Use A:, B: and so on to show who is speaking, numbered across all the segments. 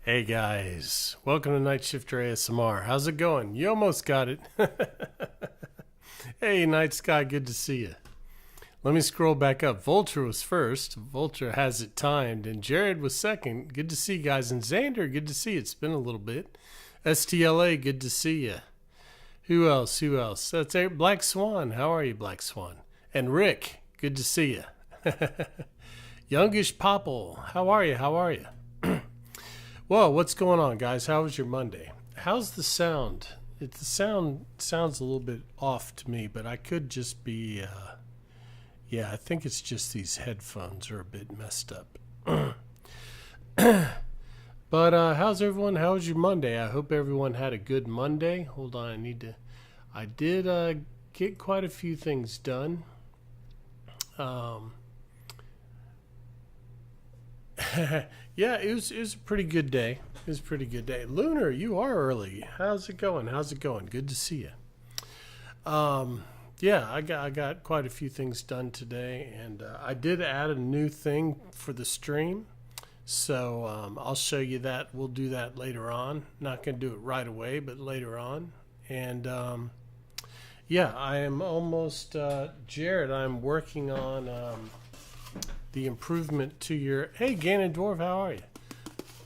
A: Hey guys, welcome to Night Shifter ASMR. How's it going? You almost got it. Hey Night Sky, good to see you. Let me scroll back up. Vulture was first. Vulture has it timed. And Jared was second. Good to see you guys. And Xander, good to see you. It's been a little bit. STLA, good to see you. Who else? That's Black Swan. How are you, Black Swan? And Rick, good to see you. Youngish Popple, how are you? Well, what's going on, guys? How was your Monday? How's the sound? The sound sounds a little bit off to me, but I could just be, I think it's just these headphones are a bit messed up. But how's everyone? How was your Monday? I hope everyone had a good Monday. Hold on, I did get quite a few things done. Yeah, it was a pretty good day. Lunar, you are early. How's it going? Good to see you. I got quite a few things done today, and I did add a new thing for the stream. So I'll show you that. We'll do that later on. Not going to do it right away, but later on. And yeah, I am almost, Jared, I'm working on the improvement to your, hey, Ganon Dwarf, how are you?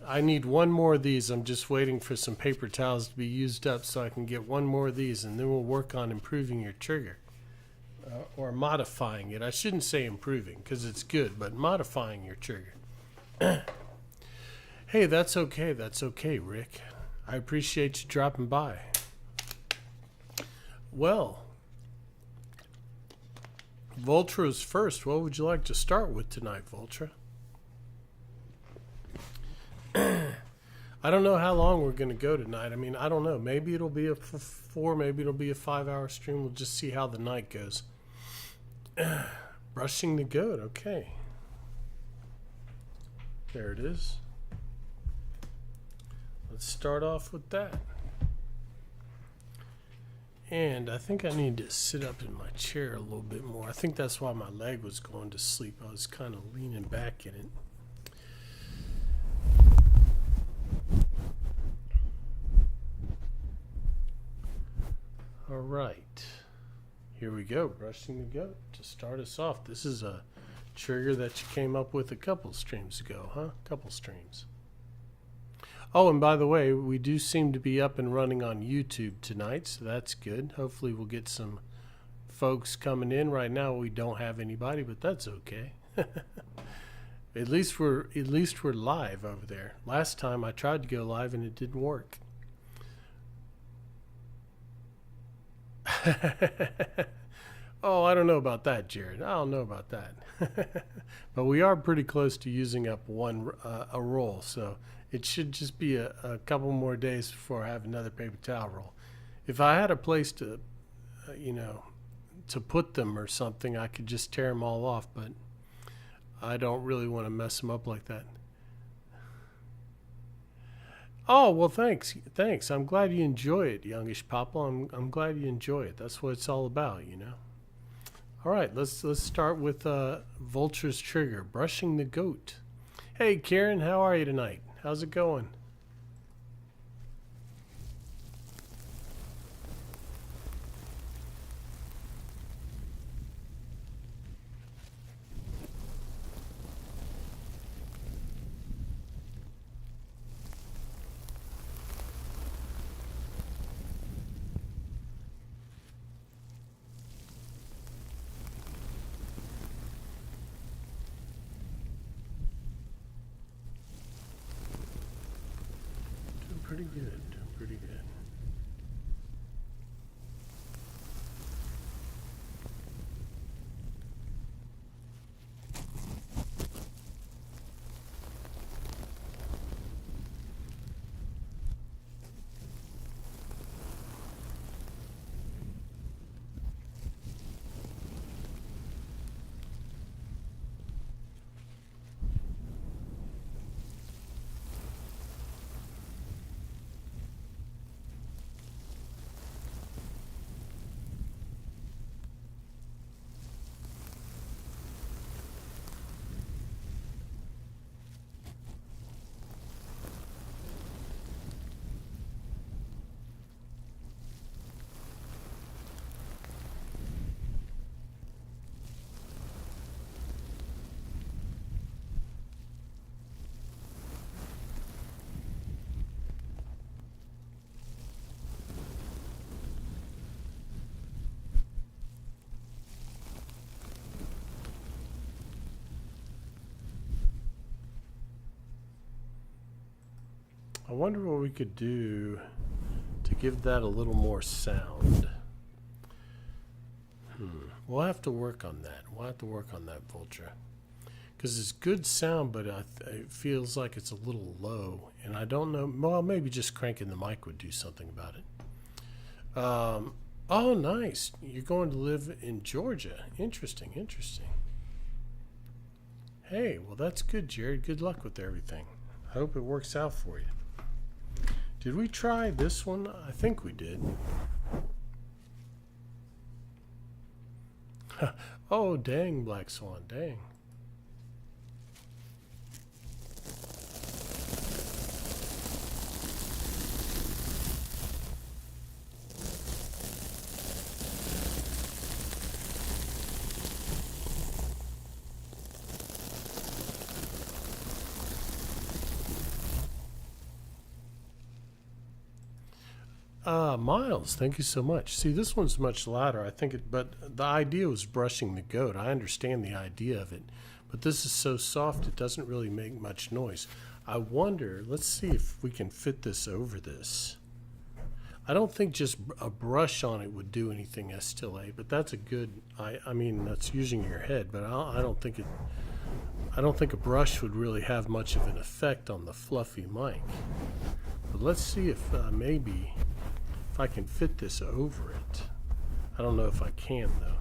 A: I need one more of these. I'm just waiting for some paper towels to be used up so I can get one more of these, and then we'll work on improving your trigger. Or modifying it. I shouldn't say improving because it's good, but modifying your trigger. Hey, that's okay. That's okay, Rick. I appreciate you dropping by. Well, Voltra's first. What would you like to start with tonight, Voltra? I don't know how long we're going to go tonight. I mean, I don't know. Maybe it'll be a 4, maybe it'll be a 5-hour stream. We'll just see how the night goes. Brushing the goat. Okay. There it is. Let's start off with that. And I think I need to sit up in my chair a little bit more. I think that's why my leg was going to sleep. I was kind of leaning back in it. All right. Here we go. Brushing the goat to start us off. This is a trigger that you came up with a couple streams ago, huh? A couple streams. Oh, and by the way, we do seem to be up and running on YouTube tonight, so that's good. Hopefully we'll get some folks coming in. Right now we don't have anybody, but that's okay. At least we're live over there. Last time I tried to go live and it didn't work. Oh, I don't know about that, Jared. I don't know about that. But we are pretty close to using up a roll, so it should just be a couple more days before I have another paper towel roll. If I had a place to, to put them or something, I could just tear them all off, but I don't really want to mess them up like that. Oh, well, thanks. I'm glad you enjoy it, youngish Papa. I'm glad you enjoy it. That's what it's all about, All right, let's start with Vulture's trigger, brushing the goat. Hey, Karen, how are you tonight? How's it going? Pretty good, pretty good. I wonder what we could do to give that a little more sound. We'll have to work on that. We'll have to work on that, Vulture. Because it's good sound, but it feels like it's a little low. And I don't know. Well, maybe just cranking the mic would do something about it. Oh, nice. You're going to live in Georgia. Interesting, interesting. Hey, well, that's good, Jared. Good luck with everything. I hope it works out for you. Did we try this one? I think we did. Oh, dang, Black Swan, dang. Miles, thank you so much. See, this one's much louder. I think it, but the idea was brushing the goat. I understand the idea of it, but this is so soft it doesn't really make much noise. I wonder, let's see if we can fit this over this. I don't think just a brush on it would do anything, Estile, but that's a good, I mean, that's using your head, but I don't think it, I don't think a brush would really have much of an effect on the fluffy mic. But let's see if maybe if I can fit this over it. I don't know if I can though.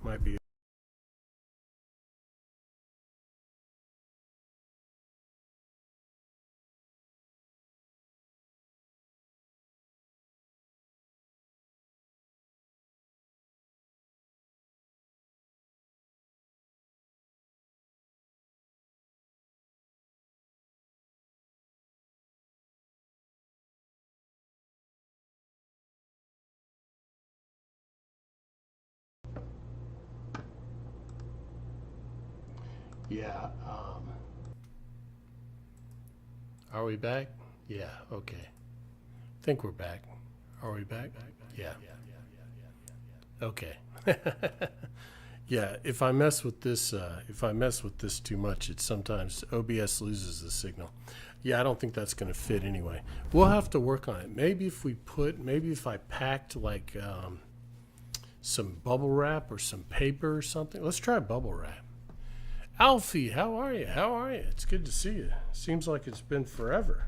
A: Might be. Yeah. Are we back? Yeah. Okay. Think we're back. Are we back? Yeah. Okay. Yeah. If I mess with this, too much, it sometimes OBS loses the signal. Yeah, I don't think that's going to fit anyway. We'll have to work on it. Maybe if I packed like some bubble wrap or some paper or something. Let's try bubble wrap. Alfie, how are you? How are you? It's good to see you. Seems like it's been forever.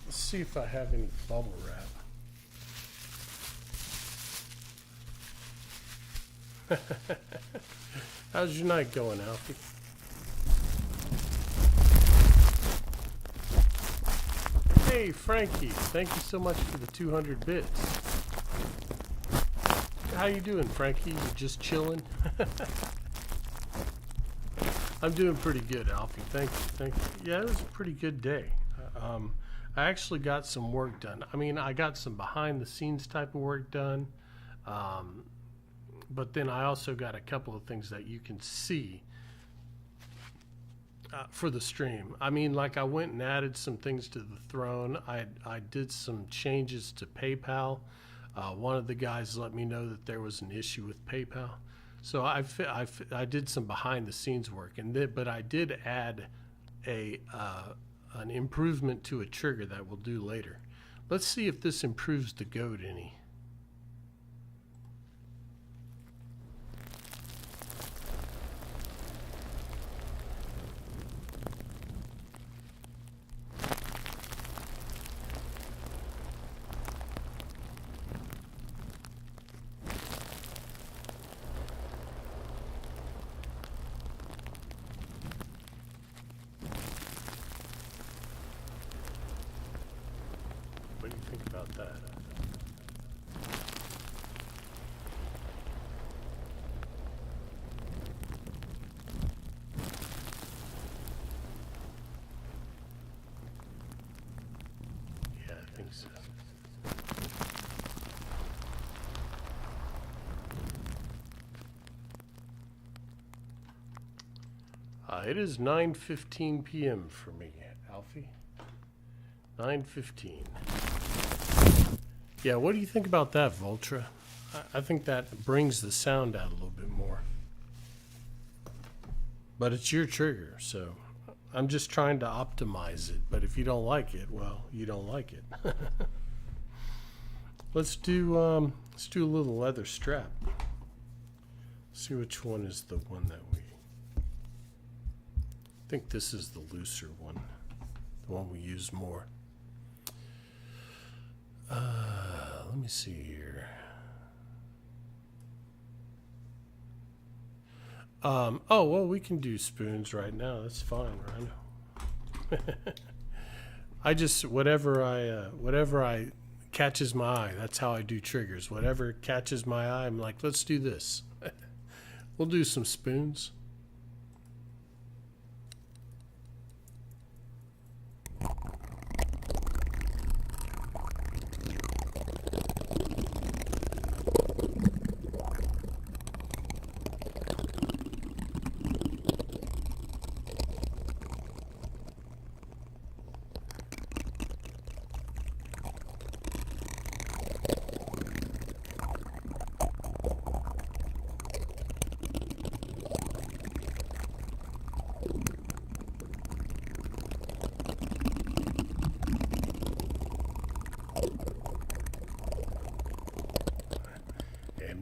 A: Let's see if I have any bubble wrap. How's your night going, Alfie? Hey, Frankie. Thank you so much for the 200 bits. How you doing, Frankie? You just chilling? I'm doing pretty good, Alfie. Thank you. Thank you. Yeah, it was a pretty good day. I actually got some work done. I mean, I got some behind-the-scenes type of work done, but then I also got a couple of things that you can see for the stream. I mean, like I went and added some things to the throne. I did some changes to PayPal. One of the guys let me know that there was an issue with PayPal. So I did some behind-the-scenes work, but I did add an improvement to a trigger that we'll do later. Let's see if this improves the goat any. What do you think about that? Yeah, I think so. It is 9:15 p.m. for me, Alfie. 9:15. Yeah, what do you think about that, Voltra? I think that brings the sound out a little bit more. But it's your trigger, so I'm just trying to optimize it. But if you don't like it, well, you don't like it. Let's do a little leather strap. See which one is the one that we. I think this is the looser one, the one we use more. Let me see here. Oh, well, we can do spoons right now. That's fine, right? I just, whatever I catches my eye, that's how I do triggers. Whatever catches my eye, I'm like, let's do this. We'll do some spoons.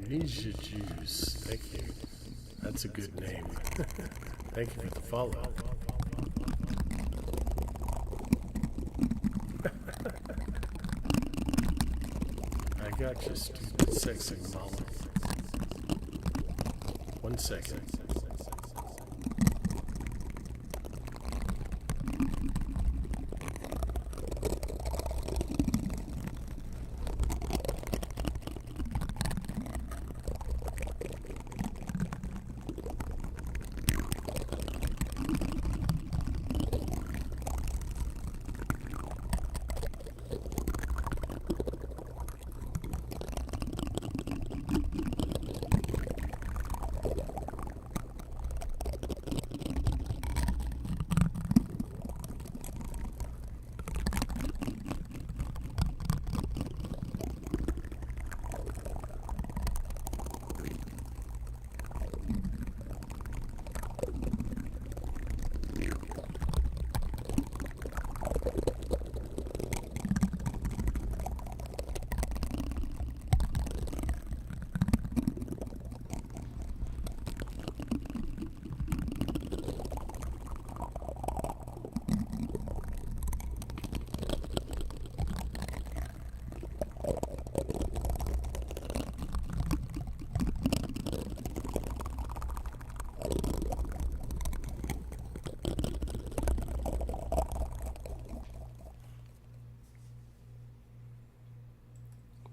A: Amnesia Juice. Thank you. That's a good name. Thank you for the follow. I got you, stupid sexy mama. 1 second.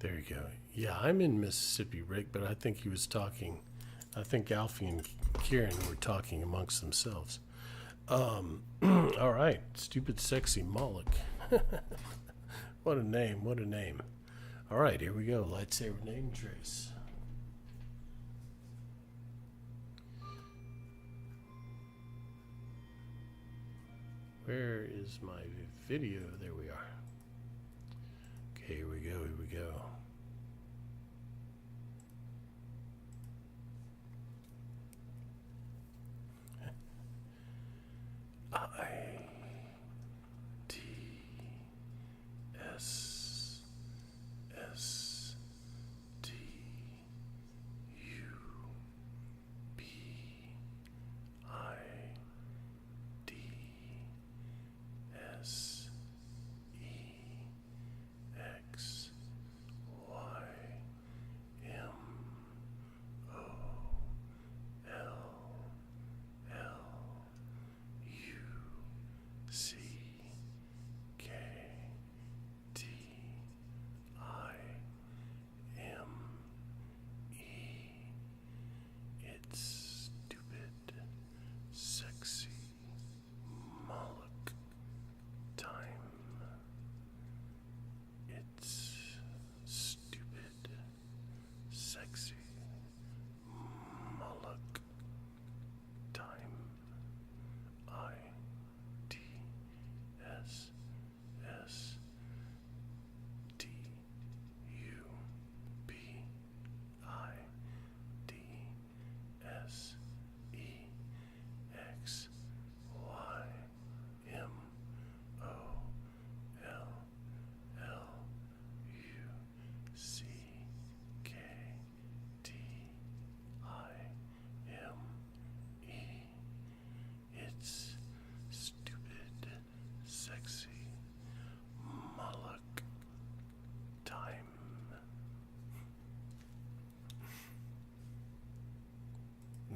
A: There you go. Yeah, I'm in Mississippi, Rick, but I think he was talking. I think Alfie and Kieran were talking amongst themselves. All right. Stupid Sexy Moloch. What a name. What a name. All right, here we go. Lightsaber name trace. Where is my video? There we are. Okay, here we go. Here we go.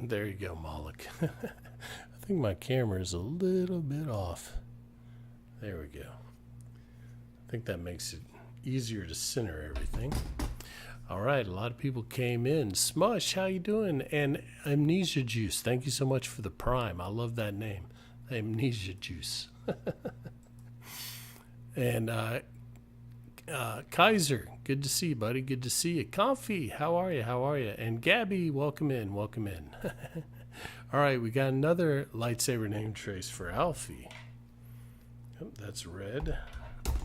A: There you go, Moloch. I think my camera is a little bit off. There we go. I think that makes it easier to center everything. All right, a lot of people came in. Smush, how you doing? And Amnesia Juice, thank you so much for the prime. I love that name, Amnesia Juice. And Kaiser, good to see you, buddy. Good to see you. Comfy, how are you? How are you? And Gabby, welcome in. Welcome in. All right, we got another lightsaber name trace for Alfie. Yep, that's red.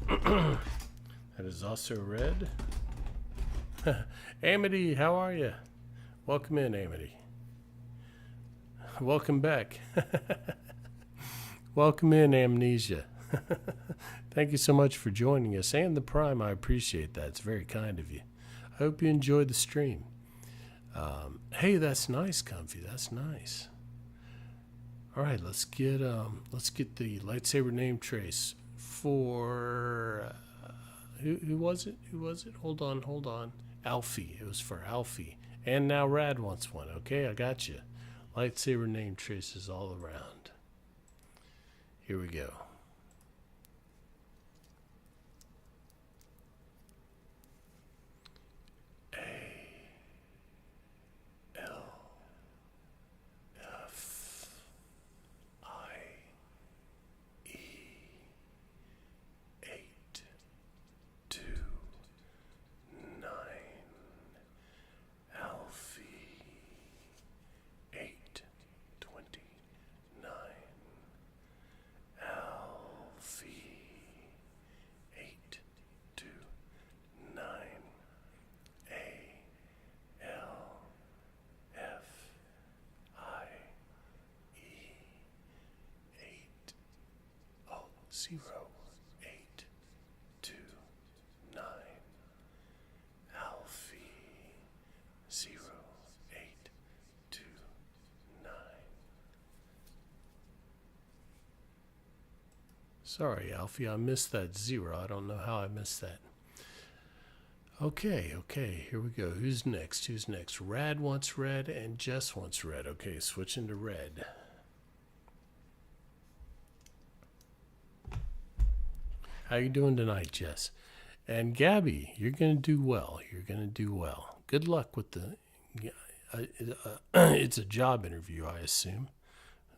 A: That is also red. Amity, how are you? Welcome in, Amity. Welcome back. Welcome in, Amnesia. Thank you so much for joining us and the prime. I appreciate that. It's very kind of you. I hope you enjoyed the stream. Hey, that's nice, Comfy. That's nice. All right, let's get the lightsaber name trace for who was it? Who was it? Hold on. Alfie. It was for Alfie. And now Rad wants one. Okay, I got you. Lightsaber name traces all around. Here we go. Zero, 8, 2, 9. Alfie. 0, 8, 2, 9. Sorry, Alfie, I missed that 0. I don't know how I missed that. Okay, here we go. Who's next? Rad wants red and Jess wants red. Okay, switching to red. How you doing tonight, Jess? And Gabby, you're going to do well. Good luck with the... it's a job interview, I assume.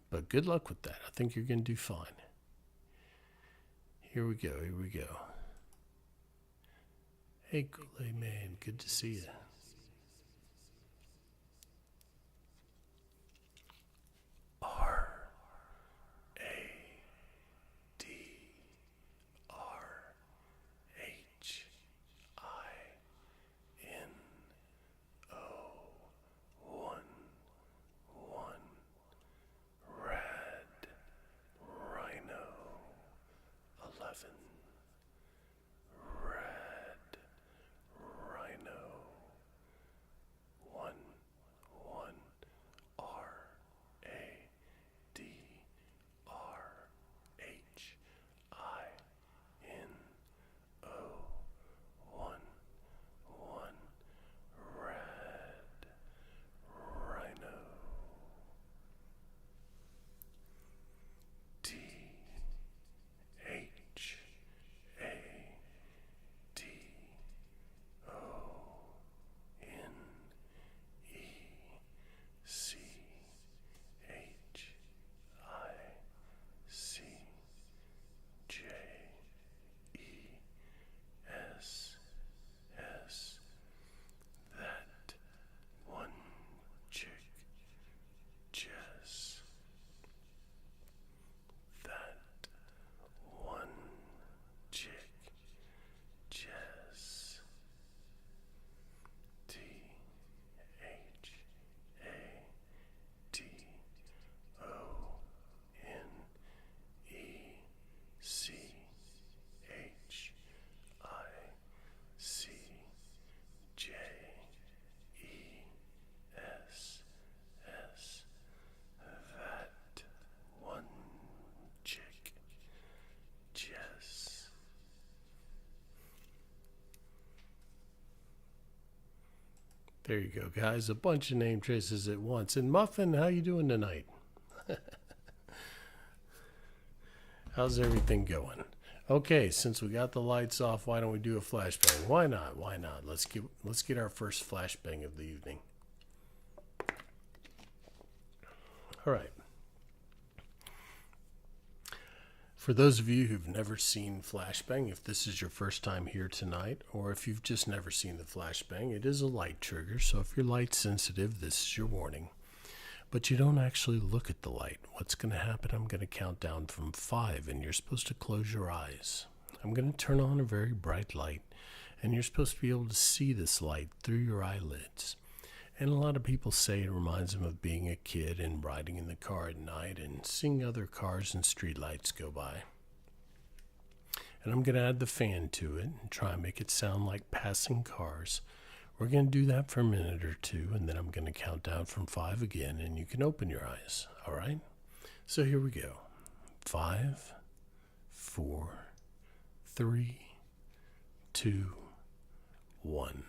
A: But good luck with that. I think you're going to do fine. Here we go. Hey, Kool-Aid Man, good to see you. There you go, guys. A bunch of name traces at once. And Muffin, how you doing tonight? How's everything going? Okay, since we got the lights off, why don't we do a flashbang? Why not? Let's get our first flashbang of the evening. All right. For those of you who've never seen flashbang, if this is your first time here tonight, or if you've just never seen the flashbang, it is a light trigger, so if you're light sensitive, this is your warning. But you don't actually look at the light. What's going to happen, I'm going to count down from 5, and you're supposed to close your eyes. I'm going to turn on a very bright light, and you're supposed to be able to see this light through your eyelids. And a lot of people say it reminds them of being a kid and riding in the car at night and seeing other cars and streetlights go by. And I'm going to add the fan to it and try and make it sound like passing cars We're going to do that for a minute or two, and then I'm going to count down from 5 again, and you can open your eyes. All right? So here we go. 5, 4, 3, 2, 1.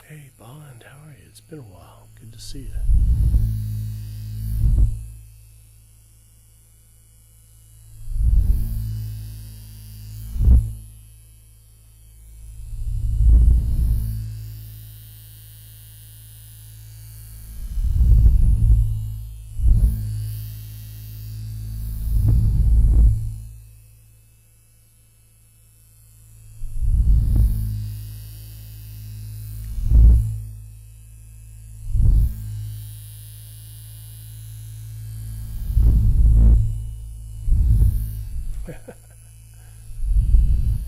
A: Hey, Bond, how are you? It's been a while. Good to see you.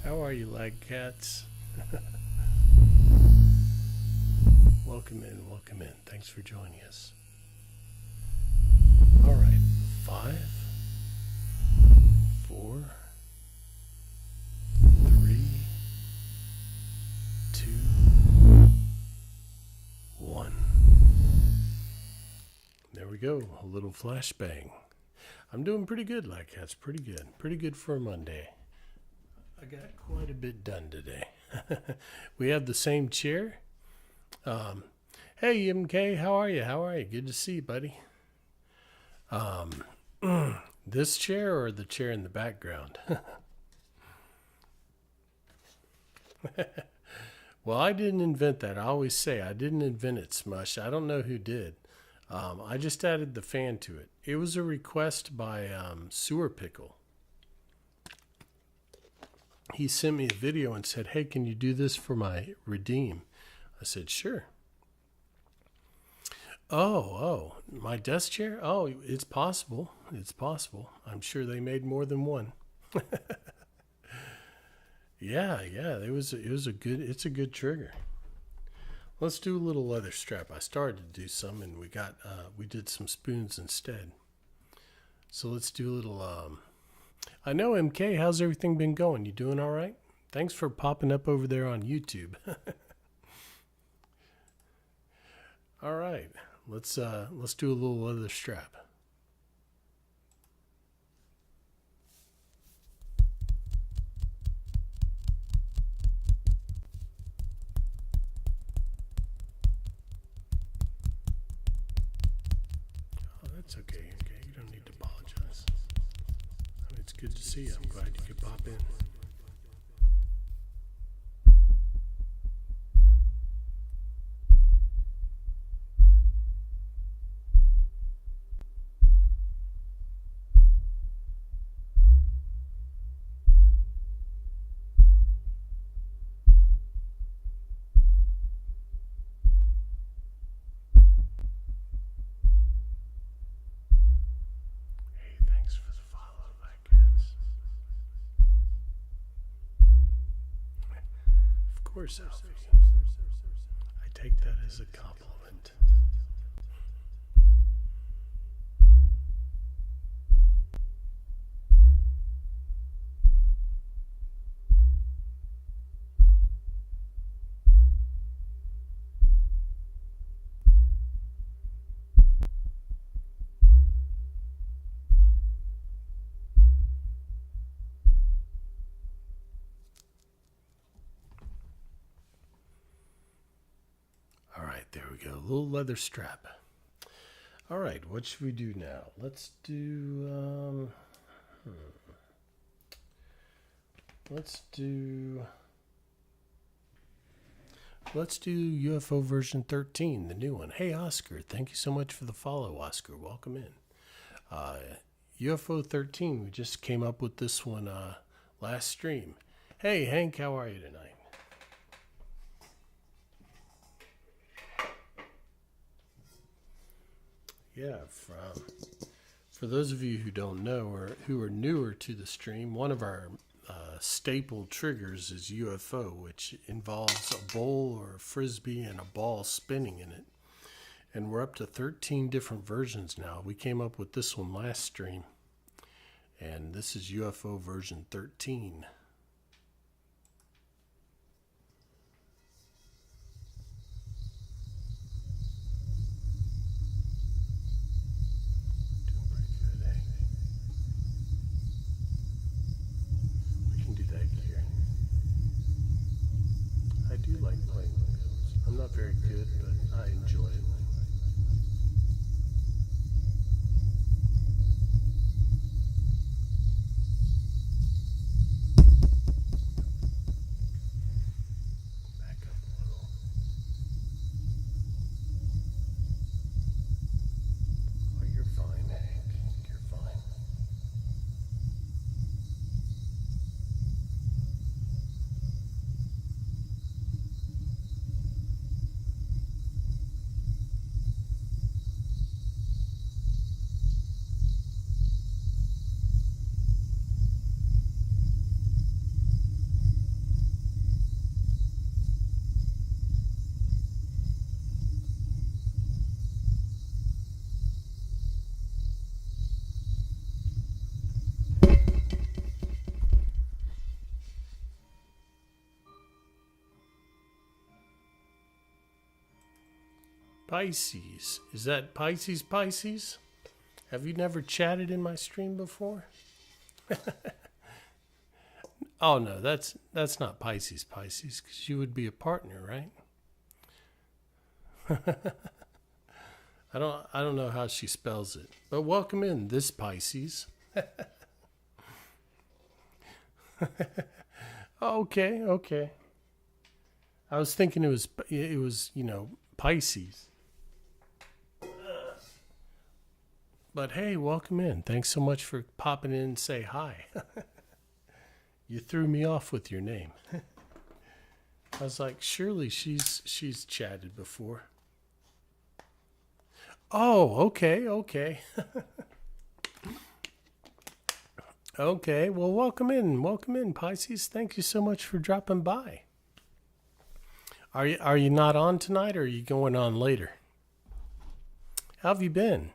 A: How are you, lag cats? Welcome in, welcome in. Thanks for joining us. All right, 5, 4, 3, 2, 1. There we go, a little flashbang. I'm doing pretty good, lag cats, pretty good. Pretty good for a Monday. I got quite a bit done today. We have the same chair. Hey, MK, how are you? How are you? Good to see you, buddy. This chair or the chair in the background? Well, I didn't invent that. I always say I didn't invent it, Smush. I don't know who did. I just added the fan to it. It was a request by Sewer Pickle. He sent me a video and said, hey, can you do this for my Redeem? I said, sure. Oh, my desk chair? Oh, it's possible. It's possible. I'm sure they made more than one. Yeah, it's a good trigger. Let's do a little leather strap. I started to do some, and we did some spoons instead. So let's do a little, I know, MK, how's everything been going? You doing all right? Thanks for popping up over there on YouTube. All right, let's do a little leather strap. Oh, that's okay, MK. You don't need to apologize. I mean, it's good to see you. I'm glad you could pop in. Hey, thanks for the follow, like cats. Of course, Alfie. I take that as a compliment. All right, there we go. A little leather strap. All right, what should we do now? Let's do... Let's do UFO version 13, the new one. Hey, Oscar, thank you so much for the follow, Oscar. Welcome in. UFO 13, we just came up with this one last stream. Hey, Hank, how are you tonight? Yeah, for those of you who don't know or who are newer to the stream, one of our staple triggers is UFO, which involves a bowl or a frisbee and a ball spinning in it. And we're up to 13 different versions now. We came up with this one last stream, and this is UFO version 13. Not very good, but I enjoy it. Back up a little. Oh, you're fine, Hank. You're fine. Pisces. Is that Pisces? Have you never chatted in my stream before? Oh no, that's not Pisces, because you would be a partner, right? I don't know how she spells it, but welcome in this Pisces. Okay. I was thinking it was Pisces. But hey, welcome in. Thanks so much for popping in and say hi. You threw me off with your name. I was like, surely she's chatted before. Oh, okay. Okay, well, welcome in, Pisces. Thank you so much for dropping by. Are you not on tonight, or are you going on later? How have you been?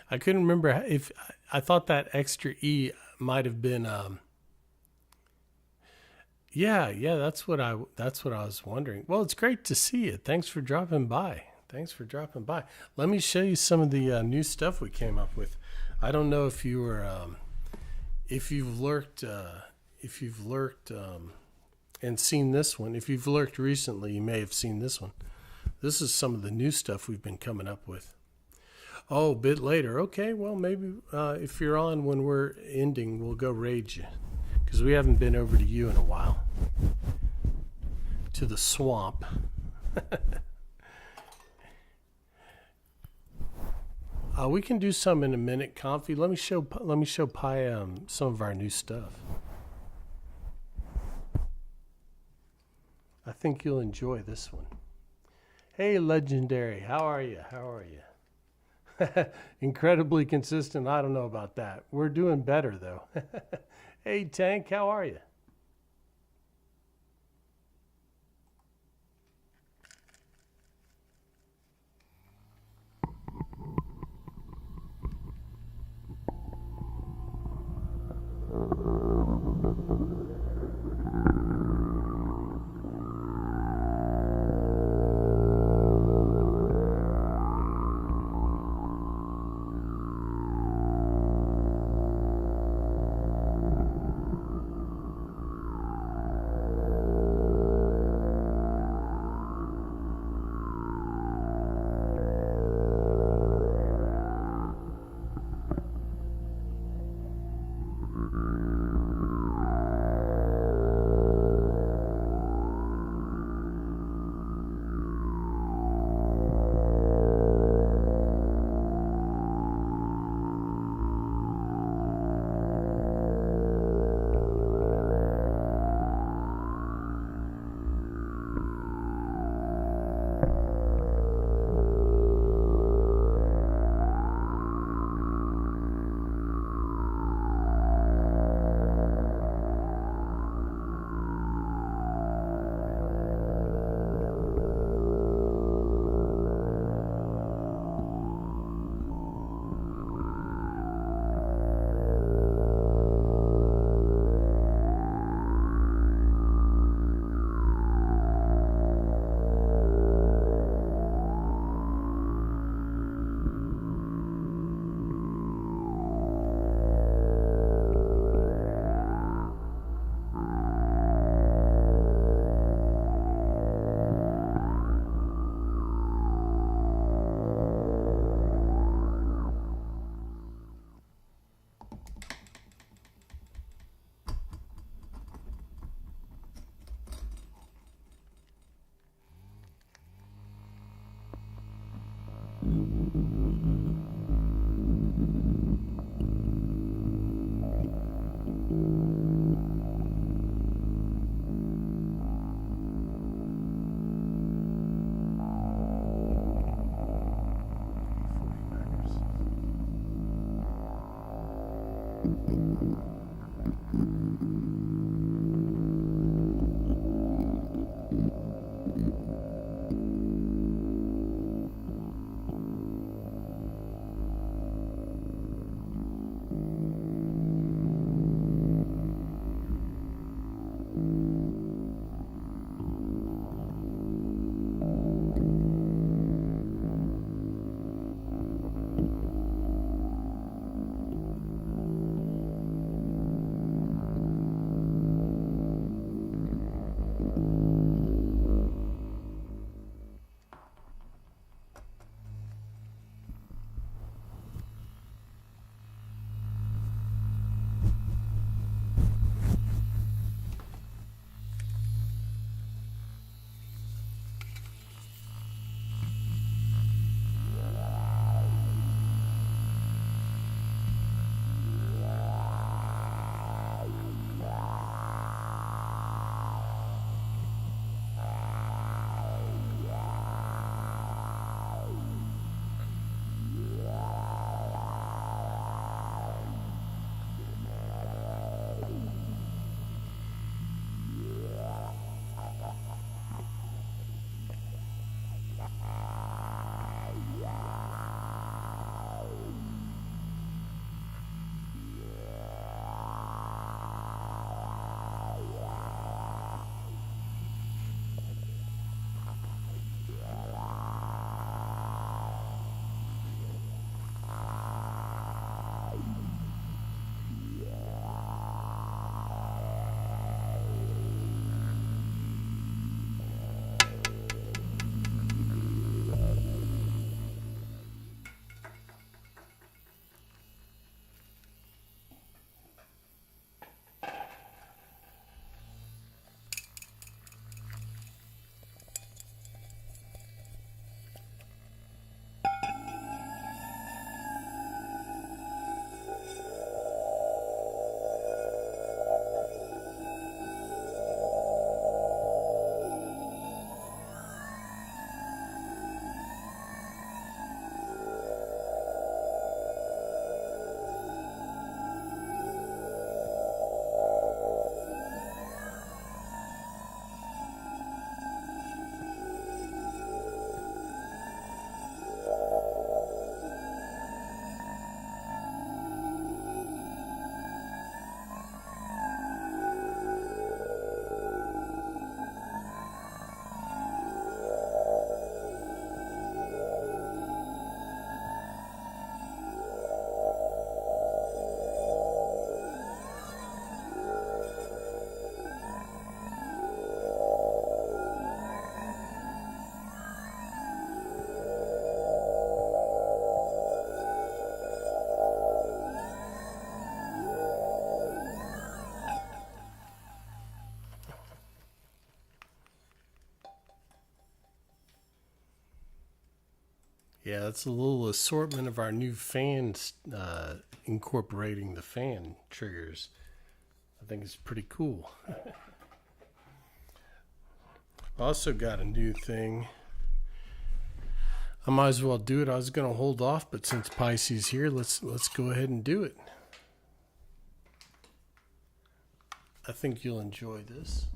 A: I couldn't remember if I thought that extra E might have been. Yeah, that's what I was wondering. Well, it's great to see you. Thanks for dropping by. Let me show you some of the new stuff we came up with. I don't know if you were, if you've lurked and seen this one. If you've lurked recently, you may have seen this one. This is some of the new stuff we've been coming up with. Oh, a bit later. Okay, well, maybe if you're on when we're ending, we'll go raid you, because we haven't been over to you in a while. To the swamp. We can do some in a minute, Comfy. Let me show Pi some of our new stuff. I think you'll enjoy this one. Hey, Legendary, how are you? Incredibly consistent. I don't know about that. We're doing better, though. Hey, Tank, how are you? Yeah, that's a little assortment of our new fans incorporating the fan triggers. I think it's pretty cool. Also got a new thing. I might as well do it. I was going to hold off, but since Pisces here, let's go ahead and do it. I think you'll enjoy this.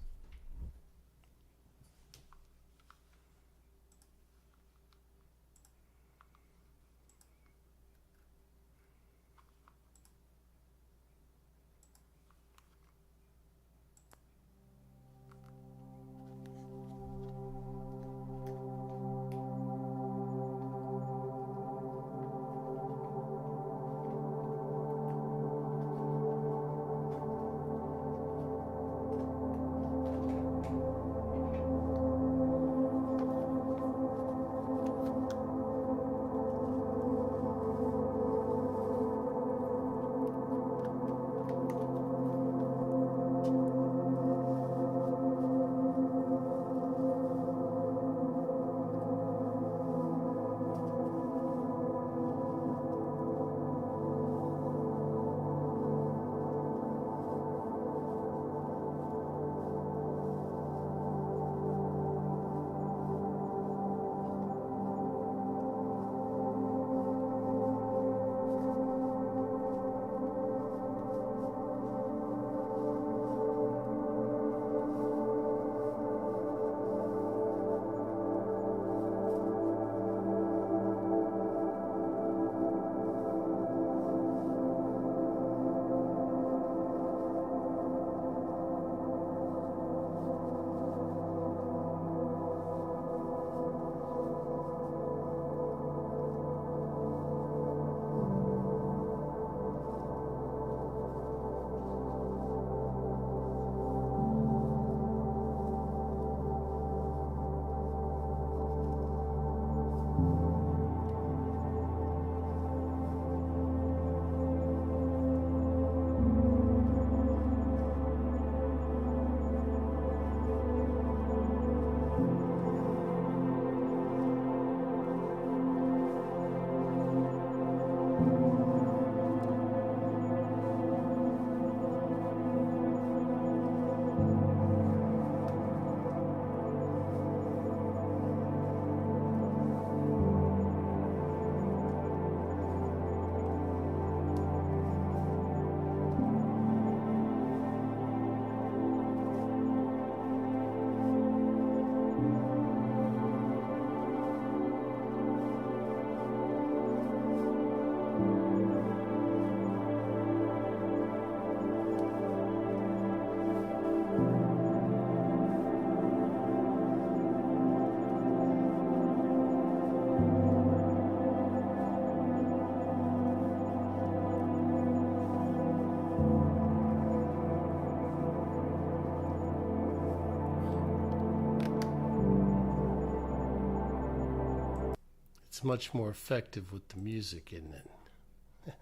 A: It's much more effective with the music, isn't it?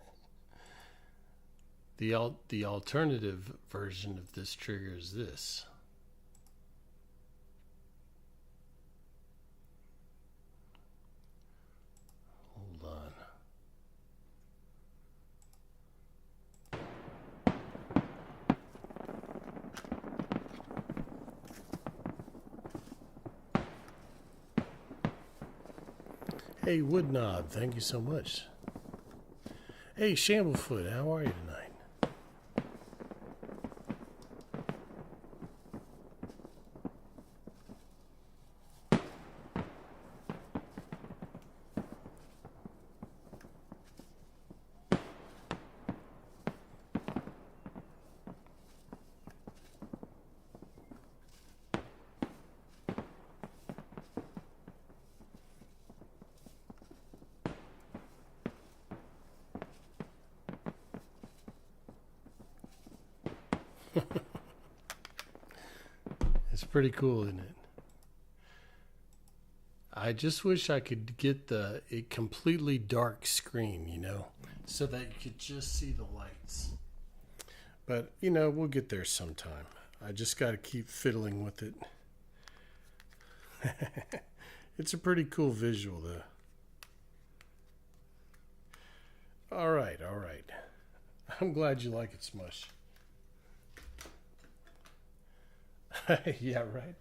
A: The alternative version of this trigger is this. Hold on. Hey, Woodknob, thank you so much. Hey, Shamblefoot, how are you tonight? It's pretty cool, isn't it? I just wish I could get a completely dark screen, so that you could just see the lights. But, we'll get there sometime. I just got to keep fiddling with it. It's a pretty cool visual, though. All right, all right. I'm glad you like it, Smush. Yeah, right.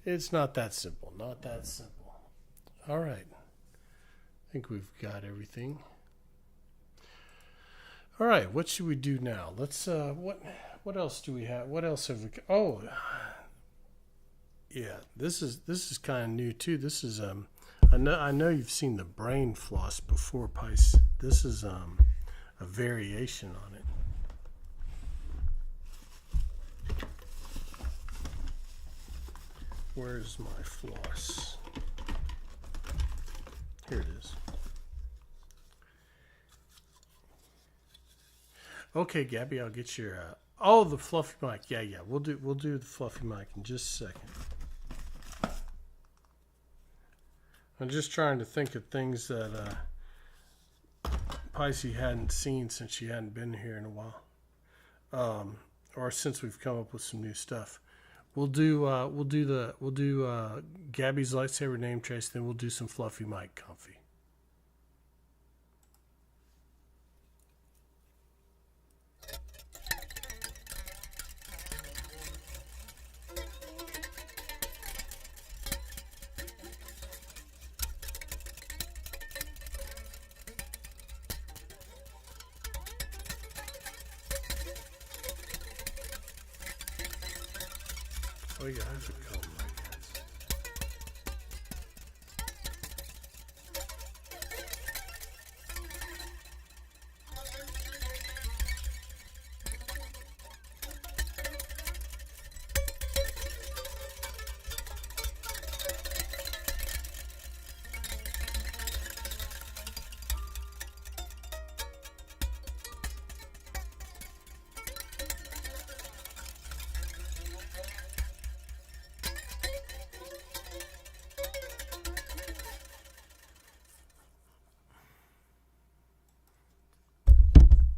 A: It's not that simple. Not that simple. All right. I think we've got everything. All right. What should we do now? Let's. What else do we have? What else have we? Oh, yeah. This is kind of new too. This is I know you've seen the brain floss before, Pice. This is a variation on it. Where's my floss? Here it is. Okay, Gabby, I'll get your. Oh, the fluffy mic. Yeah, yeah. We'll do the fluffy mic in just a second. I'm just trying to think of things that Pisces hadn't seen since she hadn't been here in a while, or since we've come up with some new stuff. We'll do Gabby's lightsaber name trace, then we'll do some fluffy mic comfy. Oh yeah, I should call my guys.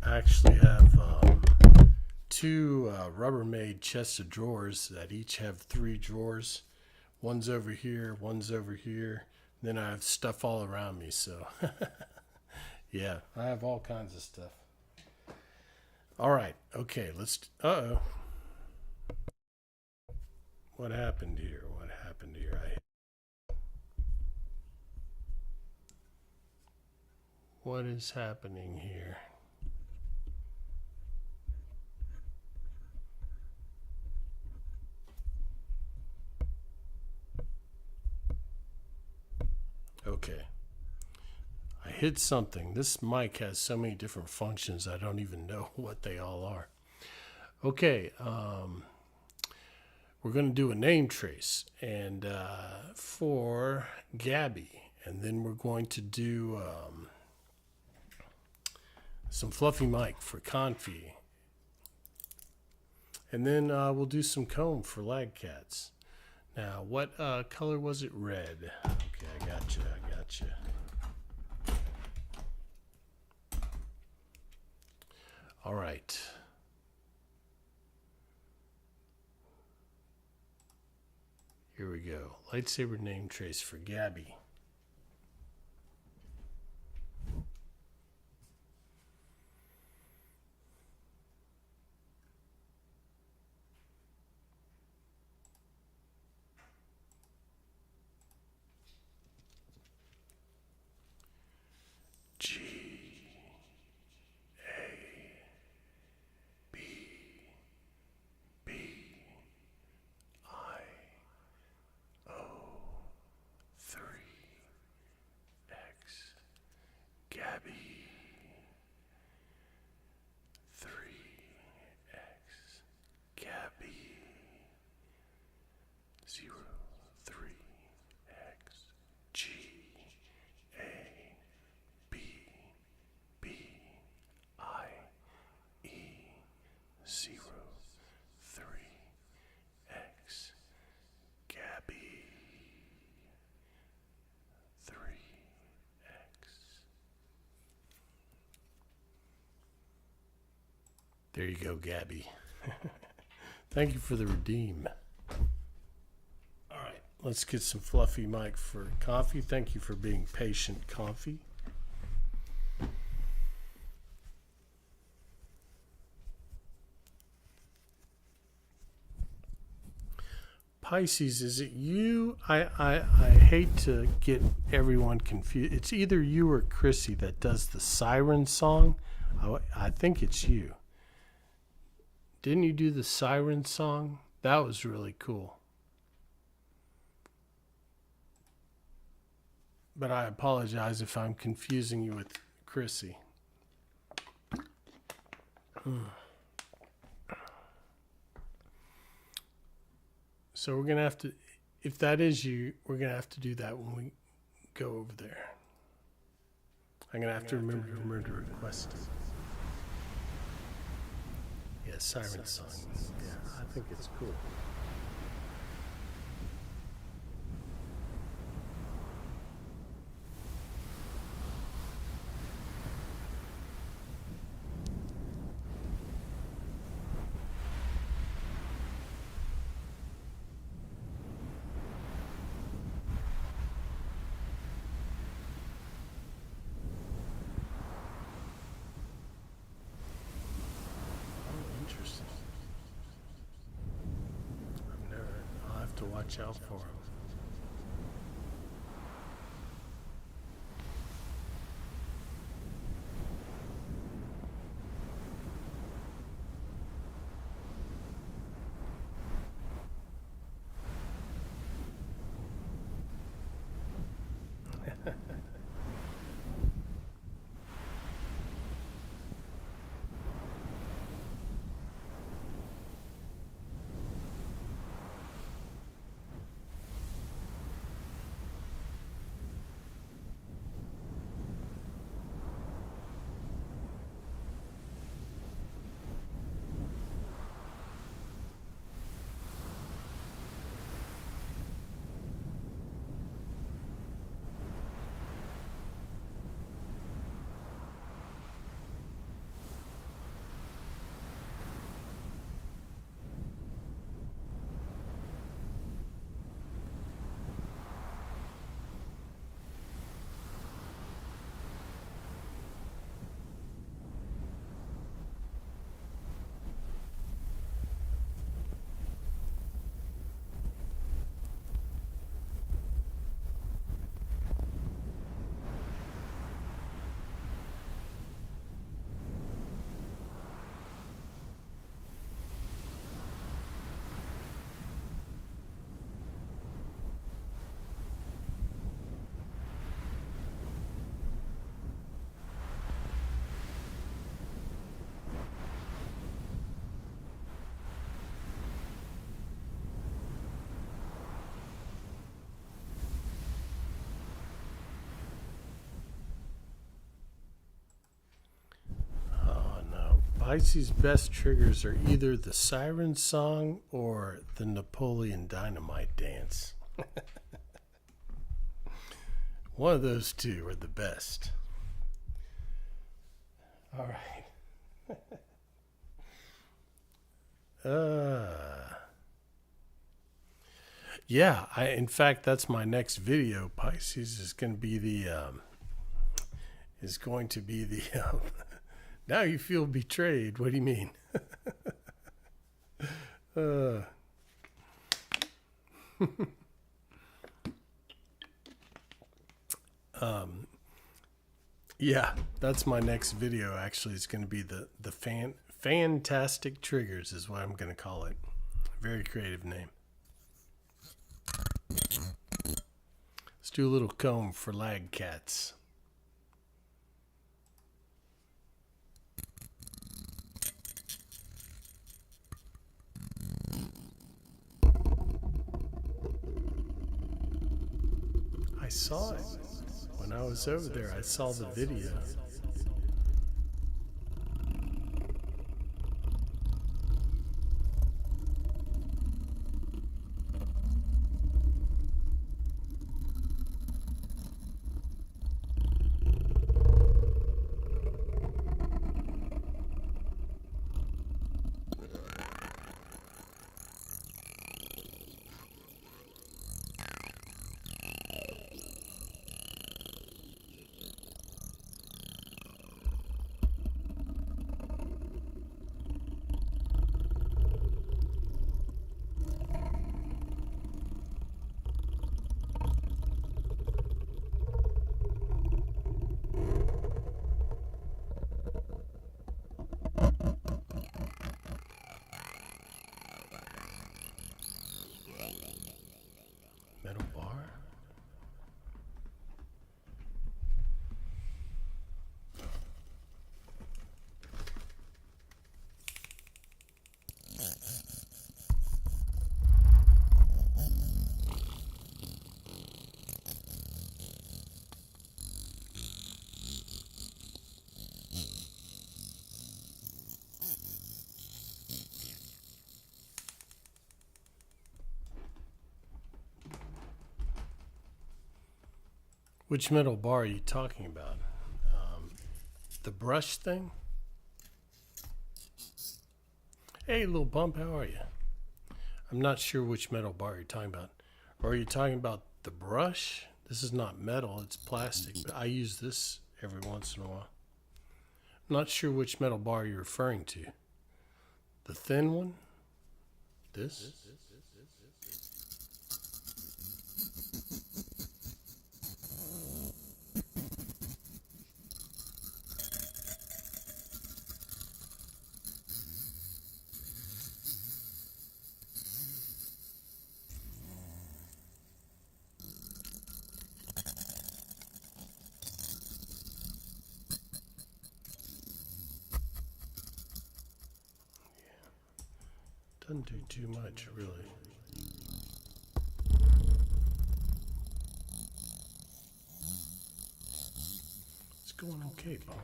A: I actually have two Rubbermaid chests of drawers that each have 3 drawers. One's over here, one's over here. Then I have stuff all around me, so yeah, I have all kinds of stuff. All right, okay, let's. Uh-oh. What happened here? What happened here? What is happening here? Okay. I hit something. This mic has so many different functions, I don't even know what they all are. Okay. We're going to do a name trace and for Gabby. And then we're going to do some fluffy mic for Confi. And then we'll do some comb for lag cats. Now, what color was it? Red. Okay, I got you. I got you. All right. Here we go. Lightsaber name trace for Gabby. G A B B I O 3 X Gabby 3X Gabby 03X G A B B I E 03X Gabby 3X. There you go, Gabby. Thank you for the redeem. All right, Let's get some fluffy mic for Coffee. Thank you for being patient, Coffee. Pisces, is it you? I hate to get everyone confused. It's either you or Chrissy that does the siren song. I think it's you. Didn't you do the siren song? That was really cool. But I apologize if I'm confusing you with Chrissy. So we're going to have to, if that is you, we're going to have to do that when we go over there. I'm going to have to remember to request it. Yeah, siren song. Yeah, I think it's cool. Interesting. I'll have to watch out for him. Pisces' best triggers are either the siren song or the Napoleon Dynamite dance. One of those two are the best. All right. Yeah, in fact, that's my next video. Pisces is going to be the now you feel betrayed. What do you mean? Yeah, that's my next video. Actually, it's going to be the fantastic triggers is what I'm going to call it. Very creative name. Let's do a little comb for lag cats. I saw it when I was over there. I saw the video. Metal bar. Which metal bar are you talking about? The brush thing? Hey, little bump, how are you? I'm not sure which metal bar you're talking about. Or are you talking about the brush? This is not metal, it's plastic, but I use this every once in a while. I'm not sure which metal bar you're referring to. The thin one? This? Doesn't do too much, really. It's going okay, Bob.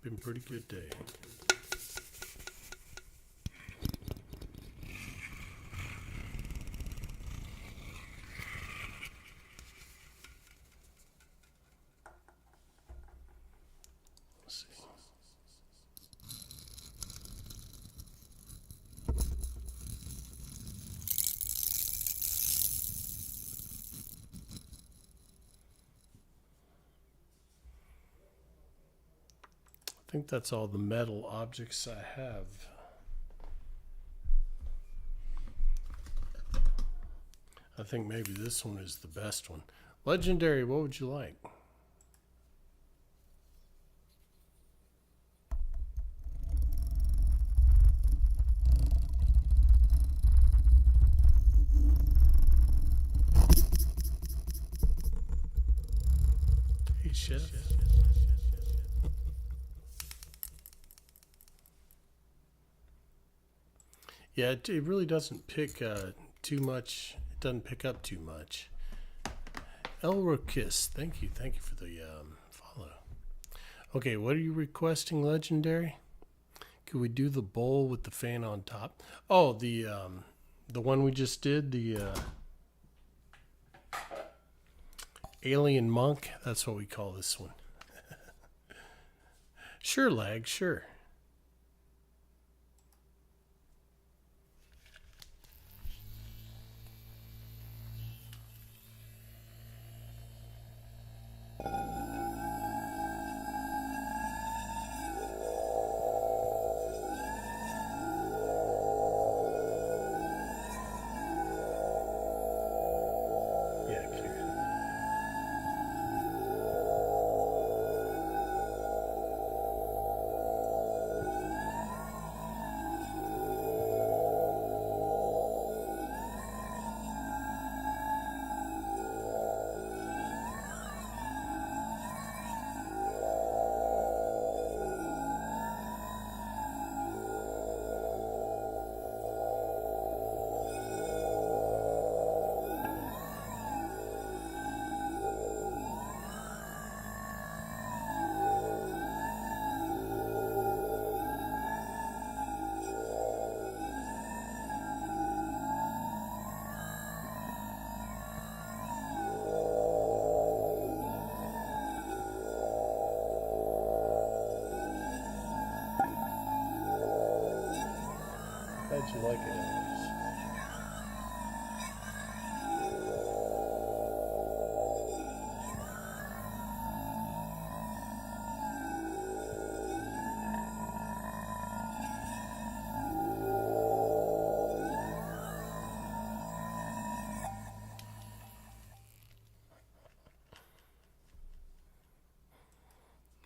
A: Been a pretty good day. Let's see. I think that's all the metal objects I have. I think maybe this one is the best one. Legendary, what would you like? Hey, chef. Yeah, it really doesn't pick too much. It doesn't pick up too much. Elrokis, thank you for the follow. Okay, what are you requesting, Legendary? Could we do the bowl with the fan on top? Oh, the one we just did, the Alien Monk. That's what we call this one. Sure, Lag, sure. How'd you like it, Elvis?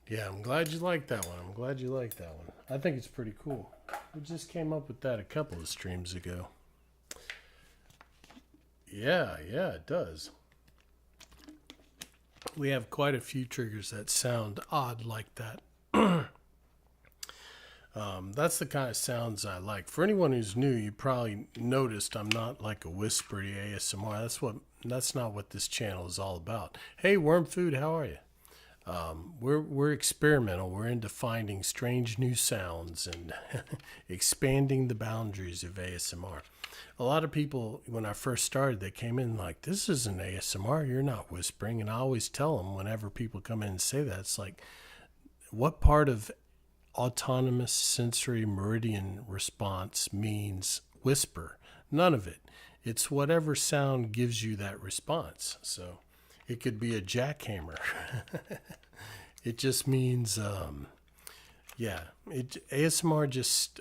A: Yeah, I'm glad you like that one. I'm glad you like that one. I think it's pretty cool. We just came up with that a couple of streams ago. Yeah, it does. We have quite a few triggers that sound odd like that. That's the kind of sounds I like. For anyone who's new, you probably noticed I'm not like a whispery ASMR. That's not what this channel is all about. Hey, Worm Food, how are you? We're experimental. We're into finding strange new sounds and expanding the boundaries of ASMR. A lot of people, when I first started, they came in like, "This isn't ASMR. You're not whispering." And I always tell them whenever people come in and say that, it's like, what part of autonomous sensory meridian response means whisper? None of it. It's whatever sound gives you that response. So it could be a jackhammer. It just means, ASMR just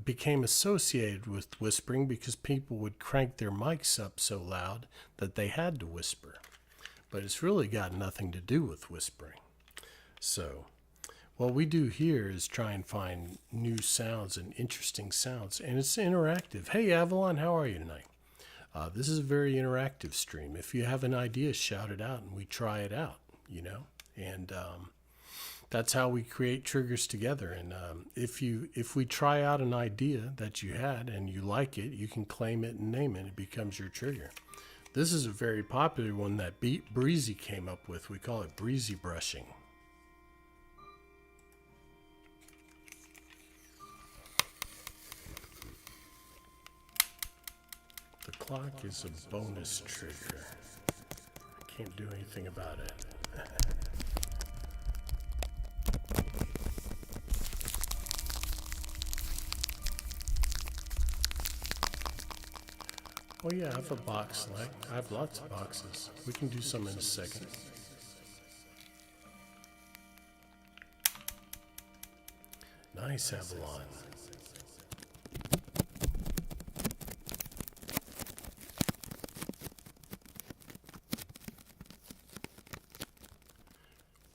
A: became associated with whispering because people would crank their mics up so loud that they had to whisper. But it's really got nothing to do with whispering. So what we do here is try and find new sounds and interesting sounds, and it's interactive. Hey, Avalon, how are you tonight? This is a very interactive stream. If you have an idea, shout it out, and we try it out, and that's how we create triggers together. And if we try out an idea that you had and you like it, you can claim it and name it. It becomes your trigger. This is a very popular one that Breezy came up with. We call it breezy brushing. The clock is a bonus trigger. I can't do anything about it. Oh yeah, I have a box. I have lots of boxes. We can do some in a second. Nice, Avalon.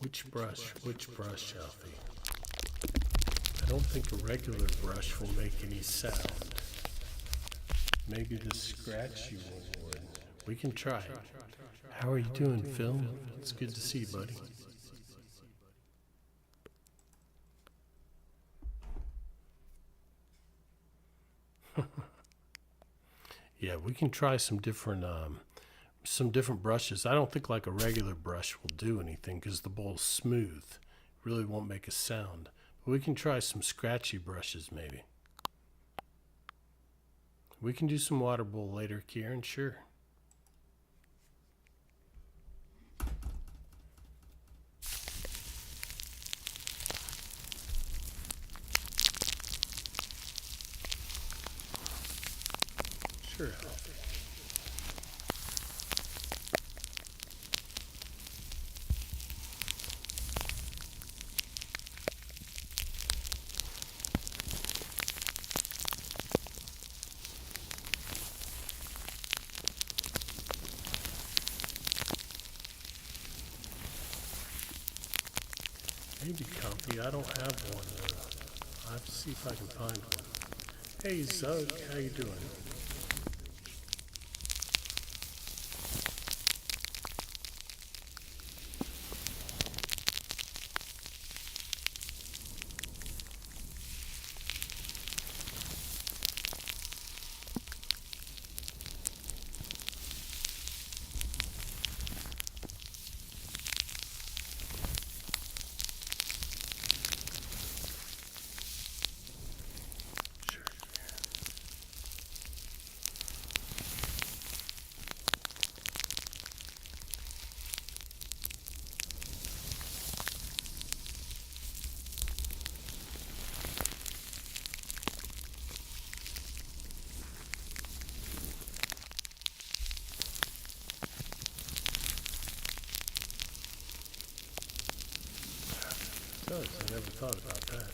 A: Which brush, Alfie? I don't think a regular brush will make any sound. Maybe the scratchy one would. We can try it. How are you doing, Phil? It's good to see you, buddy. Yeah, we can try some different brushes. I don't think like a regular brush will do anything because the bowl's smooth. Really won't make a sound. But we can try some scratchy brushes maybe. We can do some water bowl later, Kieran, sure. Sure. Maybe comfy. I don't have one. I have to see if I can find one. Hey, Zug, how you doing? Does. I never thought about that.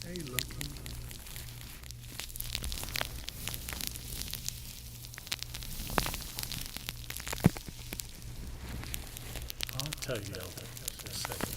A: Hey, Loki. I'll tell you in a second.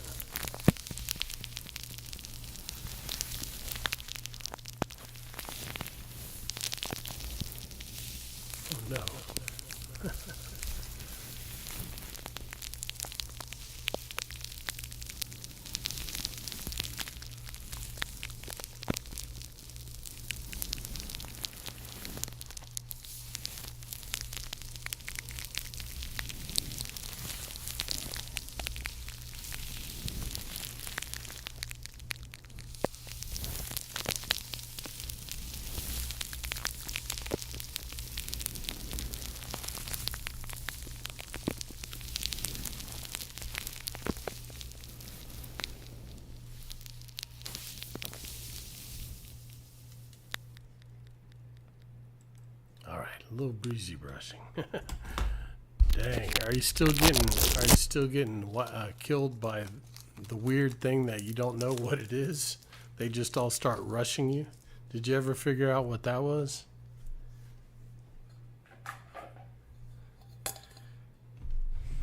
A: All right, a little breezy brushing. Dang, are you still getting killed by the weird thing that you don't know what it is? They just all start rushing you. Did you ever figure out what that was?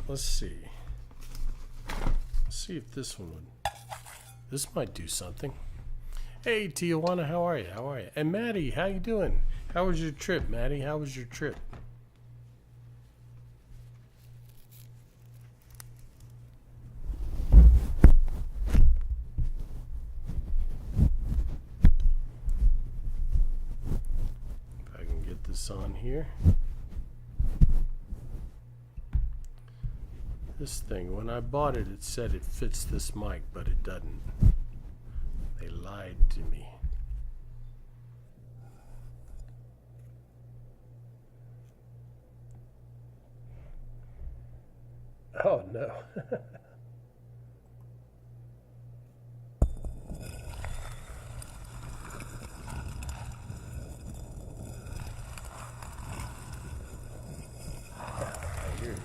A: Let's see. Let's see if this one would. This might do something. Hey, Tijuana, how are you? How are you? And Maddie, how you doing? How was your trip, Maddie? How was your trip? If I can get this on here. This thing, when I bought it, it said it fits this mic, but it doesn't. They lied to me. Oh no. I hear you.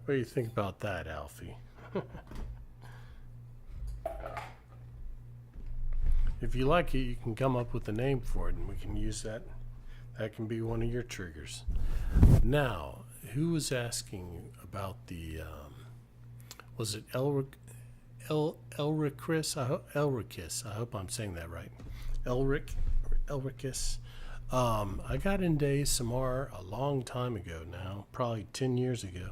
A: What do you think about that, Alfie? If you like it, you can come up with a name for it and we can use that. That can be one of your triggers. Now, who was asking about the, was it Elricus? Elricus. I hope I'm saying that right. Elricus. I got into ASMR a long time ago now, probably 10 years ago.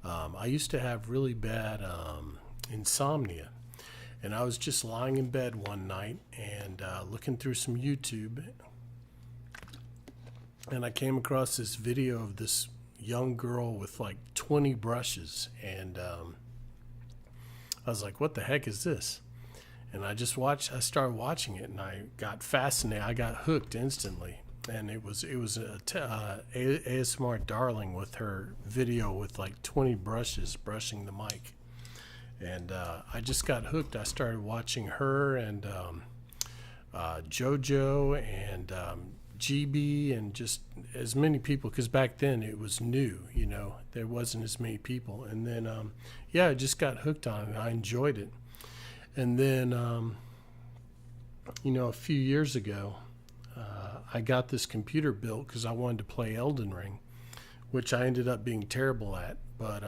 A: I used to have really bad insomnia, and I was just lying in bed one night and looking through some YouTube, and I came across this video of this young girl with like 20 brushes, and I was like, what the heck is this? And I started watching it, and I got fascinated. I got hooked instantly. And it was ASMR darling with her video with like 20 brushes brushing the mic, and I just got hooked. I started watching her and JoJo and GB and just as many people, because back then it was new, you know, there wasn't as many people. And then yeah, I just got hooked on it. I enjoyed it. And then you know, a few years ago, I got this computer built because I wanted to play Elden Ring, which I ended up being terrible at. But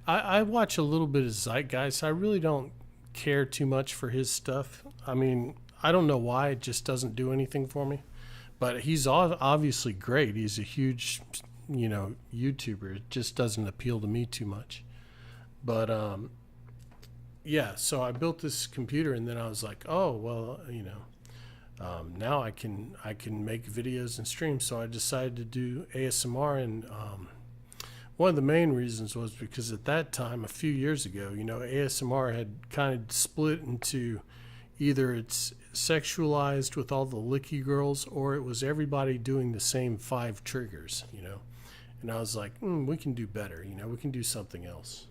A: I watch a little bit of Zeitgeist. I really don't care too much for his stuff. I mean, I don't know why, it just doesn't do anything for me. But he's obviously great. He's a huge, YouTuber. It just doesn't appeal to me too much. But yeah, so I built this computer, and then I was like, oh well, now I can make videos and stream. So I decided to do ASMR, and one of the main reasons was because at that time, a few years ago, ASMR had kind of split into either it's sexualized with all the licky girls, or it was everybody doing the same 5 triggers, And I was like, we can do better, we can do something else.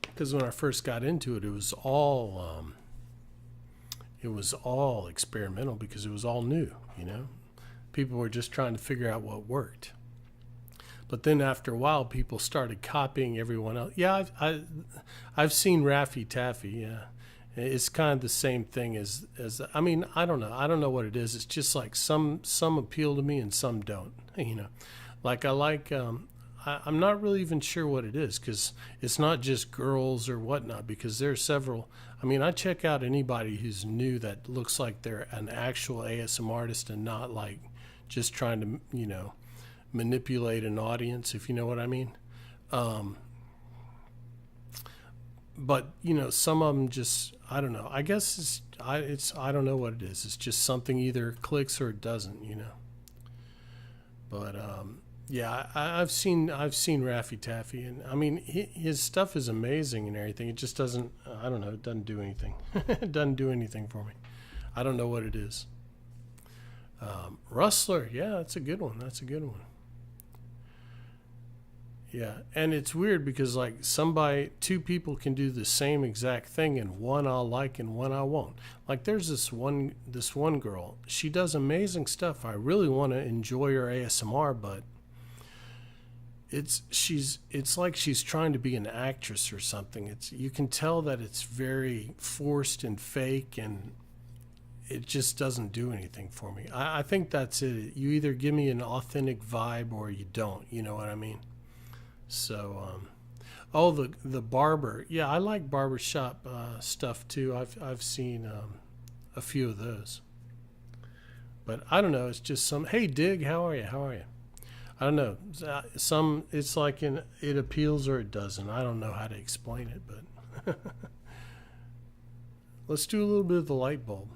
A: Because when I first got into it, it was all experimental because it was all new, People were just trying to figure out what worked. But then after a while, people started copying everyone else. Yeah, I've seen Raffy Taffy. Yeah, it's kind of the same thing as I mean, I don't know what it is. It's just like some appeal to me and some don't. Like I like. I'm not really even sure what it is, because it's not just girls or whatnot, because there are several. I mean, I check out anybody who's new that looks like they're an actual ASMR artist and not like just trying to manipulate an audience, if you know what I mean. But some of them just, I don't know. I guess I don't know what it is. It's just something either clicks or it doesn't, But yeah, I've seen Raffy Taffy, and I mean his stuff is amazing and everything. It just doesn't. I don't know. It doesn't do anything. It doesn't do anything for me. I don't know what it is. Rustler, yeah, that's a good one. Yeah, and it's weird because like two people can do the same exact thing, and one I'll like and one I won't. Like there's this one girl. She does amazing stuff. I really want to enjoy her ASMR, but it's like she's trying to be an actress or something. You can tell that it's very forced and fake, and it just doesn't do anything for me. I think that's it. You either give me an authentic vibe or you don't. You know what I mean? So, the barber. Yeah, I like barbershop stuff too. I've seen a few of those. But I don't know. It's just Hey, Dig, how are you? I don't know. It's like it appeals or it doesn't. I don't know how to explain it, but let's do a little bit of the light bulb.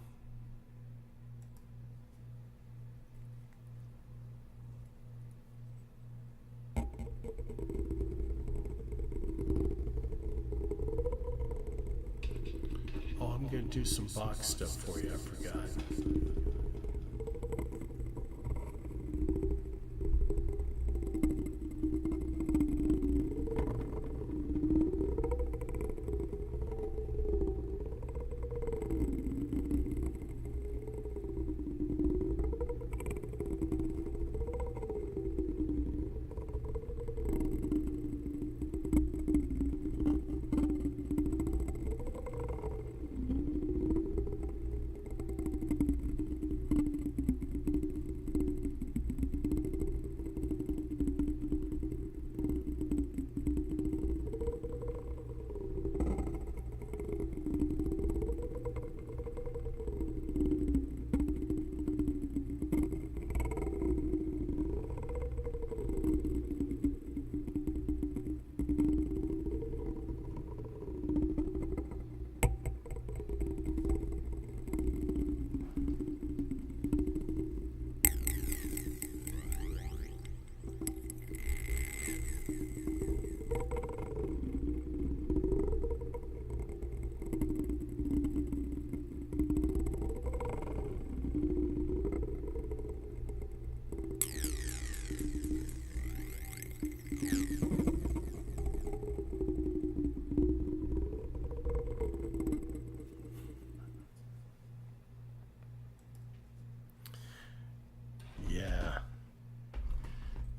A: Oh, I'm going to do some box stuff for you. I forgot.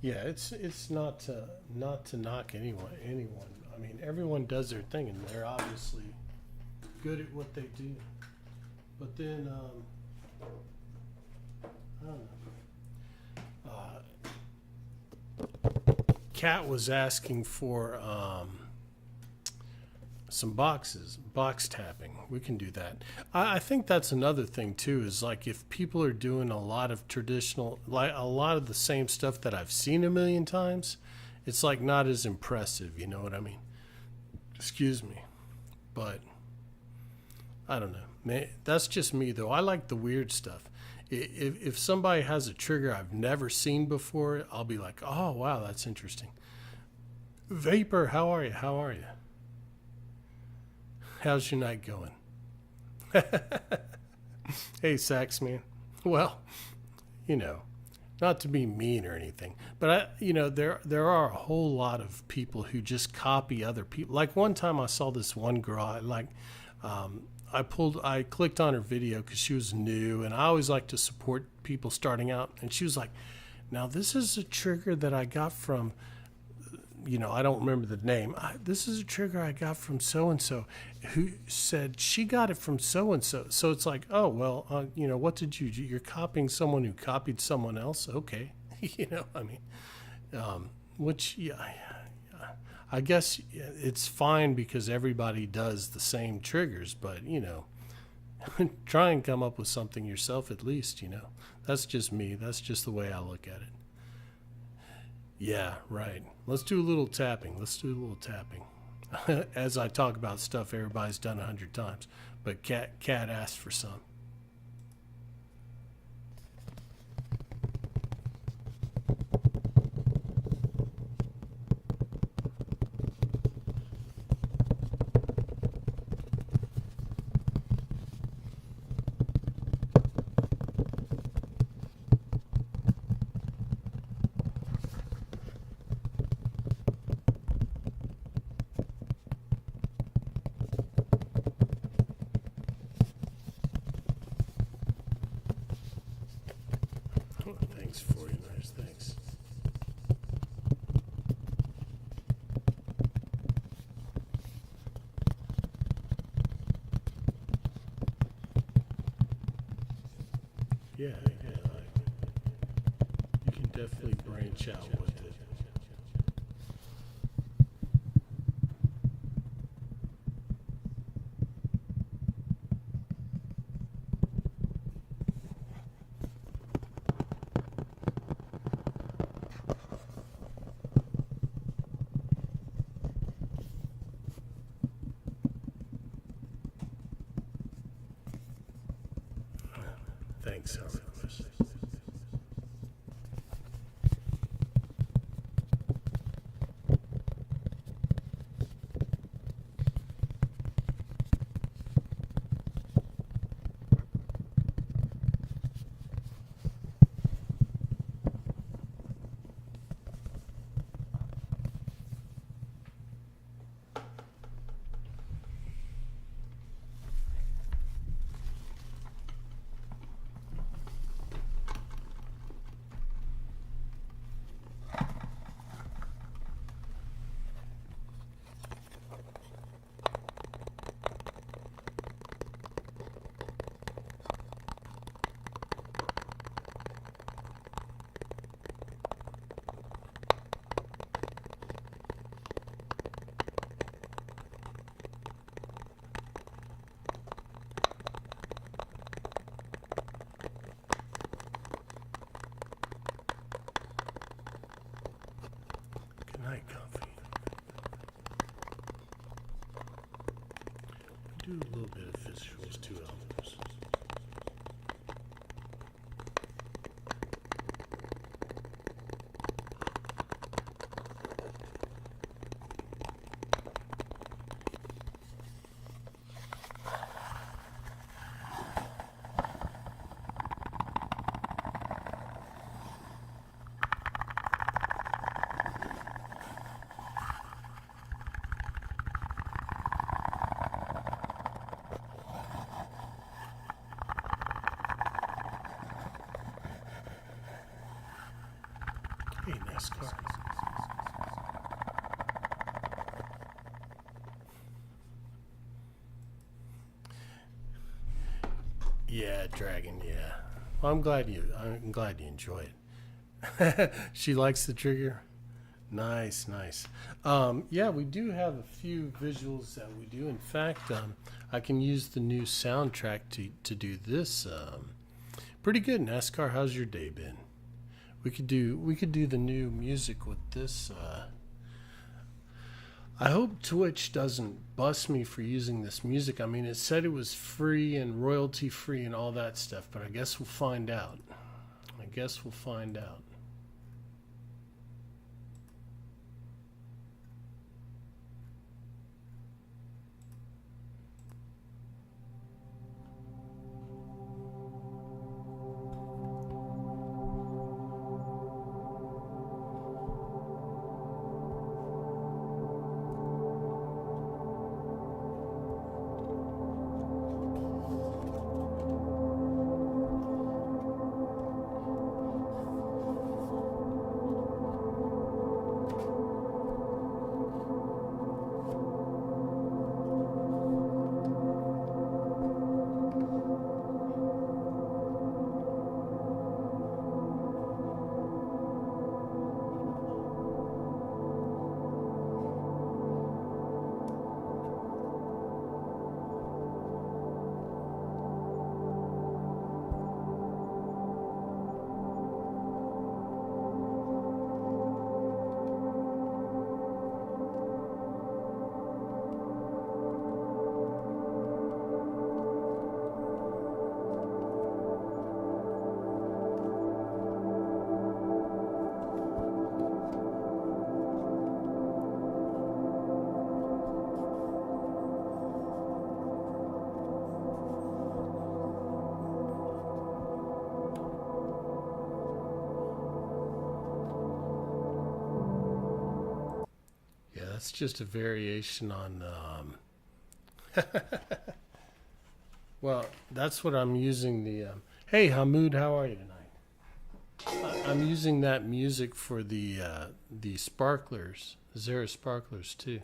A: Yeah, it's not to knock anyone. I mean, everyone does their thing, and they're obviously good at what they do. But then, I don't know. Kat was asking for some box tapping. We can do that. I think that's another thing too, is like if people are doing a lot of traditional, like a lot of the same stuff that I've seen a million times, it's like not as impressive, you know what I mean? Excuse me. But I don't know. That's just me though. I like the weird stuff. If somebody has a trigger I've never seen before, I'll be like, oh wow, that's interesting. Vapor, how are you? How are you? How's your night going? Hey, Sax man. Well, you know, not to be mean or anything, but there are a whole lot of people who just copy other people. Like one time I saw this one girl, I clicked on her video because she was new, and I always like to support people starting out. And she was like, "Now this is a trigger that I got from." I don't remember the name. This is a trigger I got from so-and-so who said she got it from so-and-so. So it's like, oh, well, what did you do? You're copying someone who copied someone else? Okay. Which, yeah, I guess it's fine because everybody does the same triggers, but, try and come up with something yourself at least, That's just me. That's just the way I look at it. Yeah, right. Let's do a little tapping. As I talk about stuff everybody's done 100 times. But Cat asked for some. Thanks, 49ers. Thanks. Yeah. You can definitely branch out with it. Thanks, Howard. Night coffee. Do a little bit of visuals too, albums. Hey, nice car. Yeah, Dragon, yeah. Well, I'm glad you enjoy it. She likes the trigger. Nice, nice. Yeah, we do have a few visuals that we do. In fact, I can use the new soundtrack to do this. Pretty good, NASCAR. How's your day been? We could do the new music with this. I hope Twitch doesn't bust me for using this music. I mean, it said it was free and royalty free and all that stuff, but I guess we'll find out. I guess we'll find out. Yeah, that's just a variation on. Well, that's what I'm using the. Hey, Hamoud, how are you tonight? I'm using that music for the sparklers, Zara sparklers too.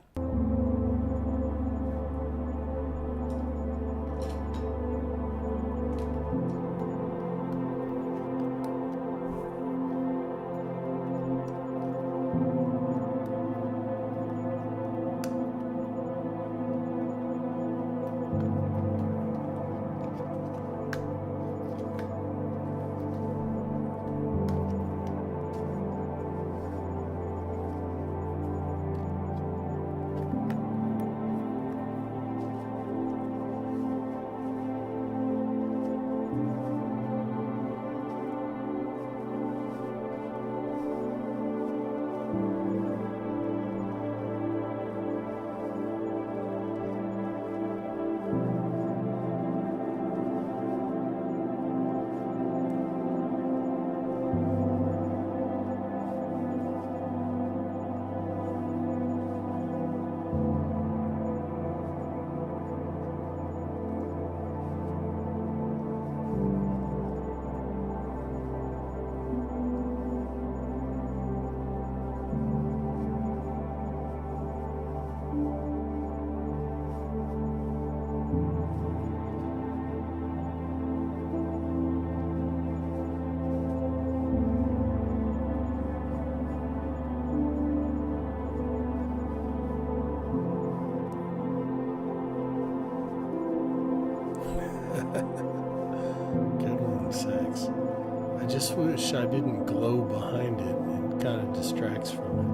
A: Kettling sex. I just wish I didn't glow behind it. It kind of distracts from it.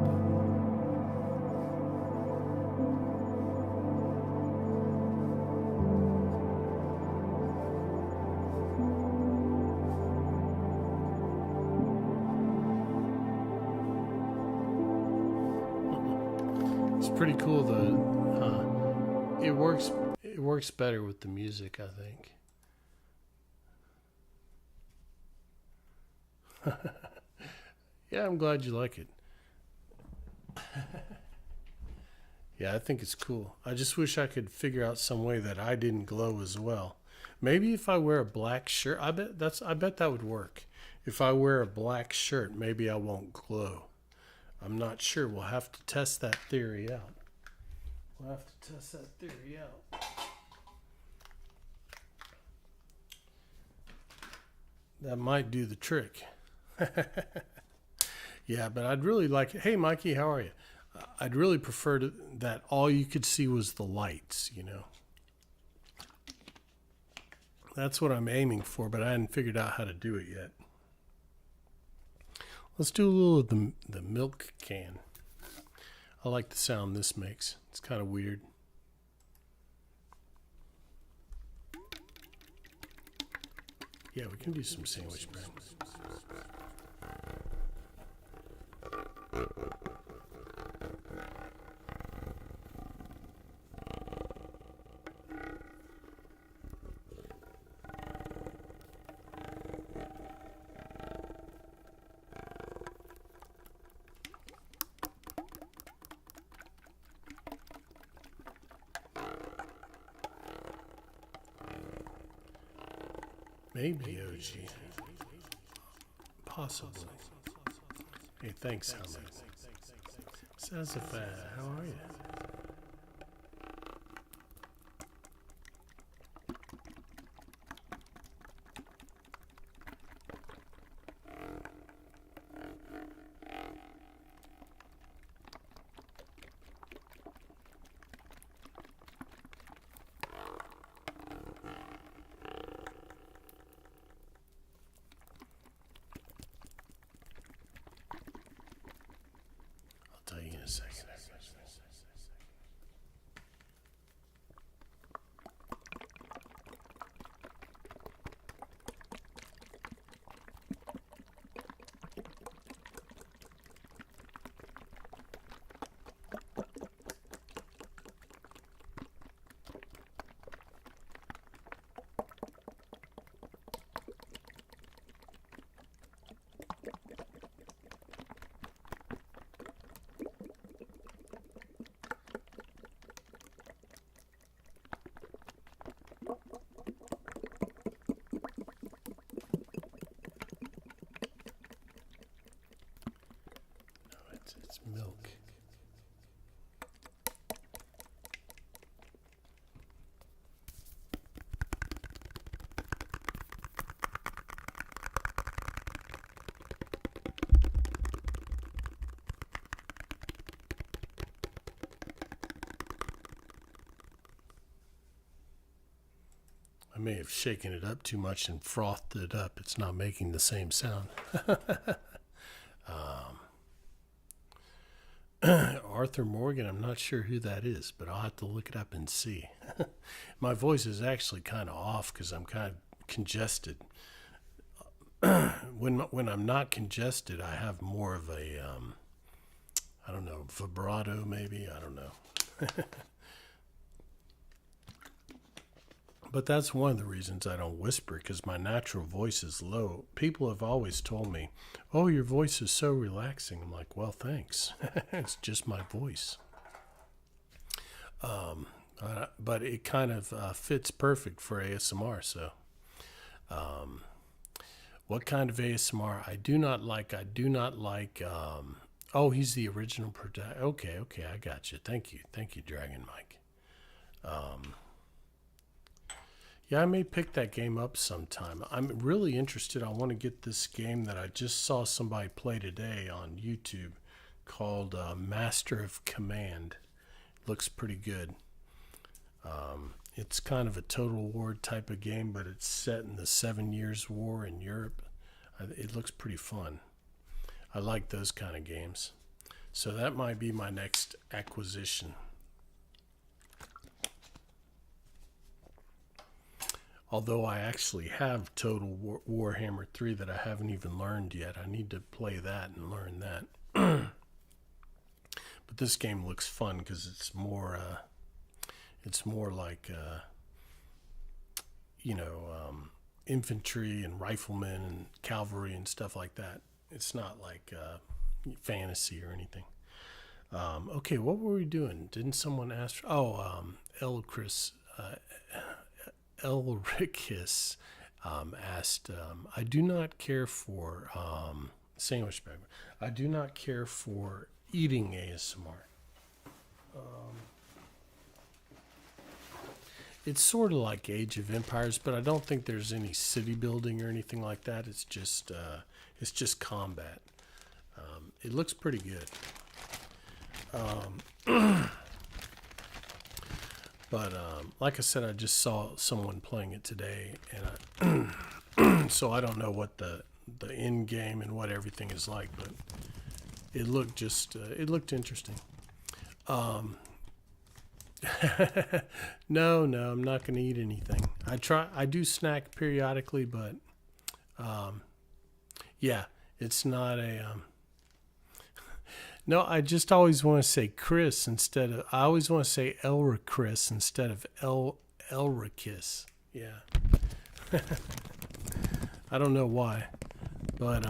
A: It's pretty cool though. It works. It works better with the music, I think. Yeah, I'm glad you like it. Yeah, I think it's cool. I just wish I could figure out some way that I didn't glow as well. Maybe if I wear a black shirt, I bet that would work. If I wear a black shirt, maybe I won't glow. I'm not sure. We'll have to test that theory out. We'll have to test that theory out. That might do the trick. Yeah, but I'd really like. Hey, Mikey, how are you? I'd really prefer that all you could see was the lights. That's what I'm aiming for, but I hadn't figured out how to do it yet. Let's do a little of the milk can. I like the sound this makes. It's kind of weird. Yeah, we can do some sandwich bread. Maybe OG. Possibly. Hey, thanks, Helmet. Sazafad, how are you? I'll tell you in a second. It's milk. I may have shaken it up too much and frothed it up. It's not making the same sound. Arthur Morgan, I'm not sure who that is, but I'll have to look it up and see. My voice is actually kind of off because I'm kind of congested. When I'm not congested, I have more of a, I don't know, vibrato maybe. I don't know. But that's one of the reasons I don't whisper, because my natural voice is low. People have always told me, oh, your voice is so relaxing. I'm like, well, thanks. It's just my voice. But it kind of fits perfect for ASMR. So what kind of ASMR? I do not like, oh, he's the original producer. Okay, I got you. Thank you, Dragon Mike. Yeah, I may pick that game up sometime. I'm really interested. I want to get this game that I just saw somebody play today on YouTube called Master of Command. Looks pretty good. It's kind of a Total War type of game, but it's set in the 7 Years' War in Europe. It looks pretty fun. I like those kind of games. So that might be my next acquisition. Although I actually have Total Warhammer 3 that I haven't even learned yet. I need to play that and learn that. But this game looks fun because it's more like, infantry and riflemen and cavalry and stuff like that. It's not like fantasy or anything. Okay, what were we doing? Didn't someone ask? Elricus asked, I do not care for sandwich bag. I do not care for eating ASMR. It's sort of like Age of Empires, but I don't think there's any city building or anything like that. It's just combat. it looks pretty good. But like I said, I just saw someone playing it today, and so I don't know what the end game and what everything is like, but it looked it looked interesting. No, I'm not going to eat anything. I do snack periodically, but yeah, it's not a no, I just always want to say Chris I always want to say Elra Chris instead of Elra Kiss. Yeah. I don't know why, but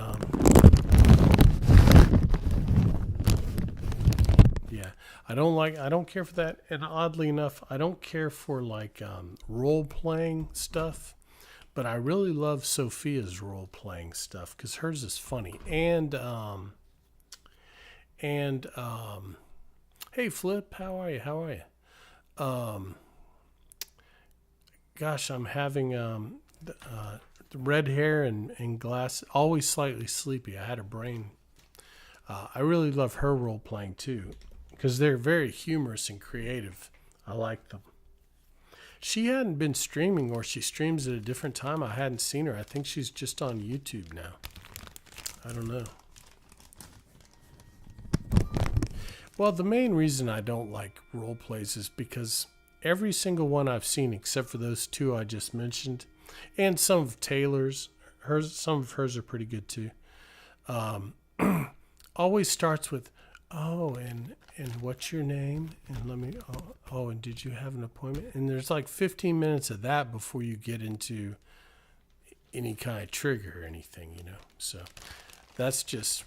A: yeah, I don't care for that. And oddly enough, I don't care for like role playing stuff, but I really love Sophia's role playing stuff because hers is funny. And hey Flip, how are you? Gosh, I'm having the red hair and glass, always slightly sleepy. I had a brain. I really love her role playing too because they're very humorous and creative. I like them. She hadn't been streaming, or she streams at a different time. I hadn't seen her. I think she's just on YouTube now. I don't know. Well, the main reason I don't like role plays is because every single one I've seen, except for those two I just mentioned, and some of Taylor's, some of hers are pretty good too. Always starts with, "Oh, and what's your name? And let me, oh, and did you have an appointment?" And there's like 15 minutes of that before you get into any kind of trigger or anything, So that's just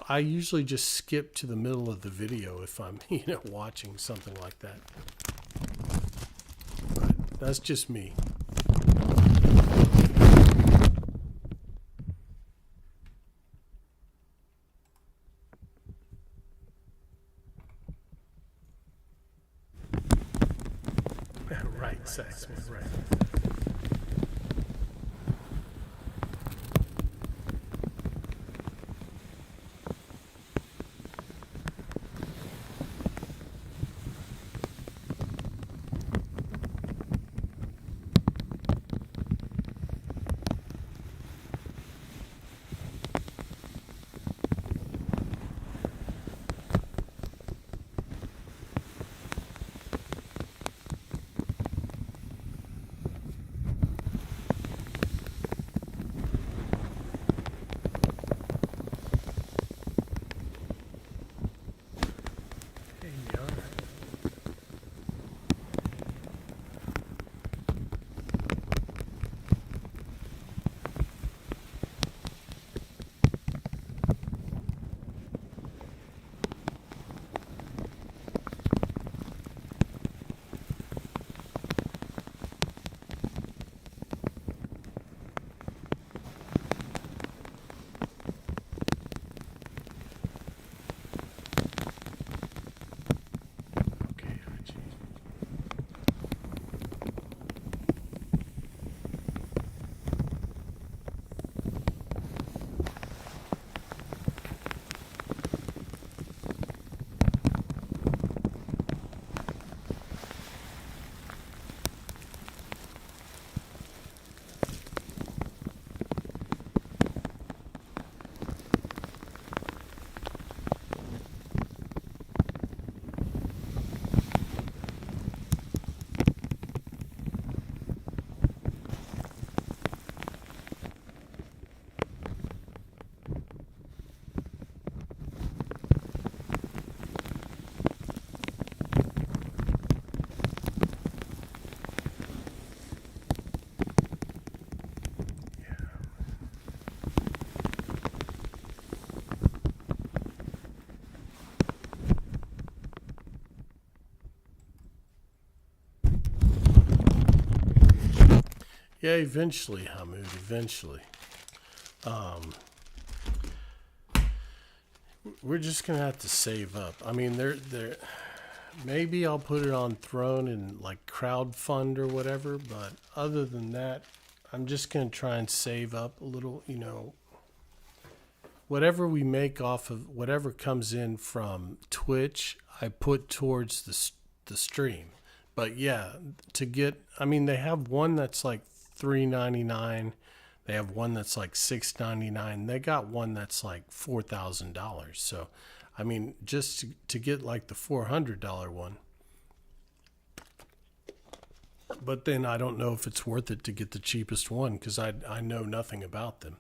A: I usually just skip to the middle of the video if I'm watching something like that. But that's just me. Right, Saxman, right. Yeah, eventually, Hamoud, eventually. We're just gonna have to save up. I mean, there. Maybe I'll put it on Throne and like crowdfund or whatever. But other than that, I'm just gonna try and save up a little. whatever we make off of whatever comes in from Twitch, I put towards the stream. But yeah, they have one that's like $3.99. They have one that's like $6.99. They got one that's like $4,000. So, I mean, just to get like the $400 one. But then I don't know if it's worth it to get the cheapest one because I know nothing about them.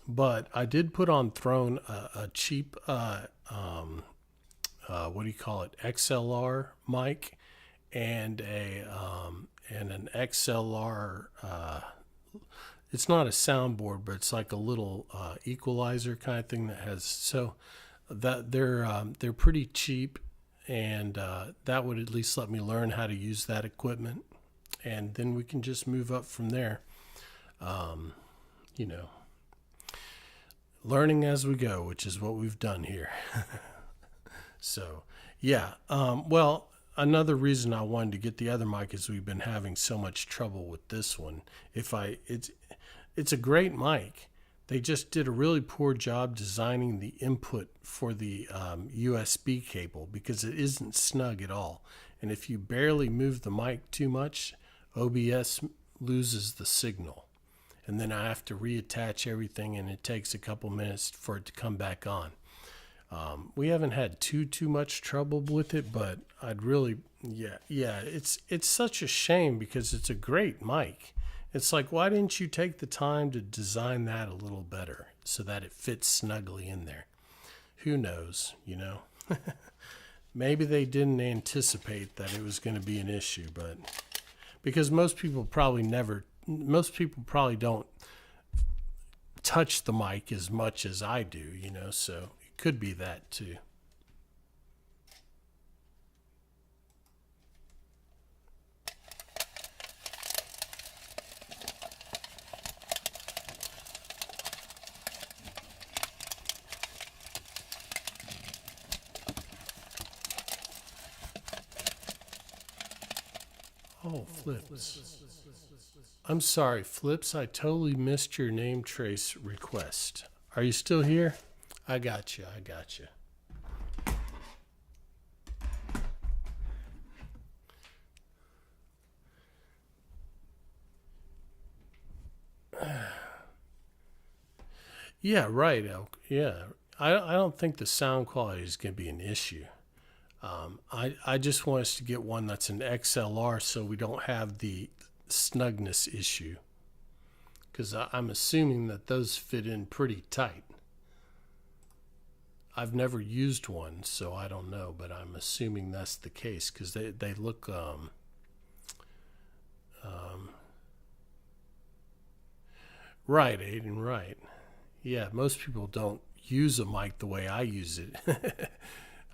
A: But I did put on Throne a cheap, what do you call it, XLR mic and an XLR. It's not a soundboard, but it's like a little equalizer kind of thing that has. So that they're pretty cheap, and that would at least let me learn how to use that equipment, and then we can just move up from there. Learning as we go, which is what we've done here. So, yeah. Well, another reason I wanted to get the other mic is we've been having so much trouble with this one. It's a great mic. They just did a really poor job designing the input for the USB cable because it isn't snug at all. And if you barely move the mic too much, OBS loses the signal. And then I have to reattach everything, and it takes a couple minutes for it to come back on. We haven't had too much trouble with it, but I'd really, it's such a shame because it's a great mic. It's like, why didn't you take the time to design that a little better so that it fits snugly in there? Who knows, Maybe they didn't anticipate that it was going to be an issue, but because most people probably don't touch the mic as much as I do, so it could be that too. Oh, Flips. I'm sorry, Flips. I totally missed your name trace request. Are you still here? I got you. Yeah, right, Elk. Yeah. I don't think the sound quality is going to be an issue. I just want us to get one that's an XLR so we don't have the snugness issue. Because I'm assuming that those fit in pretty tight. I've never used one, so I don't know, but I'm assuming that's the case because they look right, Aiden, right. Yeah, most people don't use a mic the way I use it.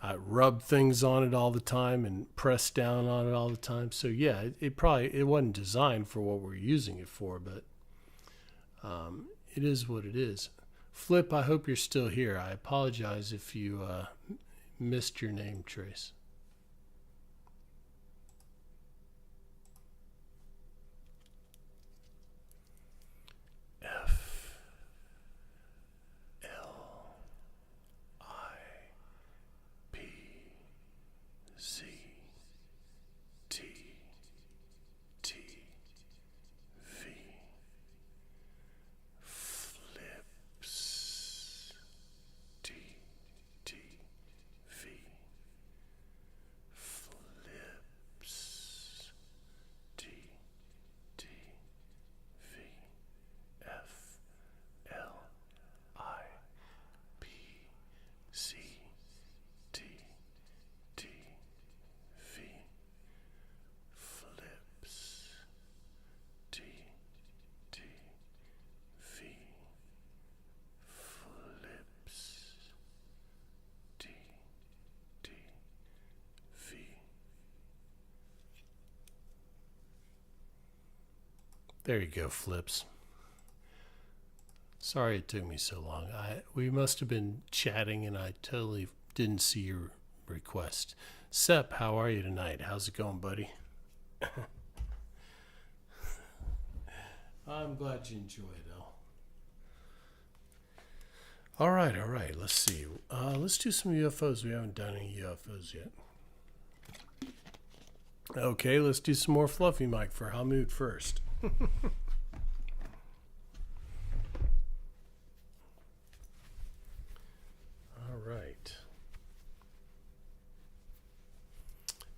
A: I rub things on it all the time and press down on it all the time. So yeah, it wasn't designed for what we're using it for, but it is what it is. Flip, I hope you're still here. I apologize if you missed your name trace. There you go, Flips. Sorry it took me so long. We must have been chatting and I totally didn't see your request. Sep, how are you tonight? How's it going, buddy? I'm glad you enjoy it, Al. All right, all right. Let's see. Let's do some UFOs. We haven't done any UFOs yet. Okay, let's do some more Fluffy Mike for Hamoud first. All right.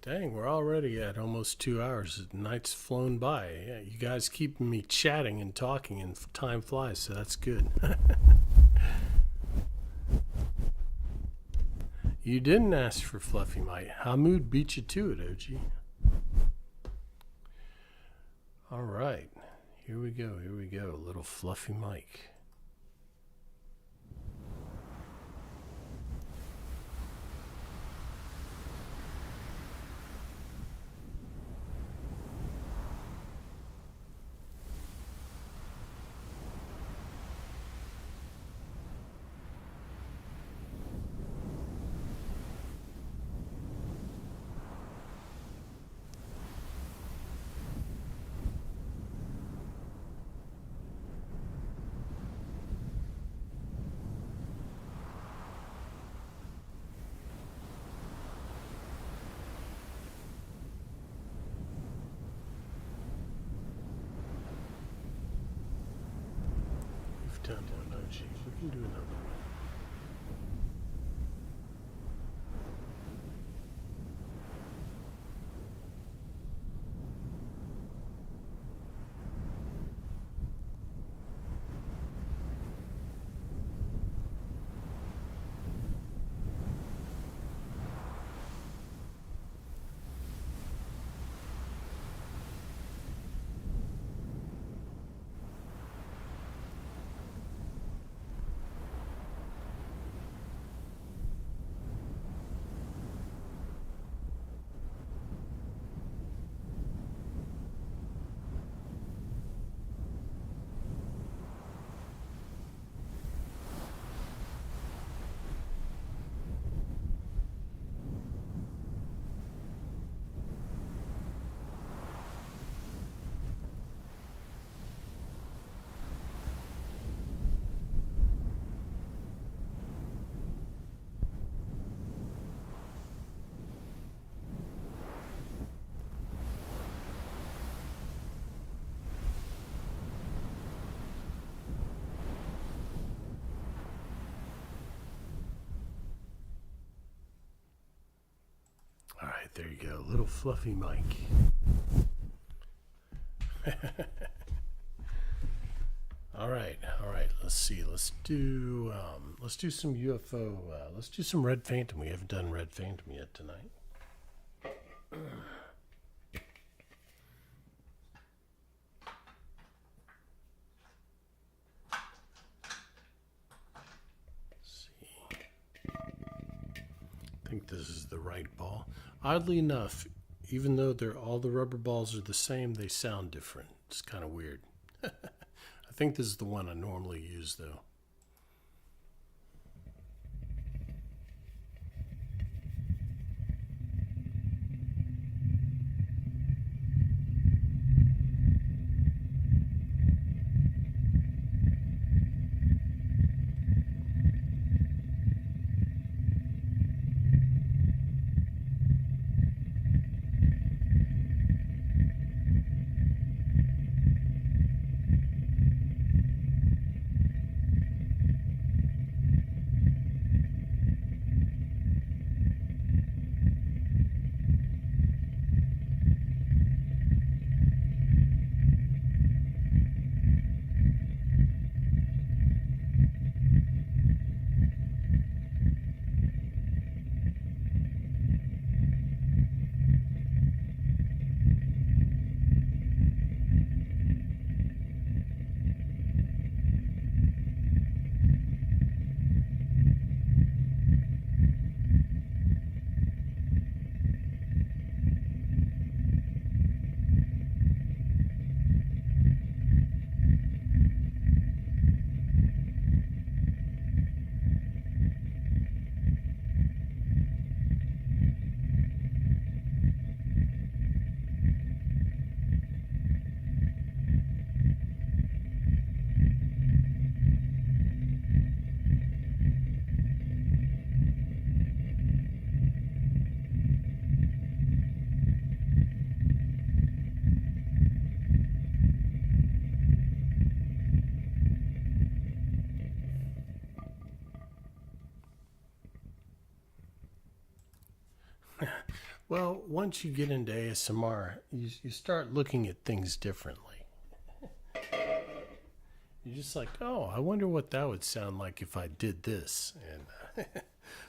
A: Dang, we're already at almost 2 hours. The night's flown by. Yeah, you guys keeping me chatting and talking, and time flies, so that's good. You didn't ask for Fluffy Mike. Hamoud beat you to it, OG. All right. Here we go. Here we go. Little Fluffy Mike. We've done one, OG. We can do another one. All right, there you go. Little Fluffy Mike. All right, all right. Let's see. Let's do some UFO. Let's do some Red Phantom. We haven't done Red Phantom yet tonight. Let's see. I think this is the right ball. Oddly enough, even though all the rubber balls are the same, they sound different. It's kind of weird. I think this is the one I normally use, though. Well, once you get into ASMR, you start looking at things differently. You're just like, oh, I wonder what that would sound like if I did this. And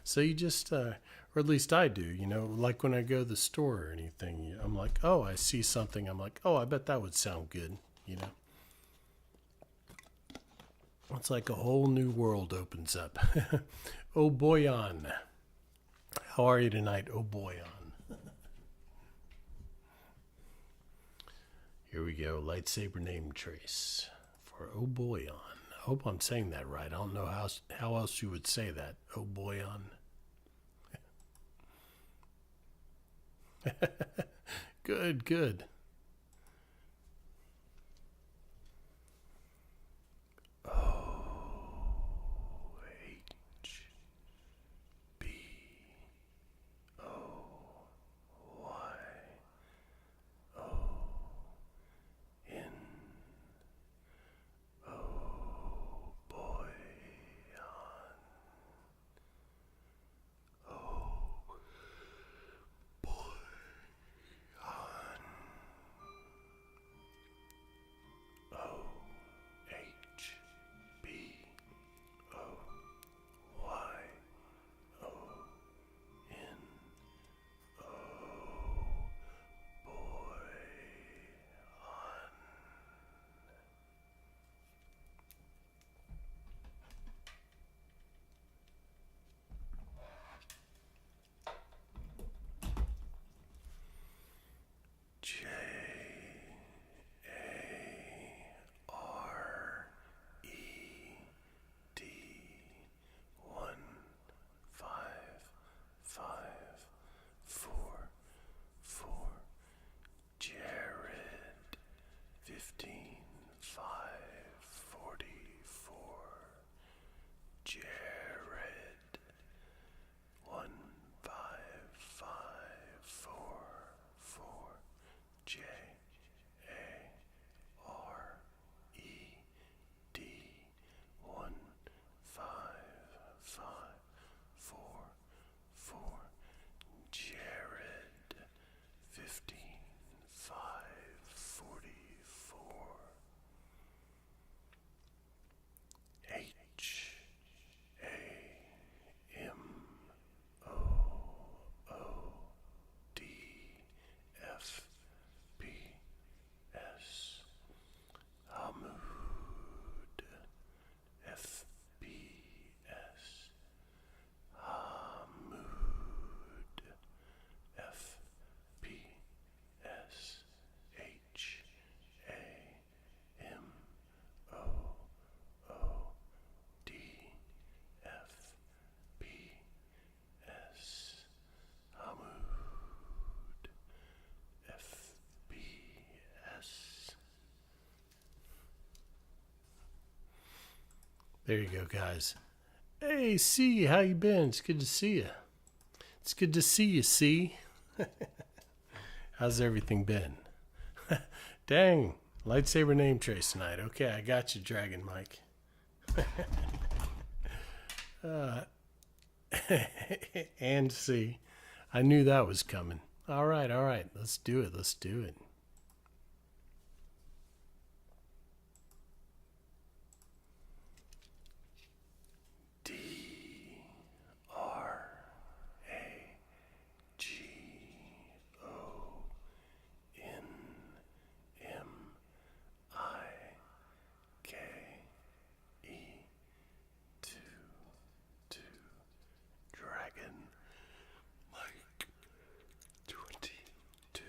A: so you just, or at least I do, like when I go to the store or anything, I'm like, oh, I see something. I'm like, oh, I bet that would sound good. It's like a whole new world opens up. Oh, Boyan. How are you tonight, oh, Boyan? Here we go. Lightsaber name trace for Oh Boyan. I hope I'm saying that right. I don't know how else you would say that. Oh Boyan. Good, good. O-H-B-O-Y. O-N. Oh boy. Oh boy. O-H-B-O-Y-O-N. J-A-R-E-D 15554. Jared 15544. Jared 15544. J A R E D 15544. Jared 15544. H A M O O D F B S. Hamoud F B S. Hamoud F B S. H A M O O D F B S. Hamoud F B S. There you go, guys. Hey, C, how you been? It's good to see you. It's good to see you, C. How's everything been? Dang, lightsaber name trace tonight. Okay, I got you, Dragon Mike. And C. I knew that was coming. All right. Let's do it. D R A G O N M I K E 2 Dragon Mike 22.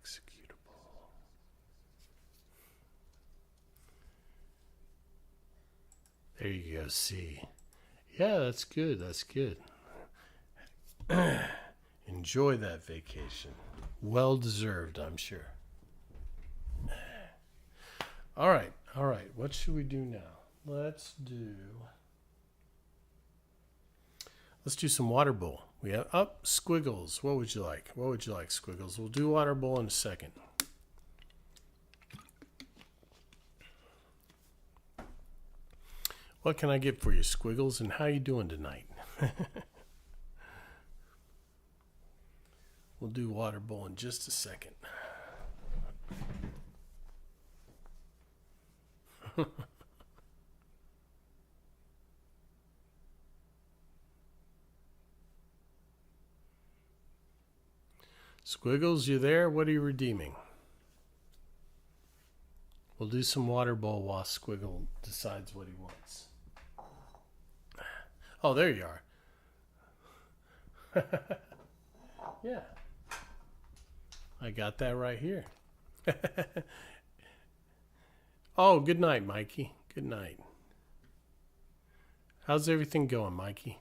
A: executable. There you go, C. Yeah, that's good. That's good. Enjoy that vacation. Well deserved, I'm sure. All right. What should we do now? Let's do some water bowl. We have Squiggles. What would you like? Squiggles? We'll do water bowl in a second. What can I get for you, Squiggles? And how you doing tonight? We'll do water bowl in just a second. Squiggles, you there? What are you redeeming? We'll do some water bowl while Squiggle decides what he wants. Oh, there you are. Yeah. I got that right here. Oh, good night, Mikey. Good night. How's everything going, Mikey?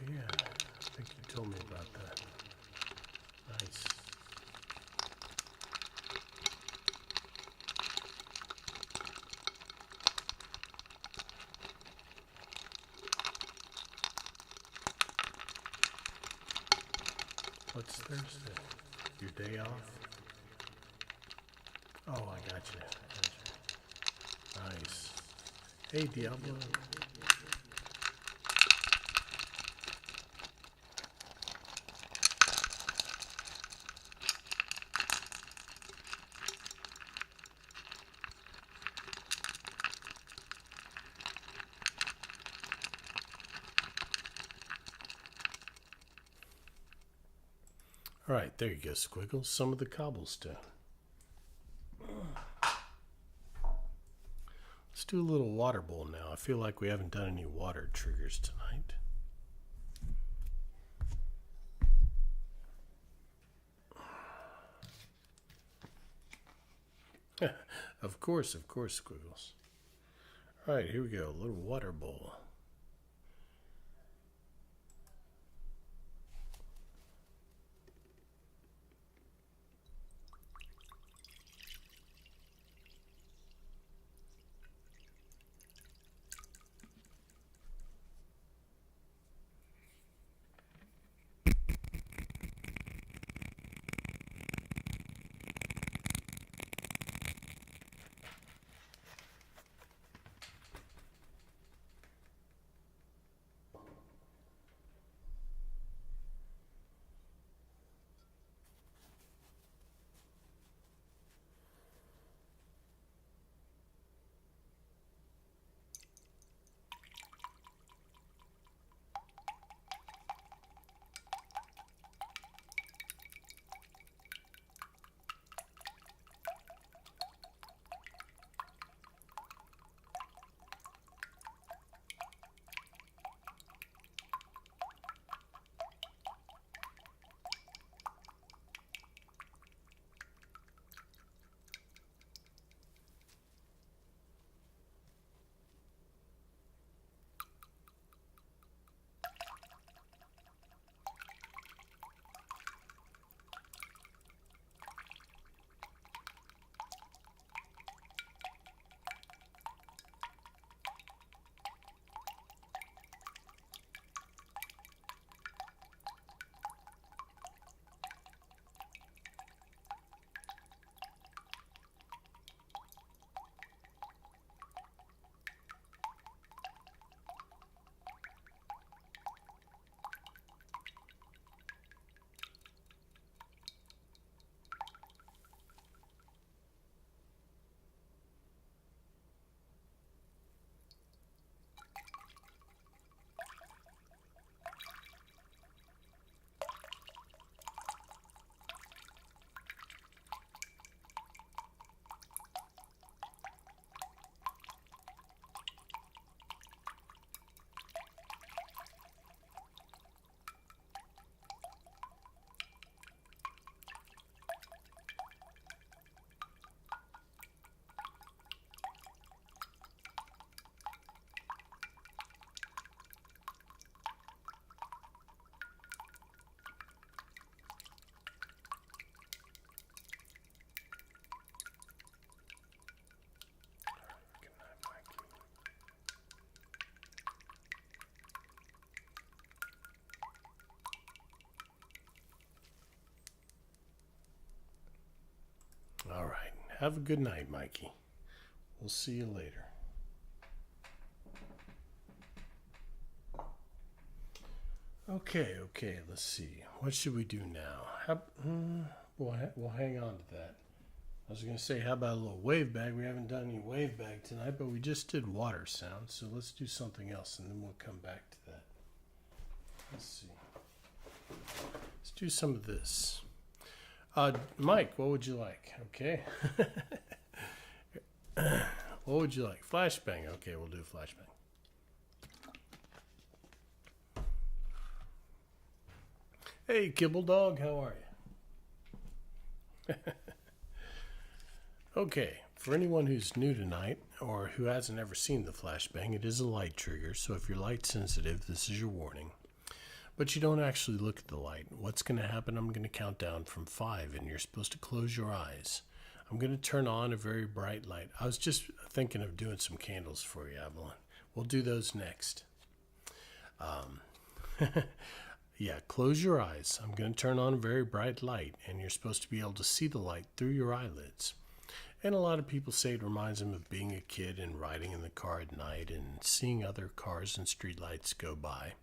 A: Yeah, I think you told me about that. Nice. What's Thursday? Your day off? Oh, I got you. Nice. Hey, Diablo. All right, there you go, Squiggles. Some of the cobblestone. Let's do a little water bowl now. I feel like we haven't done any water triggers tonight. Of course, Squiggles. All right, here we go. A little water bowl. Have a good night, Mikey. We'll see you later. Okay, let's see. What should we do now? We'll hang on to that. I was going to say, how about a little wave bag? We haven't done any wave bag tonight, but we just did water sounds, so let's do something else, and then we'll come back to that. Let's see. Let's do some of this. Mike, what would you like? Okay. What would you like? Flashbang. Okay, we'll do flashbang. Hey, Kibble Dog, how are you? Okay, for anyone who's new tonight or who hasn't ever seen the flashbang, it is a light trigger, so if you're light sensitive, this is your warning. But you don't actually look at the light. What's going to happen, I'm going to count down from 5, and you're supposed to close your eyes. I'm going to turn on a very bright light. I was just thinking of doing some candles for you, Avalon. We'll do those next. Yeah, close your eyes. I'm going to turn on a very bright light, and you're supposed to be able to see the light through your eyelids. And a lot of people say it reminds them of being a kid and riding in the car at night and seeing other cars and street lights go by.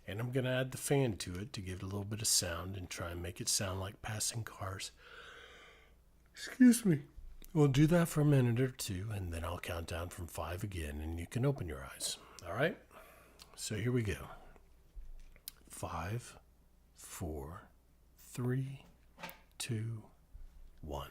A: And I'm going to add the fan to it to give it a little bit of sound and try and make it sound like passing cars. Excuse me. We'll do that for a minute or two, and then I'll count down from 5 again, and you can open your eyes. All right? So here we go. 5, 4, 3, 2, 1.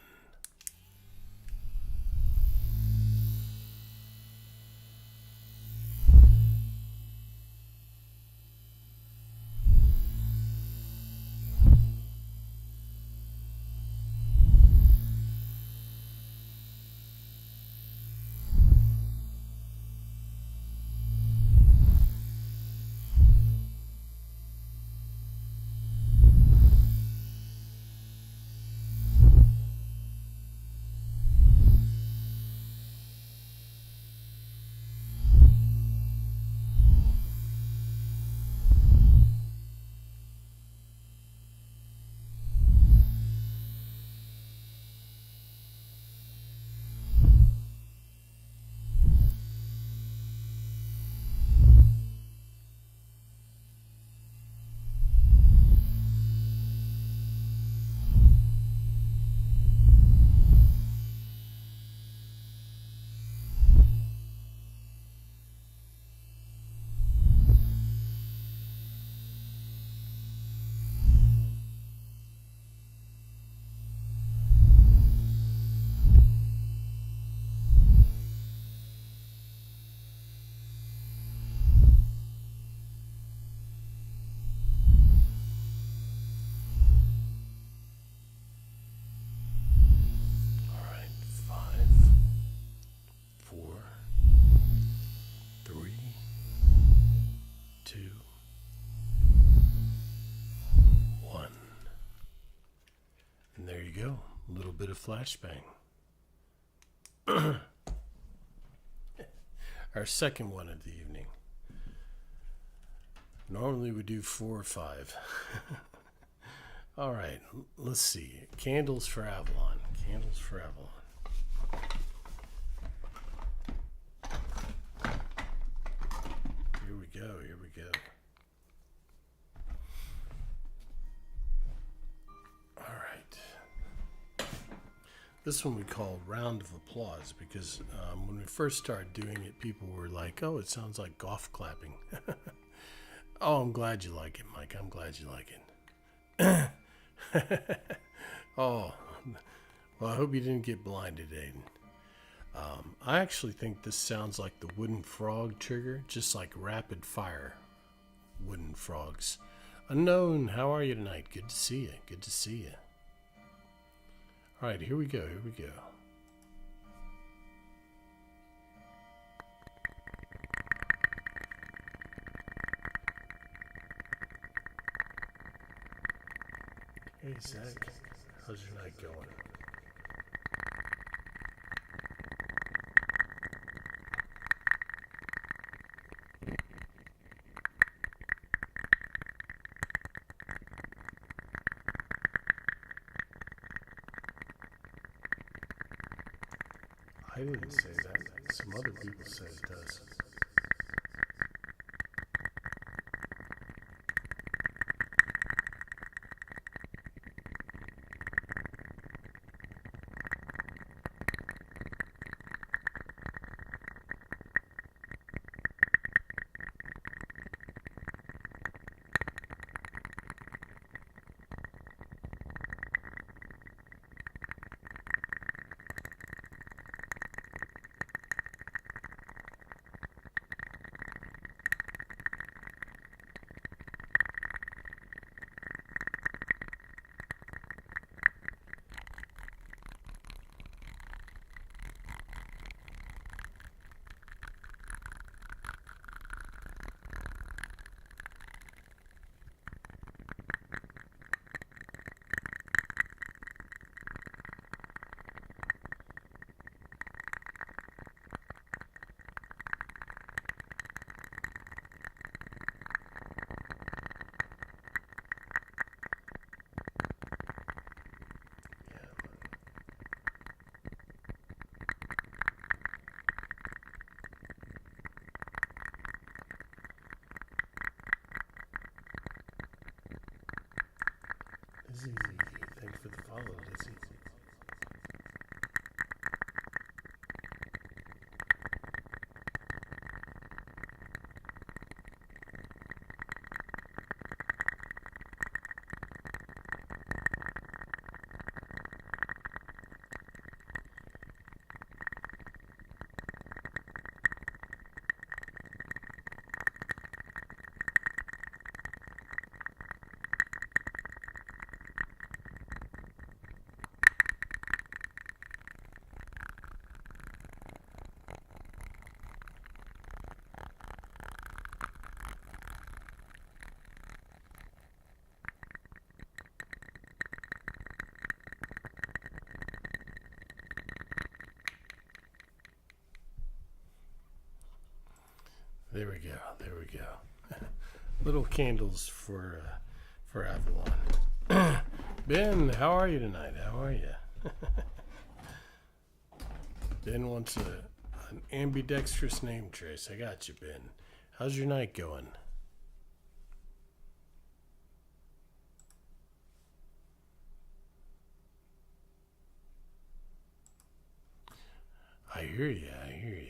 A: There you go. A little bit of flashbang. Our second one of the evening. Normally we do 4 or 5. All right, let's see. Candles for Avalon. Candles for Avalon. Here we go. Here we go. This one we call Round of Applause because when we first started doing it, people were like, oh, it sounds like golf clapping. Oh, I'm glad you like it, Mike. I'm glad you like it. Oh, well, I hope you didn't get blinded, Aiden. I actually think this sounds like the wooden frog trigger, just like rapid fire wooden frogs. Unknown, how are you tonight? Good to see you. Good to see you. All right, here we go. Here we go. Hey, Zach. How's your night going? I didn't say that. Some other people said it does. Lizzie, thanks for the follow, Lizzie. There we go. There we go. Little candles for Avalon. Ben, how are you tonight? How are you? Ben wants an ambidextrous name trace. I got you, Ben. How's your night going? I hear you. I hear you.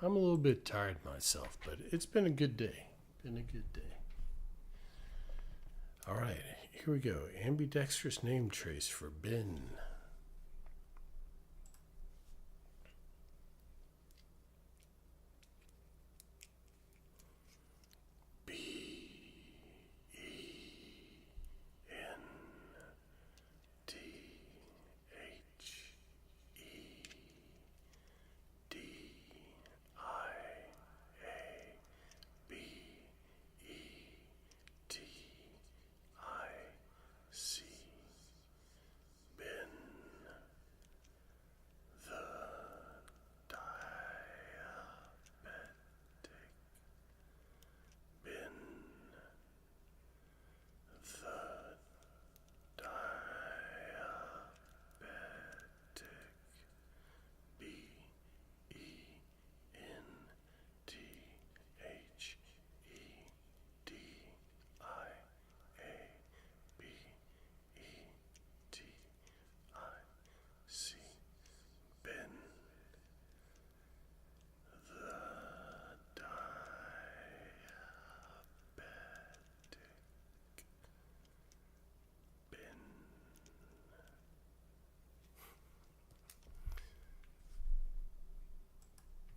A: I'm a little bit tired myself, but it's been a good day. Been a good day. All right, here we go. Ambidextrous name trace for Ben.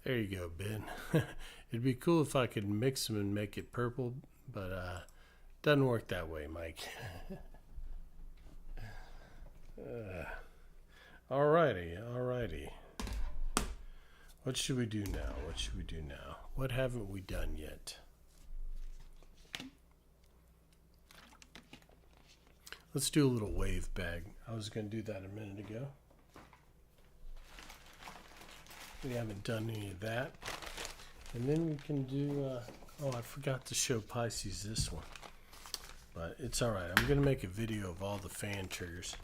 A: There you go, Ben. It'd be cool if I could mix them and make it purple, but doesn't work that way, Mike. Alrighty, alrighty. What should we do now? What should we do now? What haven't we done yet? Let's do a little wave bag. I was going to do that a minute ago. We haven't done any of that. And then we can do, oh, I forgot to show Pisces this one. But it's all right. I'm going to make a video of all the fan triggers.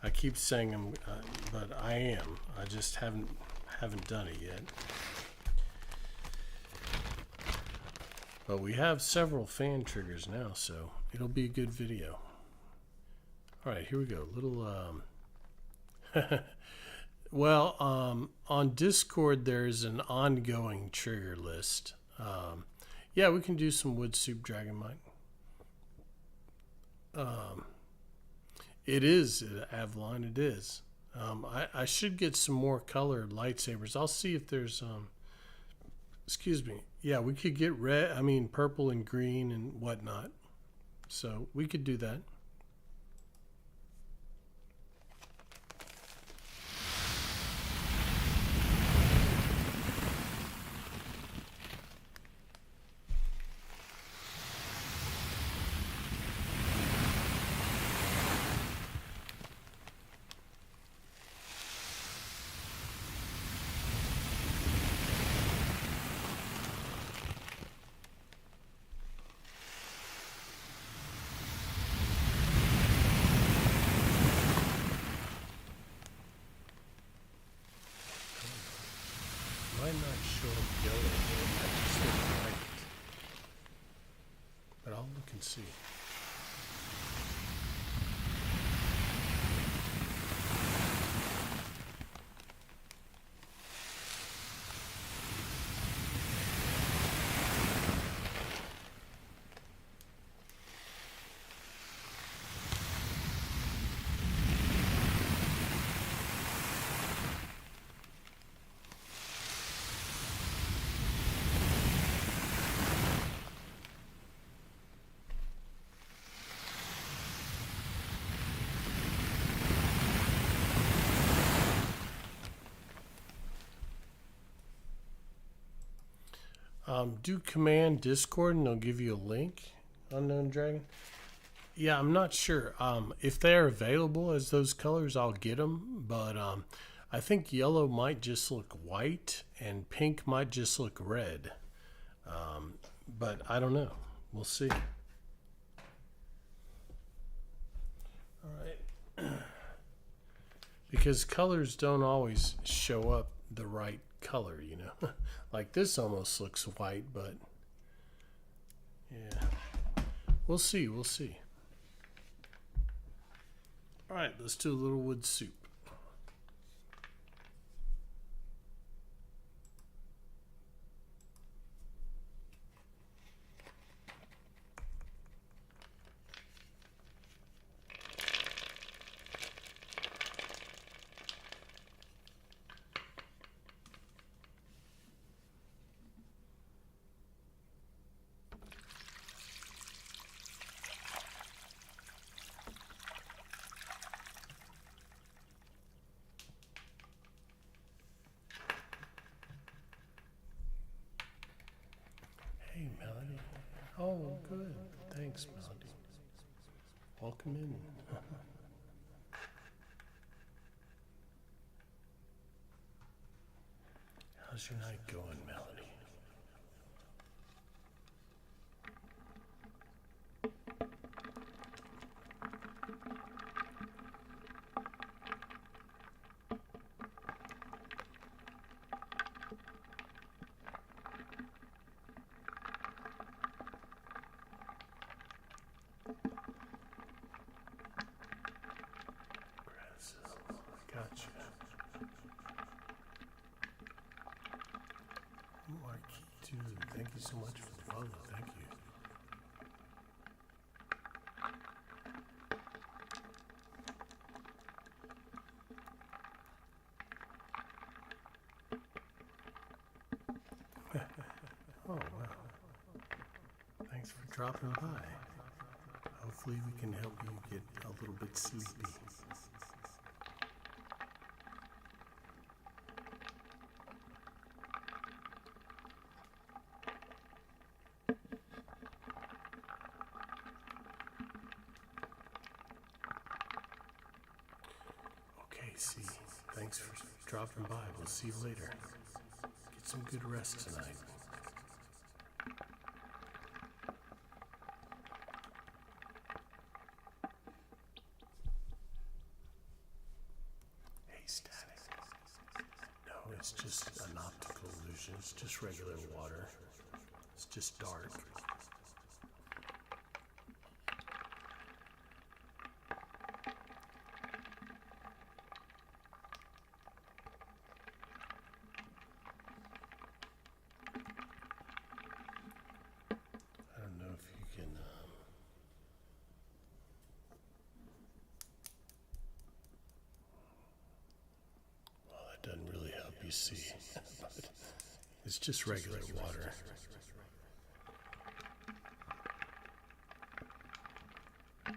A: I keep saying them, but I am. I just haven't Haven't done it yet. But we have several fan triggers now, so it'll be a good video. All right, here we go. Little, well, on Discord, there's an ongoing trigger list. Yeah, we can do some wood soup dragonmite. It is, Avalon, it is. I should get some more colored lightsabers. I'll see if there's, excuse me. Yeah, we could get purple and green and whatnot. So we could do that. Might not show up yellow, but it might just look white. But I'll look and see. Do command Discord and they'll give you a link, Unknown Dragon. Yeah, I'm not sure. If they're available as those colors, I'll get them. But I think yellow might just look white and pink might just look red. But I don't know. We'll see. All right. Because colors don't always show up the right color, you know. Like this almost looks white, but yeah. We'll see, we'll see. All right, let's do a little wood soup. Hey, Melody. Oh, good. Thanks, Melody. Welcome in. How's your night going, Melody? Gotcha. Marquis, too. Thank you so much for the follow. Thank you. Oh, wow. Thanks for dropping by. Hopefully we can help you get a little bit sleepy. Okay, see. Thanks for dropping by. We'll see you later. Get some good rest tonight. Hey, Static. No, it's just an optical illusion. It's just regular water. It's just dark. I don't know if you can... doesn't really help you see, but it's just regular water. I'm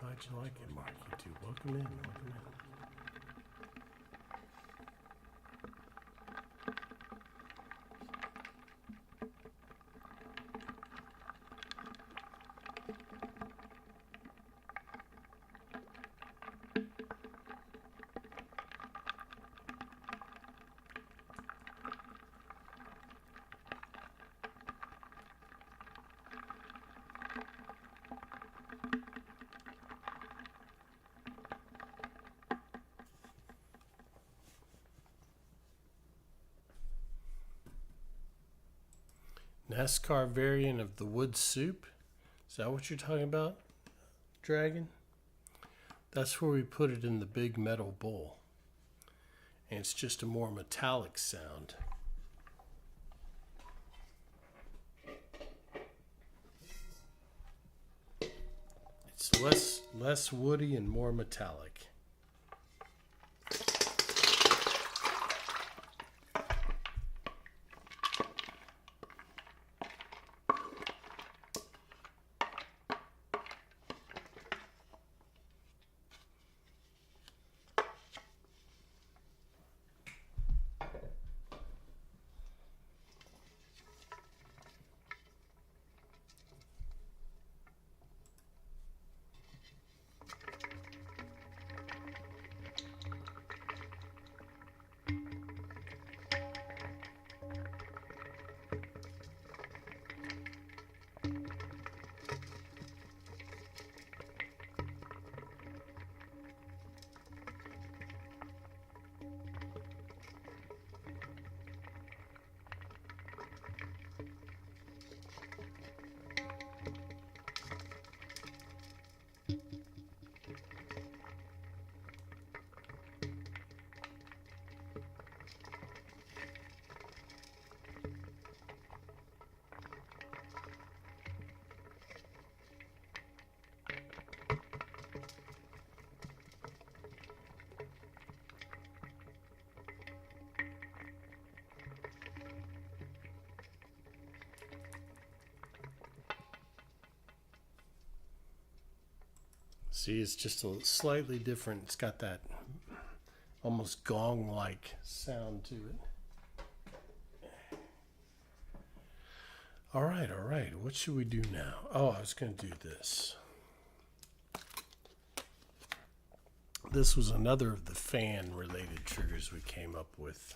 A: glad you like it, Mark. You too. Welcome in. Welcome in. NASCAR variant of the wood soup. Is that what you're talking about, Dragon? That's where we put it in the big metal bowl. And it's just a more metallic sound. It's less woody and more metallic. See, it's just a slightly different. It's got that almost gong-like sound to it. All right. What should we do now? Oh, I was going to do this. This was another of the fan-related triggers we came up with.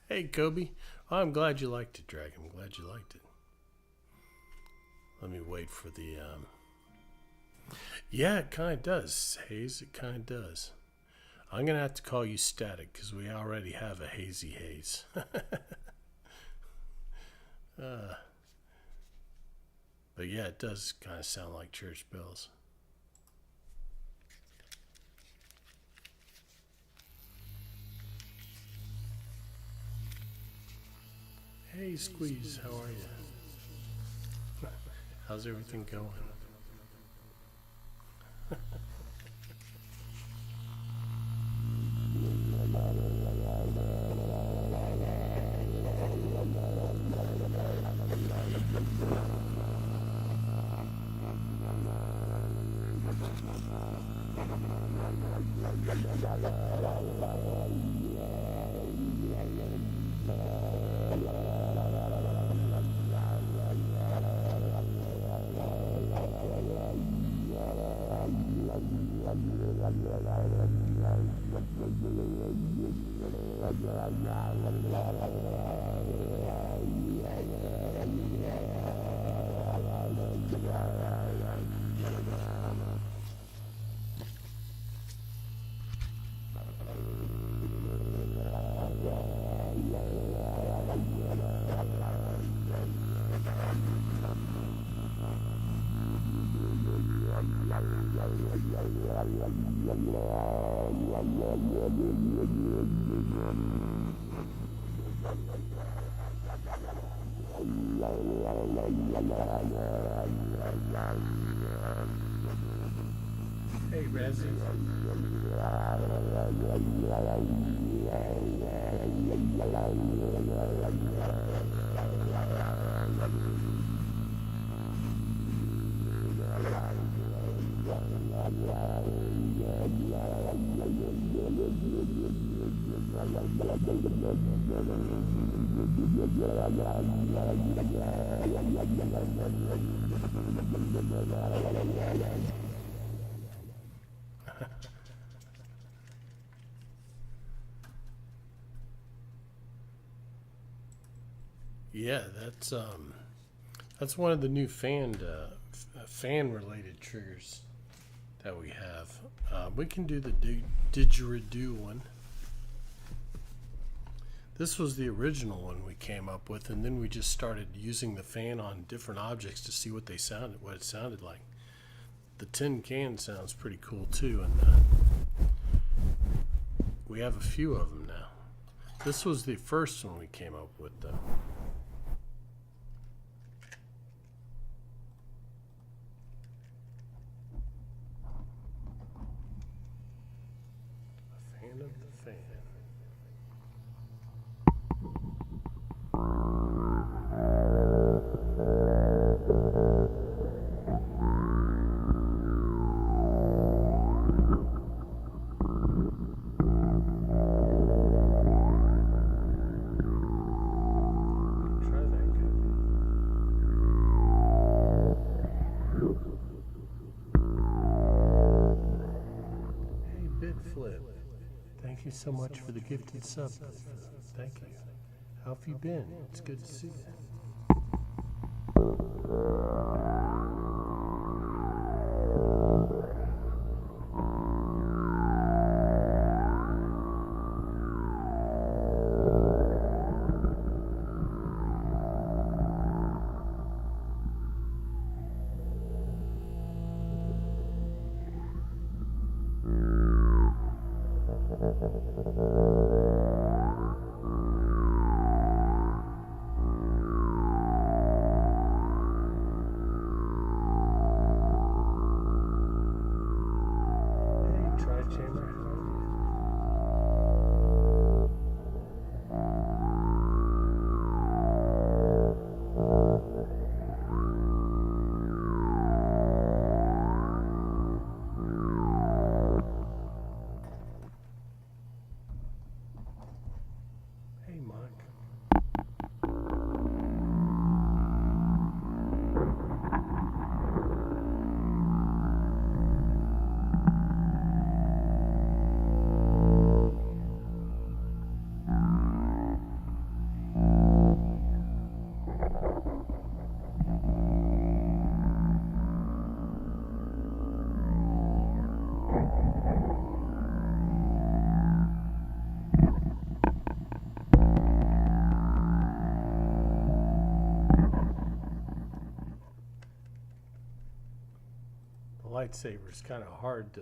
A: Hey, Kobe. Oh, I'm glad you liked it, Drag. I'm glad you liked it. Let me wait for the... Yeah, it kind of does, Haze. It kind of does. I'm going to have to call you Static because we already have a Hazy Haze. But yeah, it does kind of sound like church bells. Hey, Squeeze, how are you? How's everything going? Hey, Razzie. Yeah, that's one of the new fan related triggers that we have. We can do the didgeridoo one. This was the original one we came up with, and then we just started using the fan on different objects to see what it sounded like. The tin can sounds pretty cool too, and we have a few of them now. This was the first one we came up with, though. A fan of the fan. Thank you so much for the gifted sub. Thank you. How have you been? It's good to see you. Lightsaber is kind of hard to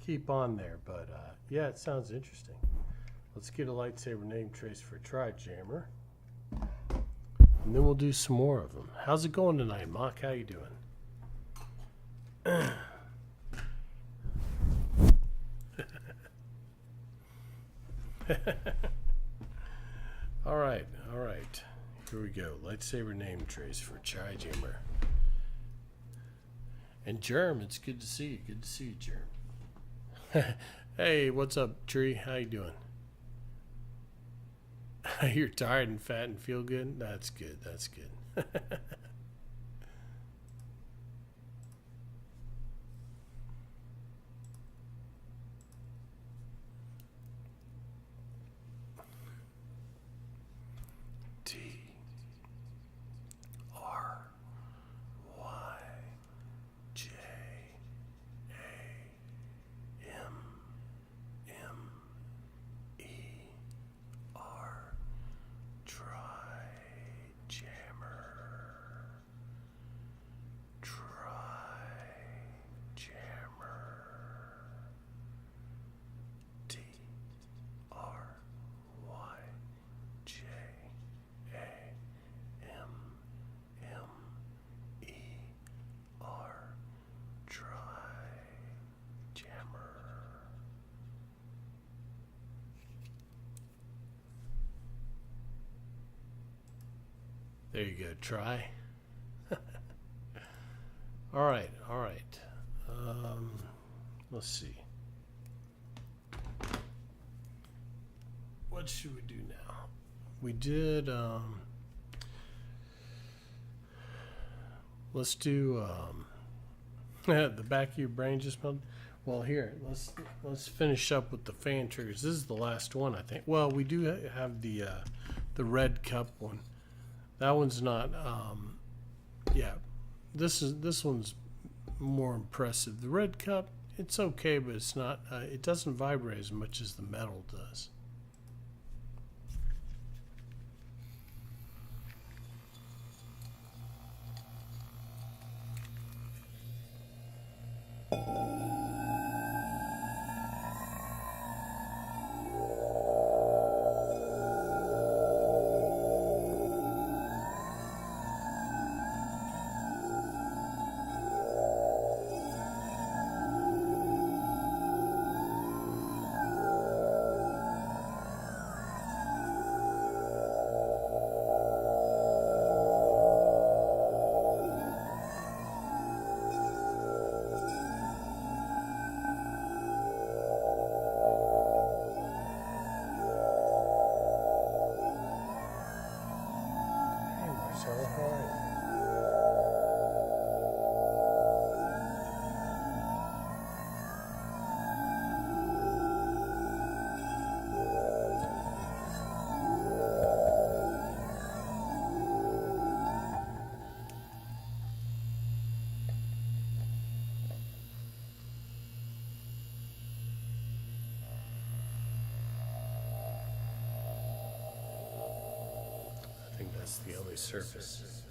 A: keep on there, but yeah, it sounds interesting. Let's get a lightsaber name trace for Tri-Jammer, and then we'll do some more of them. How's it going tonight, Mock? How you doing? All right. Here we go. Lightsaber name trace for Tri-Jammer. And Germ, it's good to see you. Good to see you, Germ. Hey, what's up, Tree? How you doing? You're tired and fat and feel good? That's good. That's good. There you go. Try. All right. All right. Let's see. What should we do now? We did. Let's do the back of your brain just melted. Well, here, let's finish up with the fan triggers. This is the last one, I think. Well, we do have the red cup one. That one's not. Yeah, this one's more impressive. The red cup, it's okay, but it's not. It doesn't vibrate as much as the metal does. I think that's the only surface.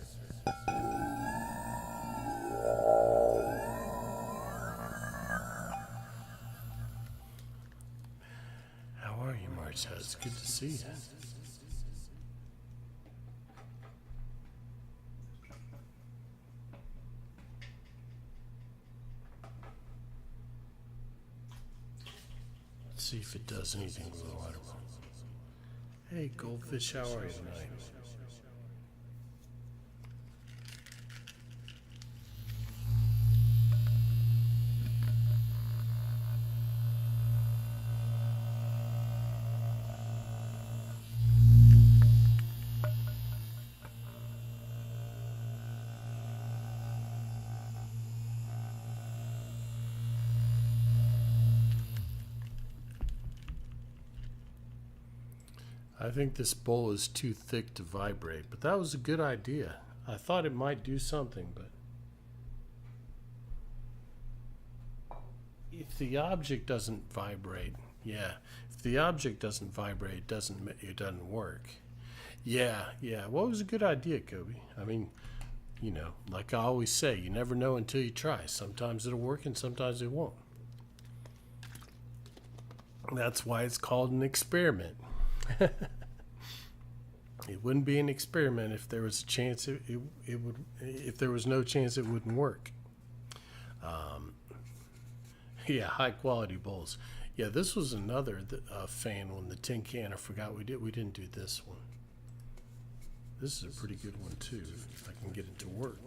A: How are you, Marcia? It's good to see you. Let's see if it does anything with the water. Hey, goldfish, how are you tonight? I think this bowl is too thick to vibrate, but that was a good idea. I thought it might do something, but if the object doesn't vibrate, yeah, if the object doesn't vibrate, it doesn't work. Yeah. Well, it was a good idea, Kobe. I mean, you know, like I always say, you never know until you try. Sometimes it'll work and sometimes it won't. That's why it's called an experiment. It wouldn't be an experiment if there was a chance it would. If there was no chance it wouldn't work. Yeah, high quality bowls. Yeah, this was another fan one. The tin can. I forgot we didn't do this one. This is a pretty good one too. If I can get it to work.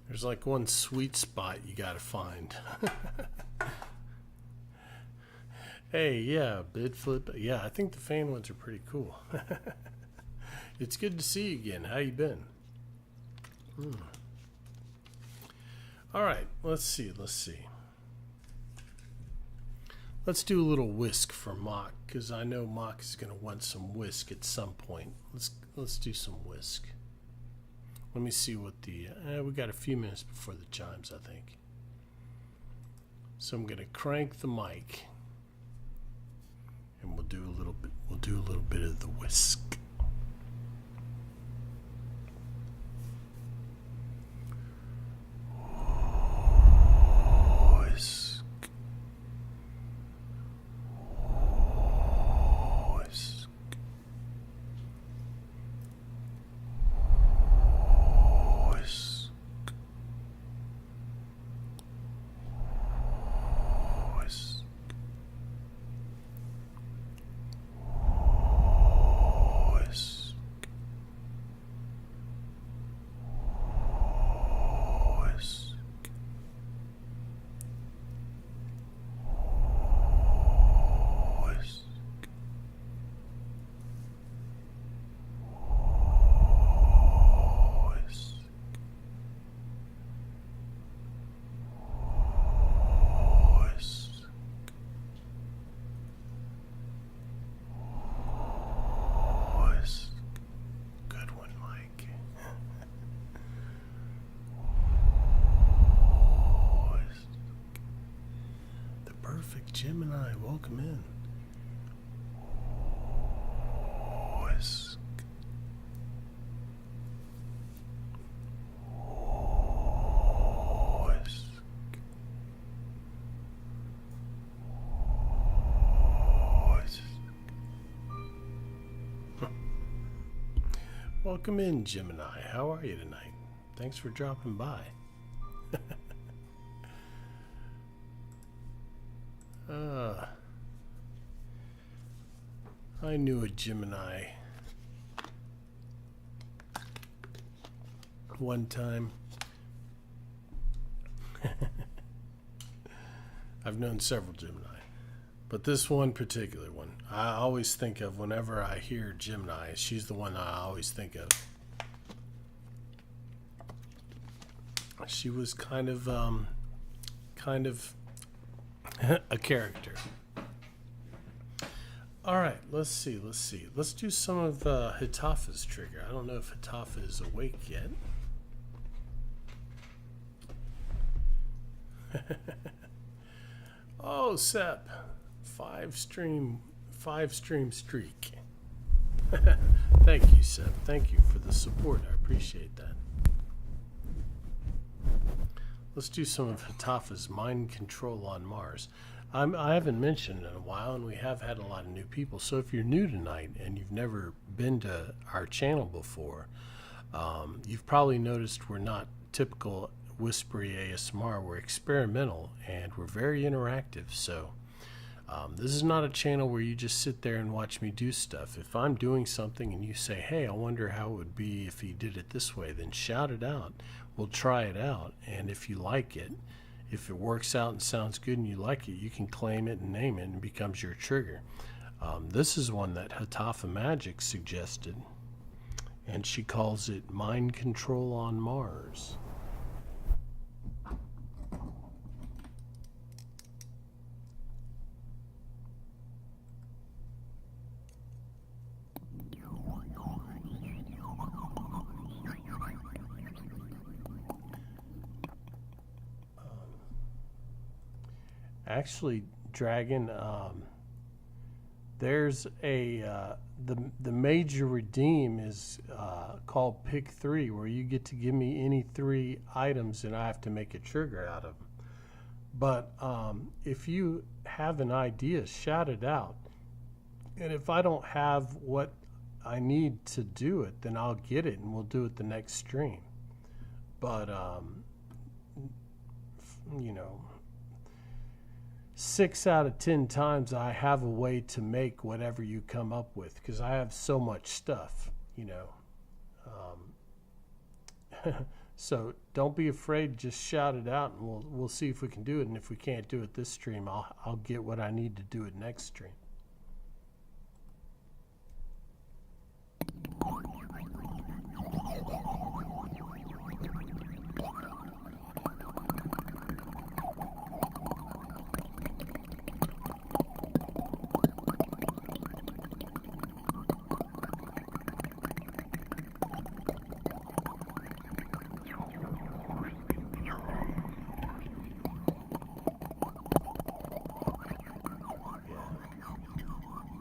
A: There's like one sweet spot you gotta find. Hey, yeah, bid flip. Yeah, I think the fan ones are pretty cool. It's good to see you again. How you been? All right, let's see. Let's do a little whisk for Mock, because I know Mock is going to want some whisk at some point. Let's do some whisk. Let me see what the we got a few minutes before the chimes, I think. So I'm going to crank the mic, and we'll do a little bit. We'll do a little bit of the whisk. Gemini, welcome in. Whisk. Whisk. Whisk. Welcome in, Gemini. How are you tonight? Thanks for dropping by. I knew a Gemini one time. I've known several Gemini, but this one particular one, I always think of whenever I hear Gemini. She's the one I always think of. She was kind of a character. All right, let's see. Let's do some of Hitafa's trigger. I don't know if Hitafa is awake yet. Oh, Sep, five stream streak. Thank you, Sep. Thank you for the support. I appreciate that. Let's do some of Hitafa's mind control on Mars. I haven't mentioned it in a while, and we have had a lot of new people. So if you're new tonight and you've never been to our channel before, you've probably noticed we're not typical whispery ASMR. We're experimental, and we're very interactive. So this is not a channel where you just sit there and watch me do stuff. If I'm doing something and you say, hey, I wonder how it would be if he did it this way, then shout it out. We'll try it out, and if you like it, if it works out and sounds good and you like it, you can claim it and name it, and it becomes your trigger. This is one that Hitafa Magic suggested, and she calls it Mind Control on Mars. Actually, Dragon, there's a the major redeem is called Pick 3, where you get to give me any 3 items and I have to make a trigger out of them. But if you have an idea, shout it out. And if I don't have what I need to do it, then I'll get it and we'll do it the next stream. But you know, 6 out of 10 times I have a way to make whatever you come up with, because I have so much stuff, you know. So don't be afraid. Just shout it out, and we'll see if we can do it. And if we can't do it this stream, I'll get what I need to do it next stream.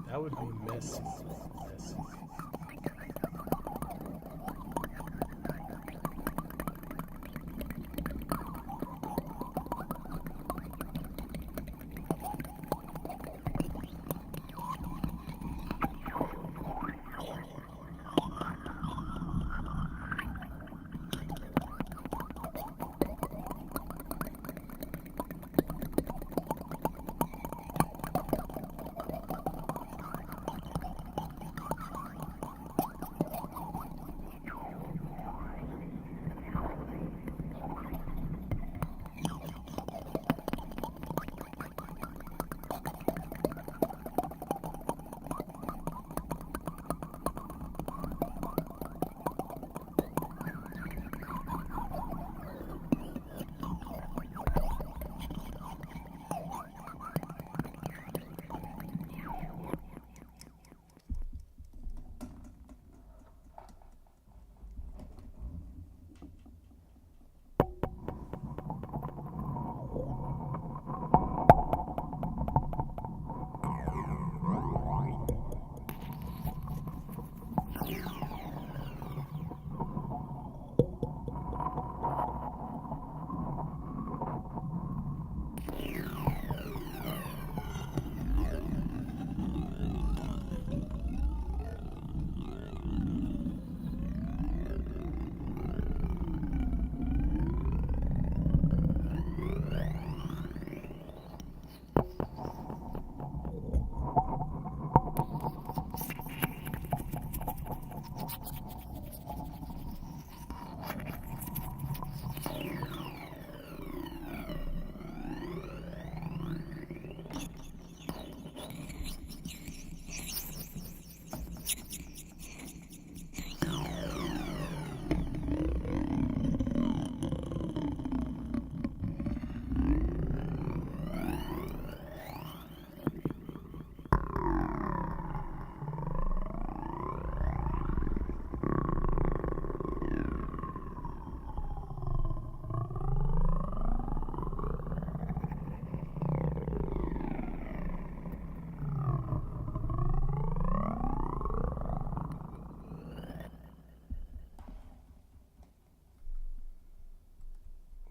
A: That would be messy.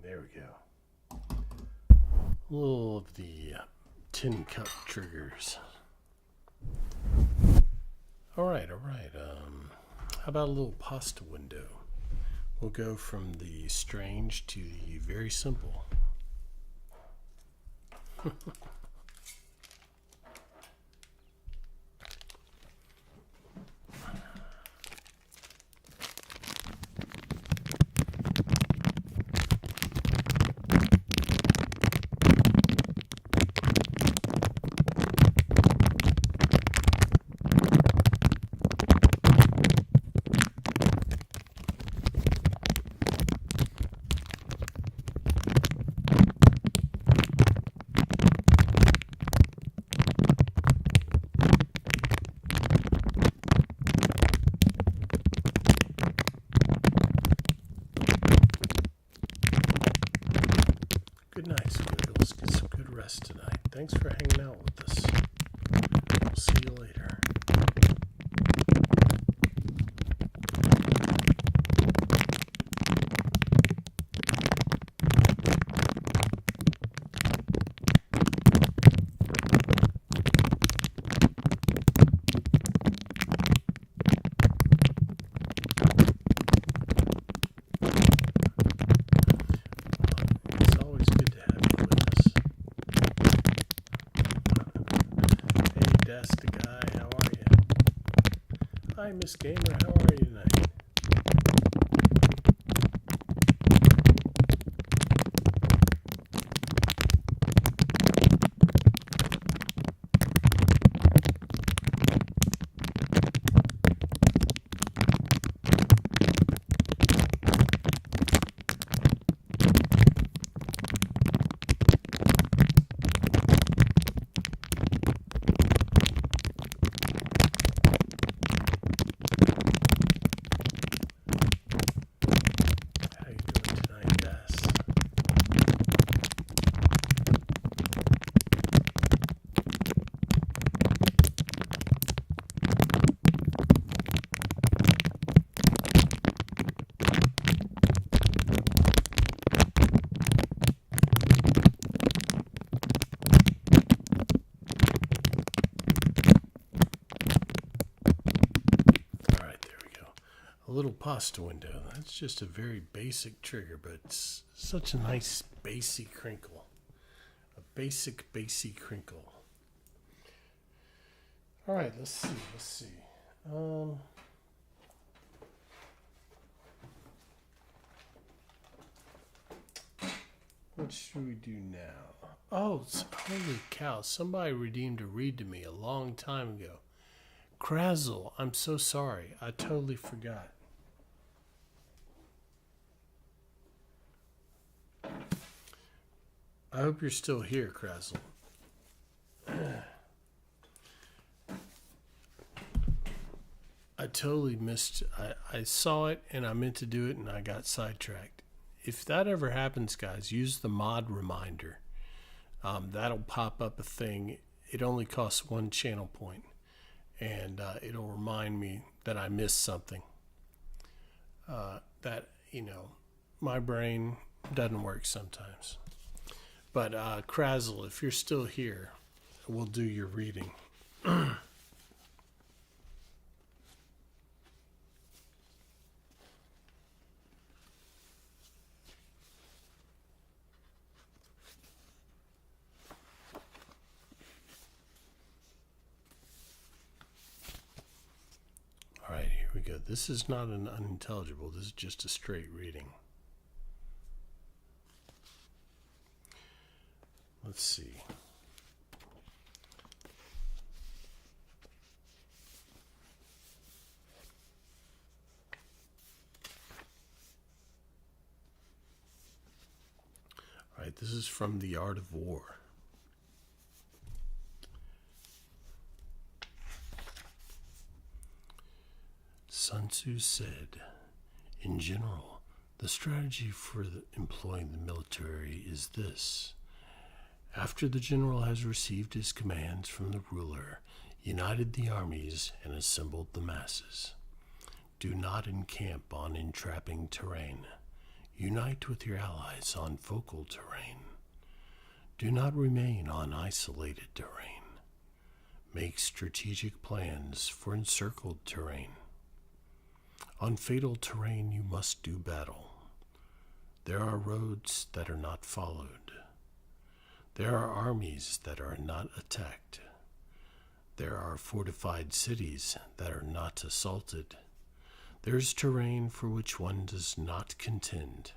A: There we go. A little of the tin cup triggers. All right. How about a little pasta window? We'll go from the strange to the very simple. Good night, Squiggles. Get some good rest tonight. Thanks for hanging out with us. We'll see you later. Hi, Miss Gamer. How are you tonight? A little pasta window. That's just a very basic trigger, but it's such a nice bassy crinkle. A basic bassy crinkle. All right, let's see. What should we do now? Oh, holy cow. Somebody redeemed a read to me a long time ago. Krazel, I'm so sorry. I totally forgot. I hope you're still here, Krazel. I totally missed. I saw it and I meant to do it and I got sidetracked. If that ever happens, guys, use the mod reminder. That'll pop up a thing. It only costs 1 channel point, and it'll remind me that I missed something. That, my brain doesn't work sometimes. But Krazel, if you're still here, we'll do your reading. All right, here we go. This is not an unintelligible. This is just a straight reading. Let's see. All right, this is from The Art of War. Sun Tzu said, in general, the strategy for employing the military is this. After the general has received his commands from the ruler, united the armies, and assembled the masses. Do not encamp on entrapping terrain. Unite with your allies on focal terrain. Do not remain on isolated terrain. Make strategic plans for encircled terrain. On fatal terrain you must do battle. There are roads that are not followed. There are armies that are not attacked. There are fortified cities that are not assaulted. There is terrain for which one does not contend.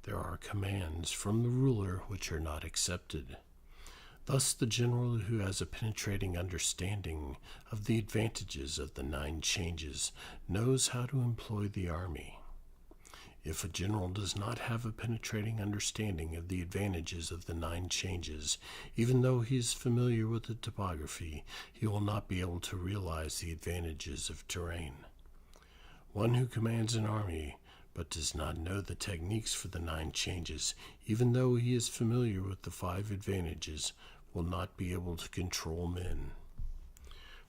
A: There are commands from the ruler which are not accepted. Thus the general who has a penetrating understanding of the advantages of the 9 changes knows how to employ the army. If a general does not have a penetrating understanding of the advantages of the 9 changes, even though he is familiar with the topography, he will not be able to realize the advantages of terrain. One who commands an army but does not know the techniques for the 9 changes, even though he is familiar with the 5 advantages, will not be able to control men.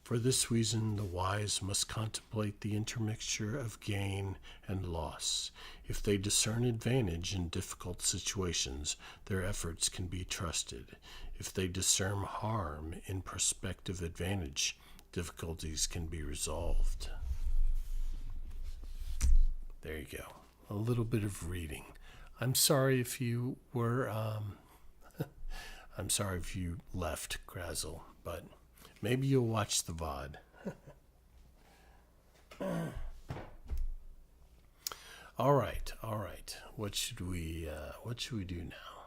A: For this reason, the wise must contemplate the intermixture of gain and loss. If they discern advantage in difficult situations, their efforts can be trusted. If they discern harm in prospective advantage, difficulties can be resolved. There you go. A little bit of reading. I'm sorry if you were, I'm sorry if you left, Krazel, but maybe you'll watch the VOD. All right. What should we do now?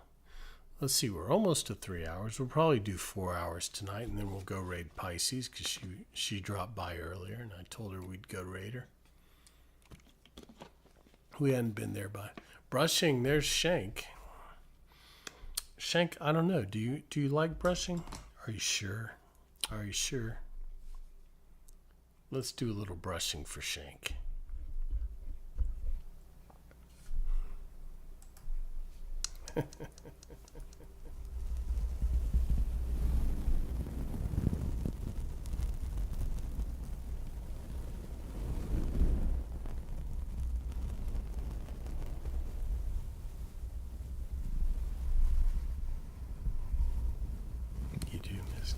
A: Let's see. We're almost to 3 hours. We'll probably do 4 hours tonight, and then we'll go raid Pisces because she dropped by earlier, and I told her we'd go raid her. We hadn't been there by brushing. There's Shank. Shank, I don't know. Do you like brushing? Are you sure? Let's do a little brushing for Shank. You do, Miss.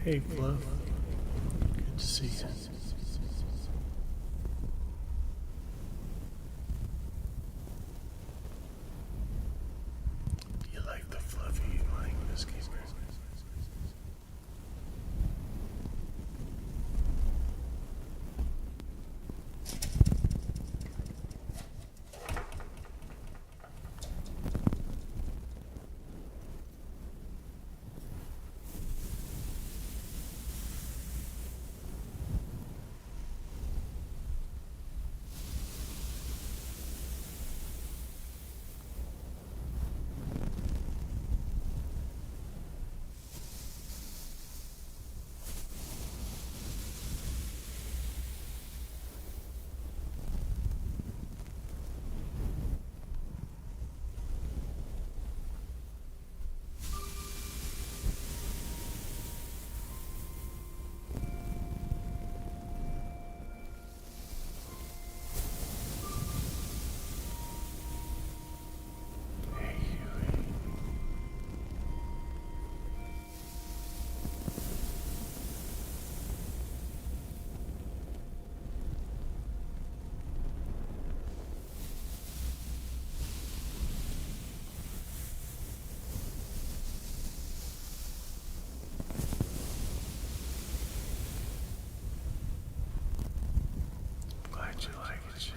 A: Hey, Fluff. Good to see you. You like the fluffy language gamer? Glad you like it, Jake.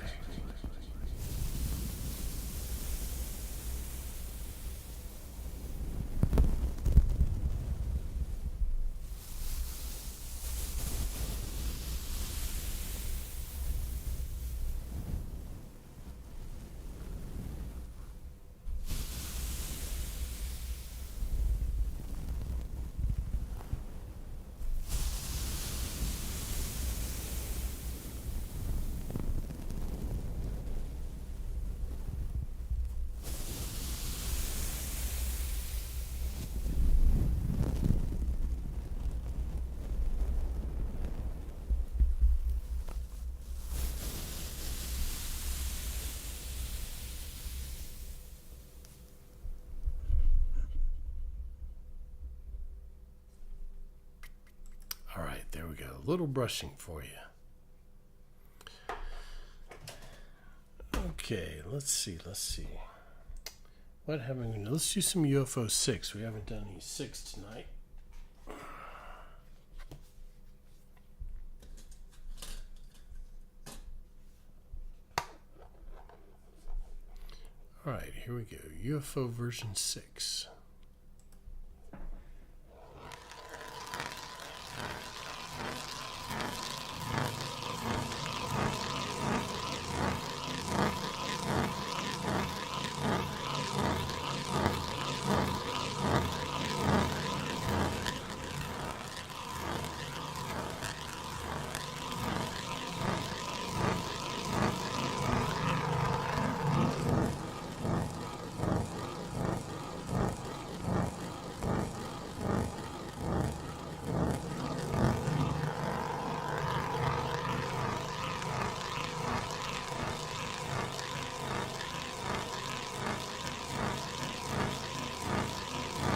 A: All right, there we go. A little brushing for you. Okay, let's see. What haven't we? Let's do some UFO 6. We haven't done any 6 tonight. All right, here we go. UFO version 6.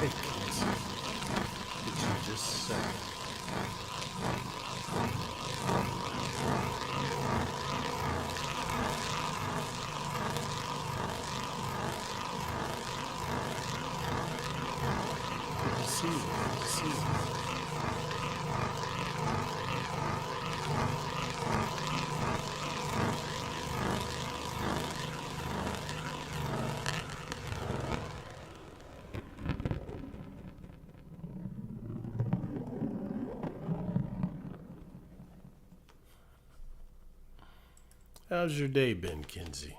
A: Hey, kids. Did you just say? Good to see you. Good to see you. How's your day been, Kinsey?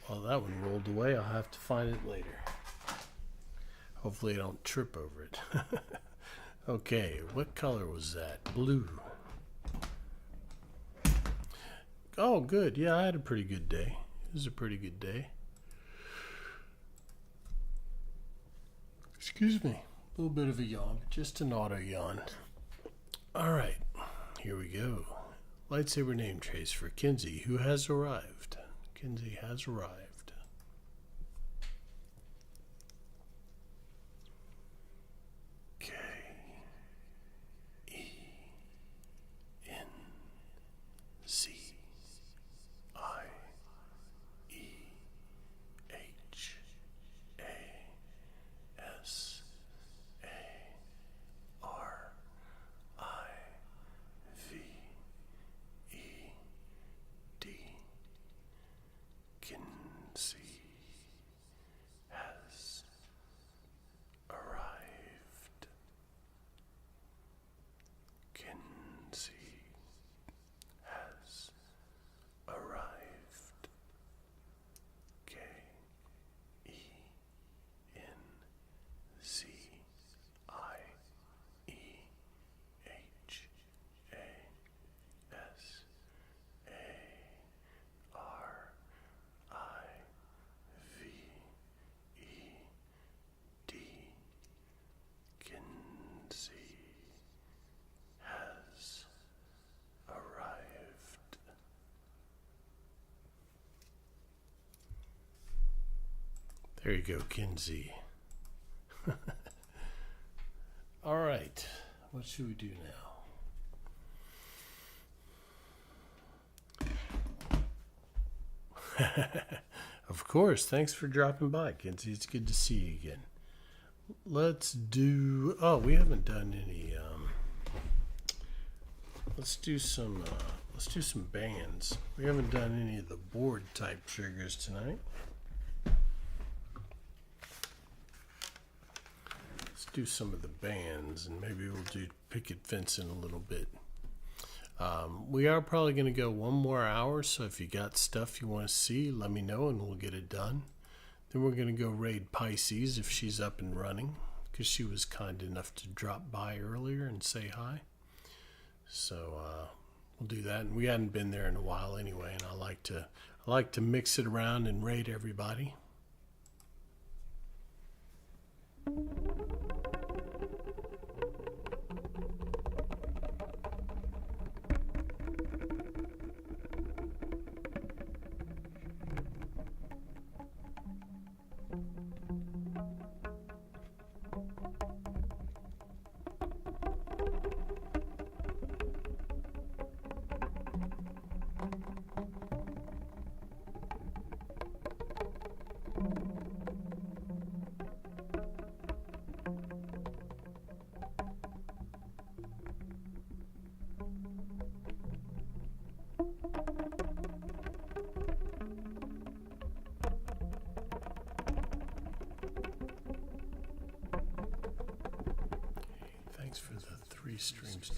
A: Well, that one rolled away. I'll have to find it later. Hopefully I don't trip over it. Okay, what color was that? Blue. Oh, good. Yeah, I had a pretty good day. It was a pretty good day. Excuse me. A little bit of a yawn, but just an auto yawn. All right, here we go. Lightsaber name trace for Kinsey, who has arrived. Kinsey has arrived. There you go, Kinsey. All right. What should we do now? Of course. Thanks for dropping by, Kinsey. It's good to see you again. Let's do... Oh, we haven't done any... Let's do some bands. We haven't done any of the board type triggers tonight. Let's do some of the bands, and maybe we'll do picket fence in a little bit. We are probably going to go one more hour, so if you got stuff you want to see, let me know and we'll get it done. Then we're going to go raid Pisces if she's up and running, because she was kind enough to drop by earlier and say hi. So we'll do that. And we hadn't been there in a while anyway, and I like to mix it around and raid everybody. Thanks for the 3 strings.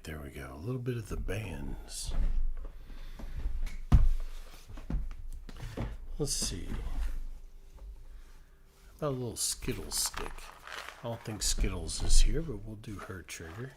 A: There we go. A little bit of the bands. Let's see. How about a little Skittles stick? I don't think Skittles is here, but we'll do her trigger.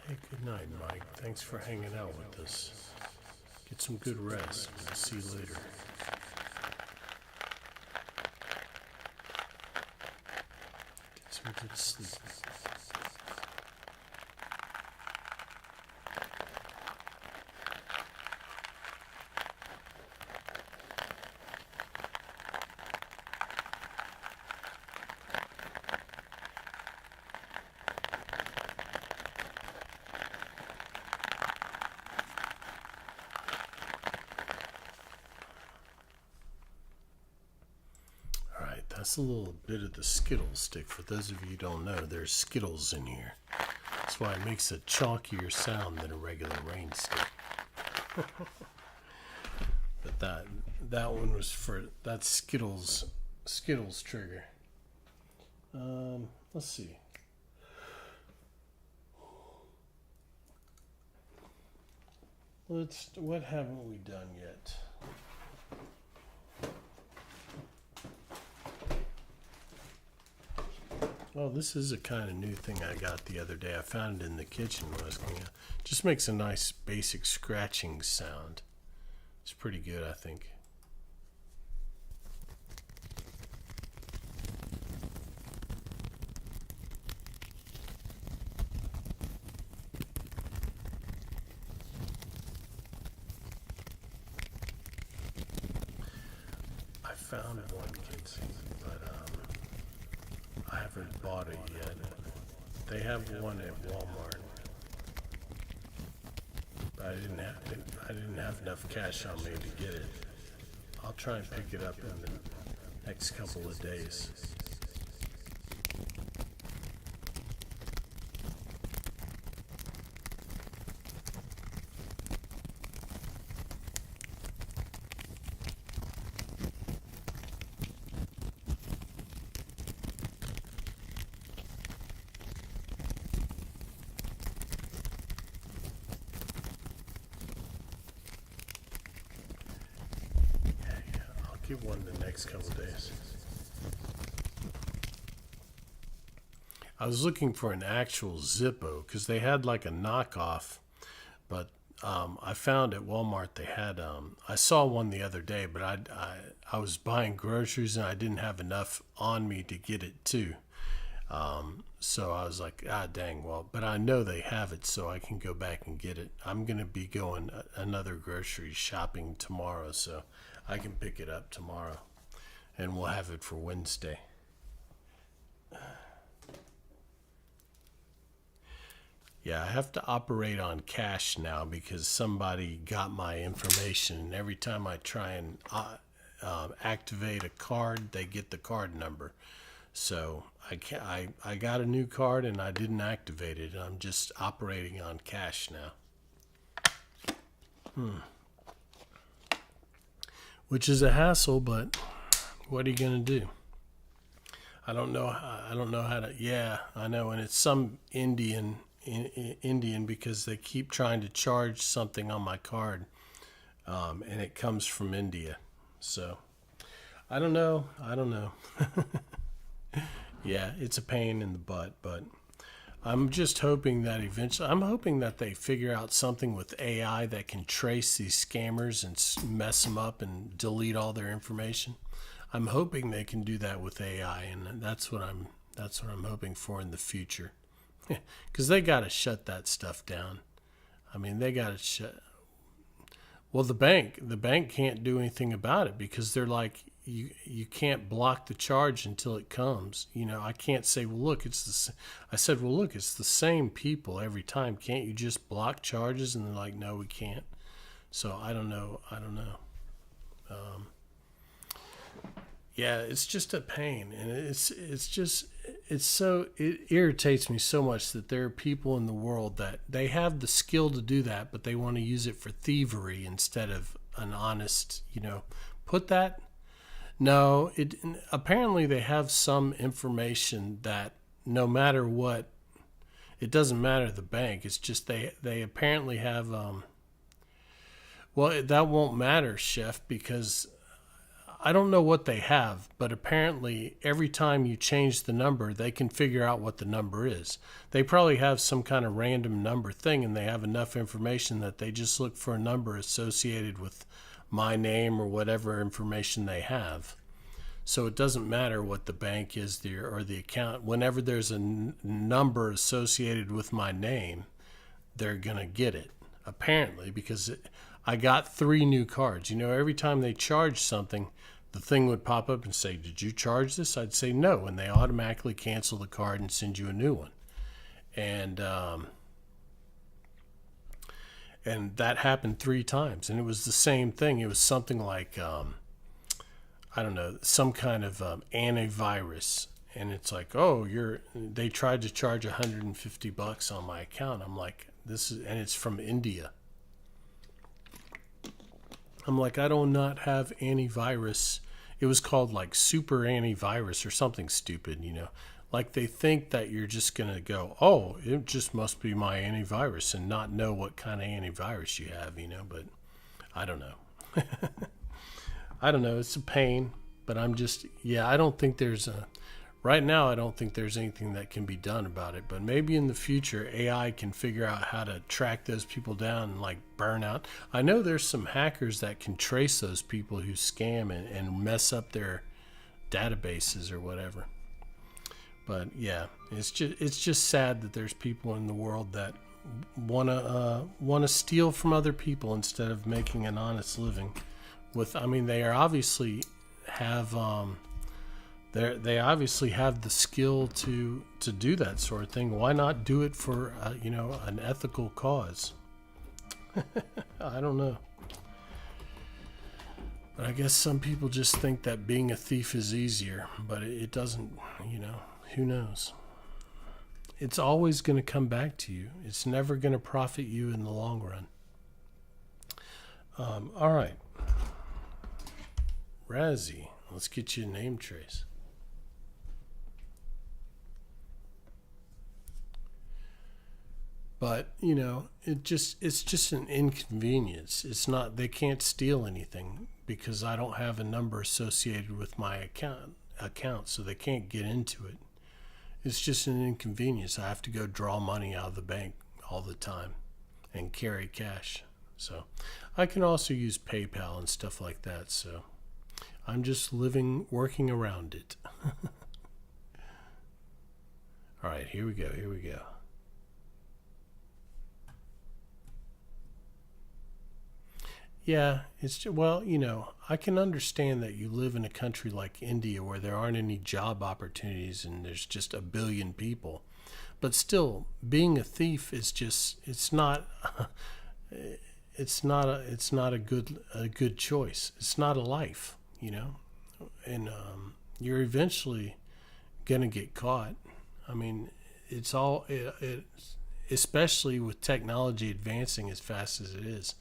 A: Hey, good night, Mike. Thanks for hanging out with us. Get some good rest. We'll see you later. Get some good sleep. That's a little bit of the Skittles stick. For those of you who don't know, there's Skittles in here. That's why it makes a chalkier sound than a regular rain stick. But that one was for that Skittles trigger. Let's see. What haven't we done yet? Oh, this is a kind of new thing I got the other day. I found it in the kitchen when I was cleaning up. Just makes a nice basic scratching sound. It's pretty good, I think. I found one, kids, but I haven't bought it yet. They have one at Walmart, but I didn't have enough cash on me to get it. I'll try and pick it up in the next couple of days. Get one the next couple of days. I was looking for an actual Zippo because they had like a knockoff, but I found at Walmart they had. I saw one the other day, but I was buying groceries and I didn't have enough on me to get it too. So I was like, dang, well, but I know they have it, so I can go back and get it. I'm gonna be going another grocery shopping tomorrow, so I can pick it up tomorrow, and we'll have it for Wednesday. Yeah, I have to operate on cash now because somebody got my information, and every time I try and activate a card, they get the card number. So I got a new card and I didn't activate it. I'm just operating on cash now. Which is a hassle, but what are you gonna do? I don't know how to. Yeah, I know, and it's some Indian because they keep trying to charge something on my card, and it comes from India. So I don't know. Yeah, it's a pain in the butt, but I'm just hoping that eventually, I'm hoping that they figure out something with AI that can trace these scammers and mess them up and delete all their information. I'm hoping they can do that with AI, and that's what I'm hoping for in the future. Because they got to shut that stuff down. I mean, they got to shut. Well, the bank can't do anything about it because they're like, you can't block the charge until it comes. You know, I can't say, well, look, I said, well, look, it's the same people every time. Can't you just block charges? And they're like, no, we can't. So I don't know. Yeah, it's just a pain, and it irritates me so much that there are people in the world that they have the skill to do that, but they want to use it for thievery instead of an honest, put that. No, apparently they have some information that no matter what, it doesn't matter the bank. It's just they apparently have. Well, that won't matter, Chef, because I don't know what they have, but apparently every time you change the number, they can figure out what the number is. They probably have some kind of random number thing, and they have enough information that they just look for a number associated with my name or whatever information they have. So it doesn't matter what the bank is there or the account. Whenever there's a number associated with my name, they're going to get it, apparently, because I got 3 new cards. Every time they charge something, the thing would pop up and say, did you charge this? I'd say no, and they automatically cancel the card and send you a new one. And that happened 3 times, and it was the same thing. It was something like, I don't know, some kind of antivirus. And it's like, they tried to charge $150 on my account. I'm like, and it's from India. I'm like, I do not have antivirus. It was called like super antivirus or something stupid, Like they think that you're just going to go, it just must be my antivirus and not know what kind of antivirus you have, but I don't know. I don't know. It's a pain, but I don't think there's Right now, I don't think there's anything that can be done about it, but maybe in the future, AI can figure out how to track those people down and like burn out. I know there's some hackers that can trace those people who scam and mess up their databases or whatever. But yeah, it's just sad that there's people in the world that wanna steal from other people instead of making an honest living. I mean, they are obviously have they obviously have the skill to do that sort of thing. Why not do it for an ethical cause? I don't know. But I guess some people just think that being a thief is easier, but it doesn't, who knows? It's always going to come back to you. It's never going to profit you in the long run. All right. Razzie, let's get you a name trace. But, it's just an inconvenience. It's not, they can't steal anything because I don't have a number associated with my account, so they can't get into it. It's just an inconvenience. I have to go draw money out of the bank all the time and carry cash. So I can also use PayPal and stuff like that. So I'm just working around it. All right, here we go. Yeah, I can understand that you live in a country like India where there aren't any job opportunities and there's just a billion people. But still, being a thief is it's not a good choice. It's not a life, And you're eventually going to get caught. I mean, especially with technology advancing as fast as it is.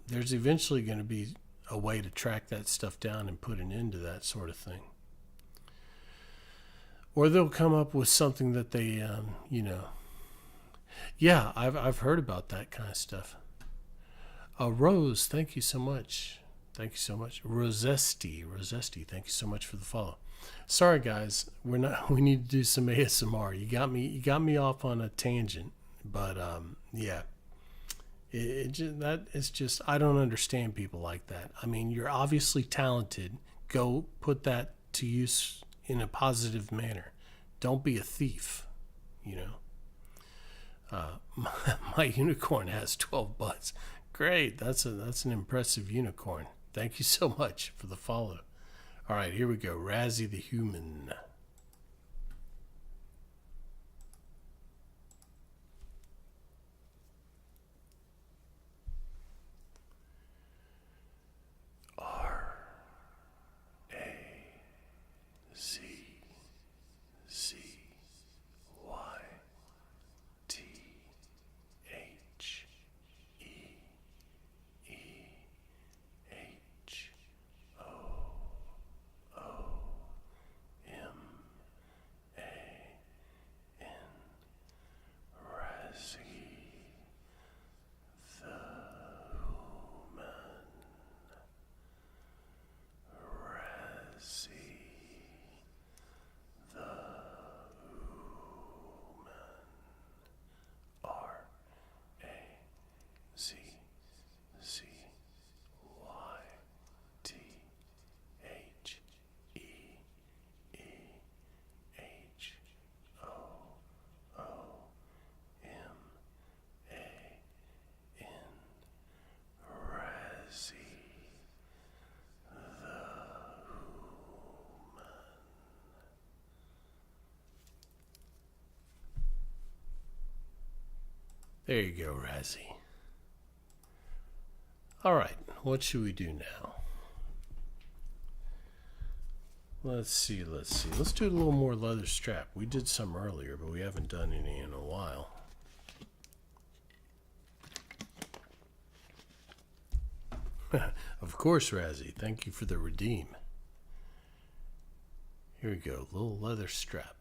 A: There's eventually going to be a way to track that stuff down and put an end to that sort of thing. Or they'll come up with something that they, Yeah, I've heard about that kind of stuff. Rose, thank you so much. Rosesti, thank you so much for the follow. Sorry guys, we need to do some ASMR. You got me off on a tangent, but yeah. It's just I don't understand people like that. I mean, you're obviously talented. Go put that to use in a positive manner. Don't be a thief. My unicorn has 12 butts. Great, that's an impressive unicorn. Thank you so much for the follow. All right, here we go. Razzie the human. There you go, Razzie. All right, what should we do now? Let's see. Let's do a little more leather strap. We did some earlier, but we haven't done any in a while. Of course, Razzie. Thank you for the redeem. Here we go, little leather strap.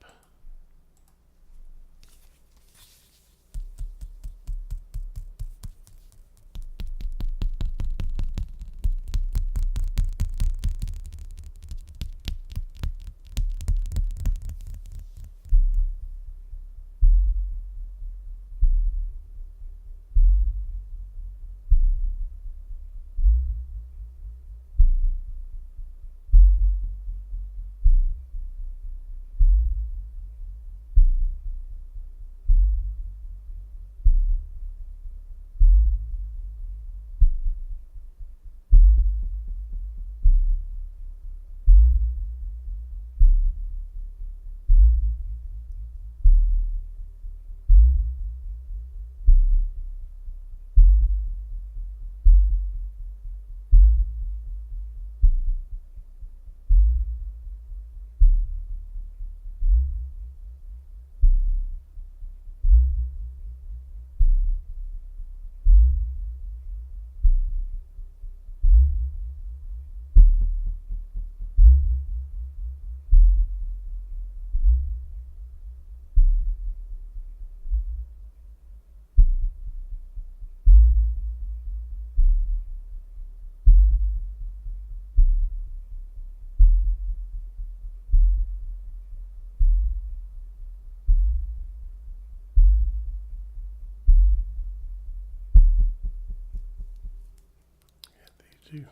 A: do.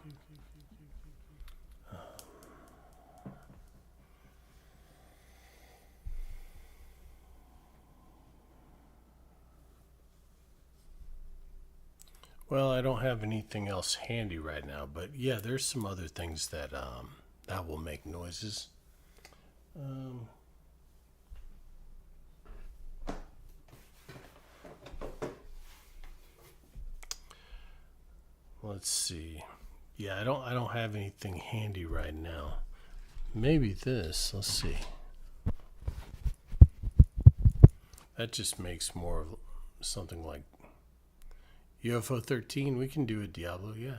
A: Well, I don't have anything else handy right now, but yeah, there's some other things that that will make noises. Um, let's see. Yeah, I don't have anything handy right now. Maybe this. Let's see. That just makes more of something like UFO 13. We can do a Diablo, yeah.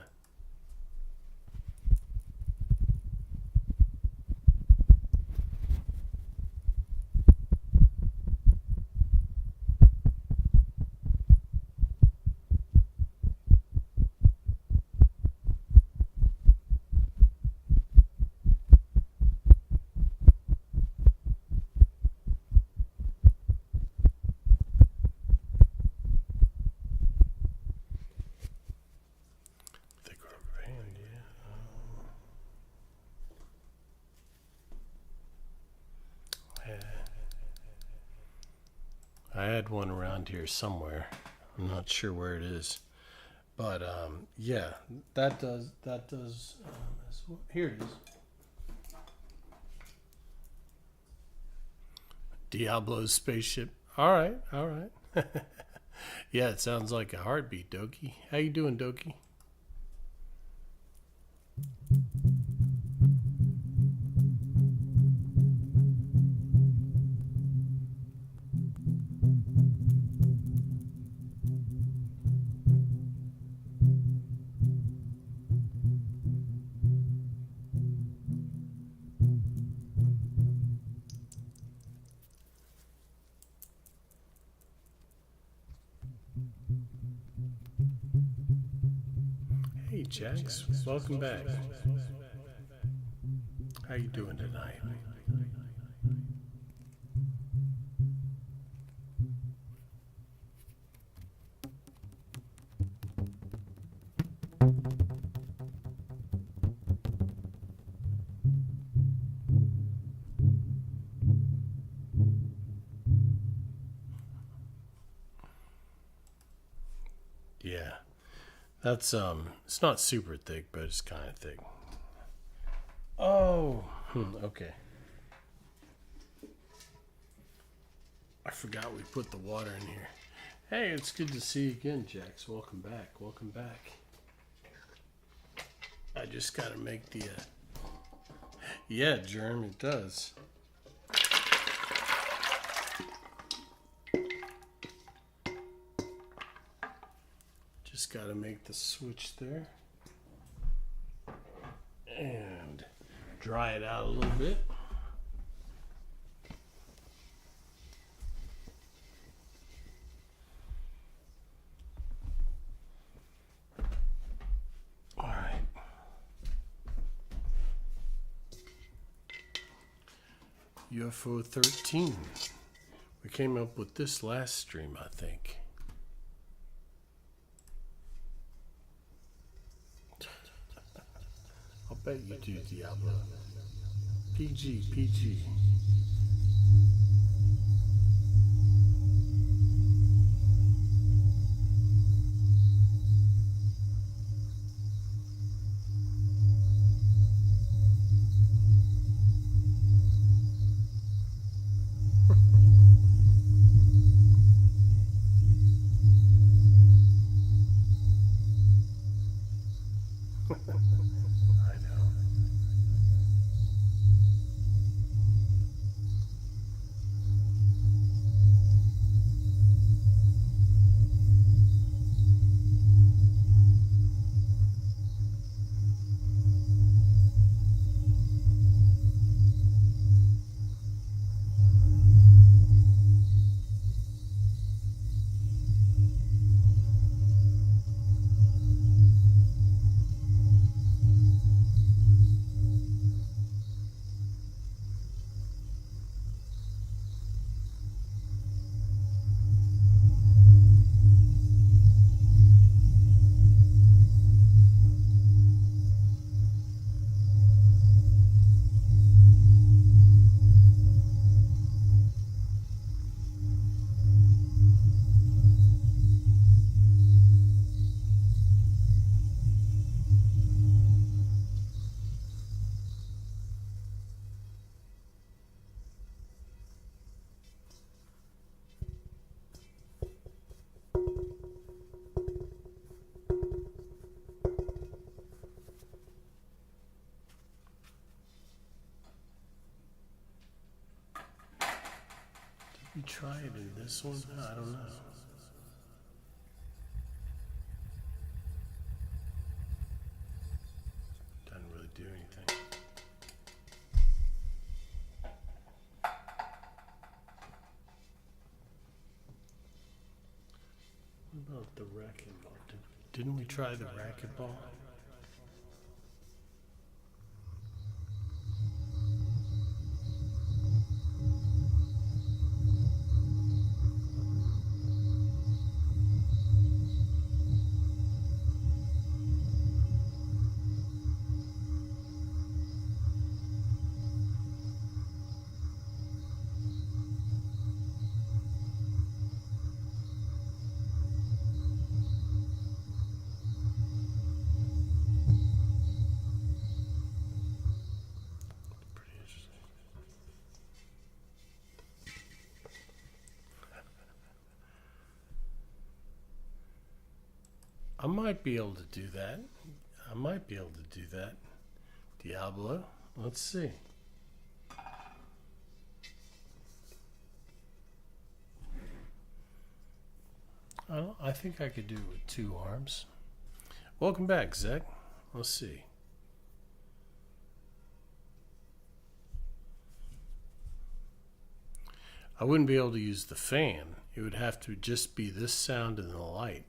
A: Thick rubber band, yeah. I had one around here somewhere. I'm not sure where it is. But yeah, that does as well. Here it is. Diablo's spaceship. All right, all right. Yeah, it sounds like a heartbeat, Doki. How you doing, Doki? Hey, Jax. Welcome back. How you doing tonight? Yeah. That's it's not super thick, but it's kind of thick. Oh, okay. I forgot we put the water in here. Hey, it's good to see you again, Jax. Welcome back. Welcome back. I just gotta make the. Yeah, Germ, it does. Just gotta make the switch there. And dry it out a little bit. All right. UFO 13. We came up with this last stream, I think. I'll bet you do, Diablo. PG, PG. I know. try it in this one? I don't know. Doesn't really do anything. What about the racquetball? Didn't we try the racquetball? Pretty interesting. I might be able to do that. Diablo. Let's see. I think I could do it with 2 arms. Welcome back, Zach. Let's see. I wouldn't be able to use the fan. It would have to just be this sound and the light.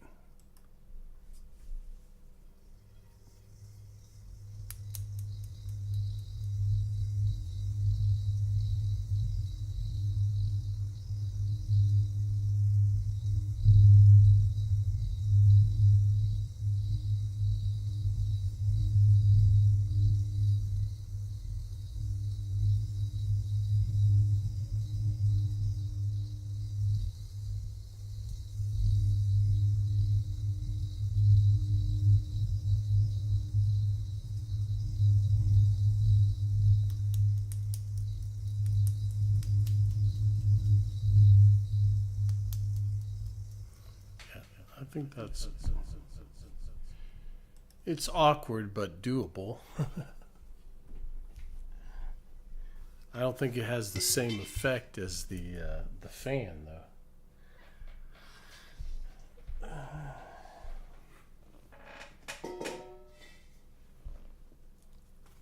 A: I think that's... It's awkward but doable. I don't think it has the same effect as the fan, though.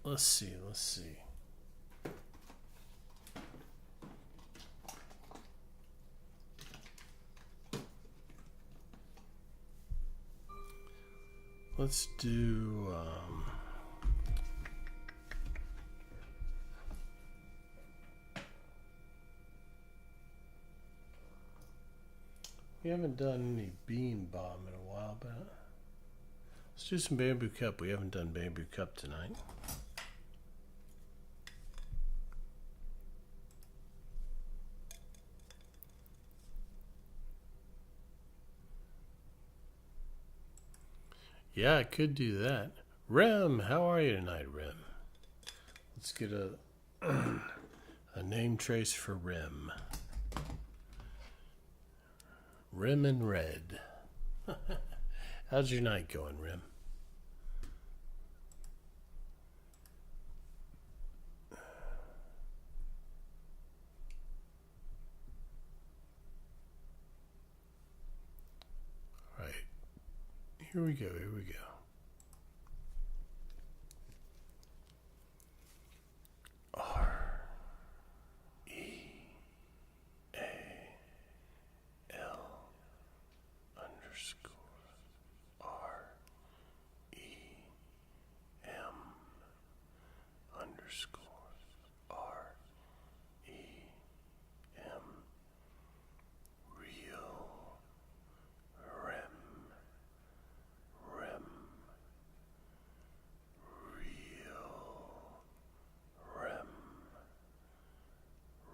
A: Let's see. Let's do... we haven't done any bean bomb in a while, but let's do some bamboo cup. We haven't done bamboo cup tonight. Yeah, I could do that. Rem, how are you tonight, Rem? Let's get a name trace for Rem. Rem and Red. How's your night going, Rem? All right. Here we go. R E A L underscore R E M underscore R E M real rem rem real rem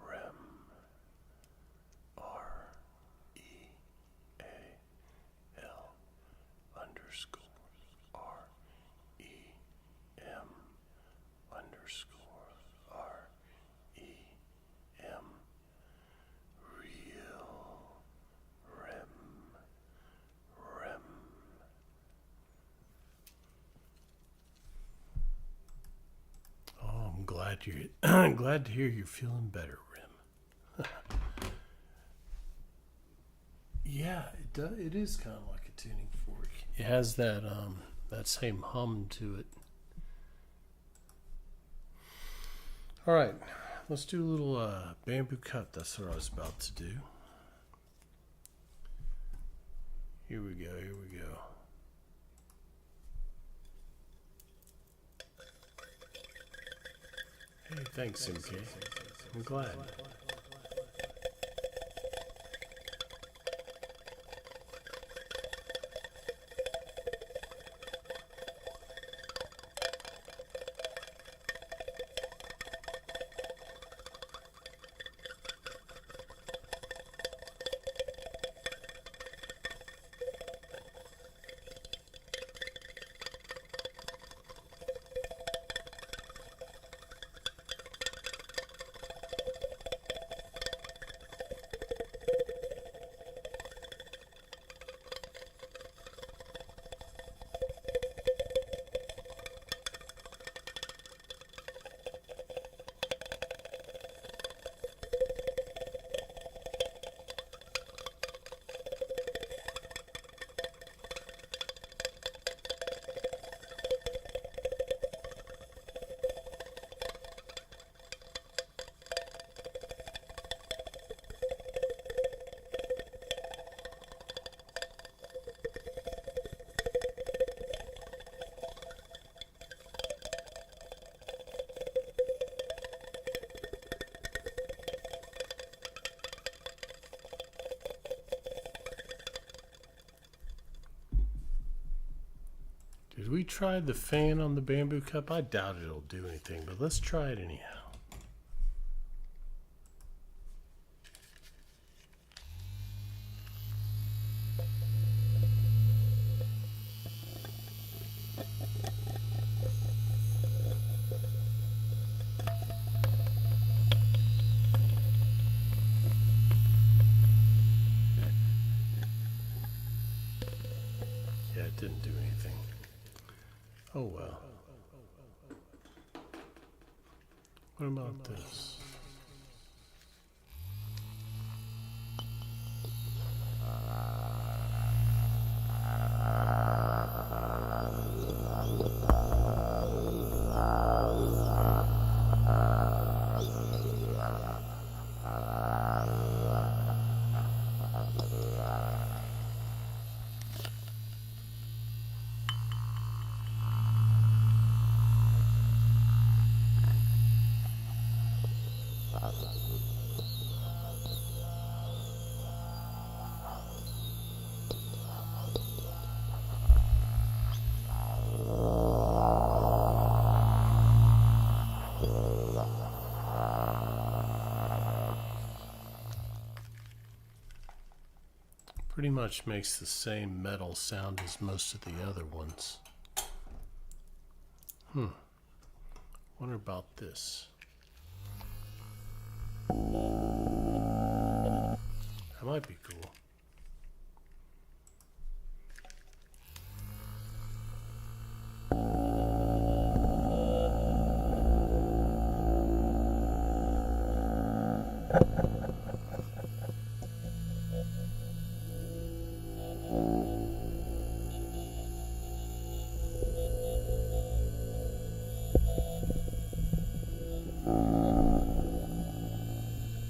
A: rem R E A L underscore R E M underscore R E M real rem rem. Oh, I'm glad you're glad to hear you're feeling better, Rem. Yeah, it does. It is kind of like a tuning fork. It has that same hum to it. All right, let's do a little bamboo cut. That's what I was about to do. Here we go. Here we go. Hey, thanks, MK. I'm glad. Did we try the fan on the bamboo cup? I doubt it'll do anything, but let's try it anyhow. Yeah, it didn't do anything. Oh well. What about this? Pretty much makes the same metal sound as most of the other ones. Wonder about this. That might be cool.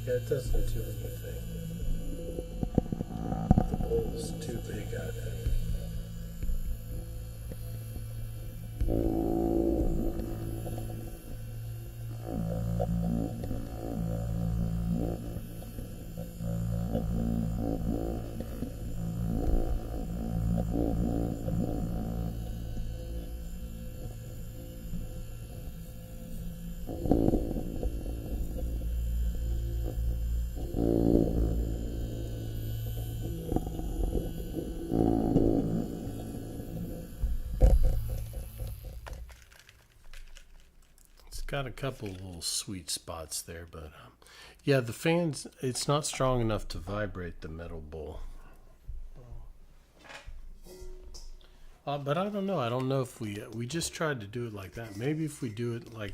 A: Yeah, it doesn't do anything. The bowl's too big, I think. Got a couple little sweet spots there, but yeah, the fans, it's not strong enough to vibrate the metal bowl. But I don't know. I don't know if we just tried to do it like that. Maybe if we do it like,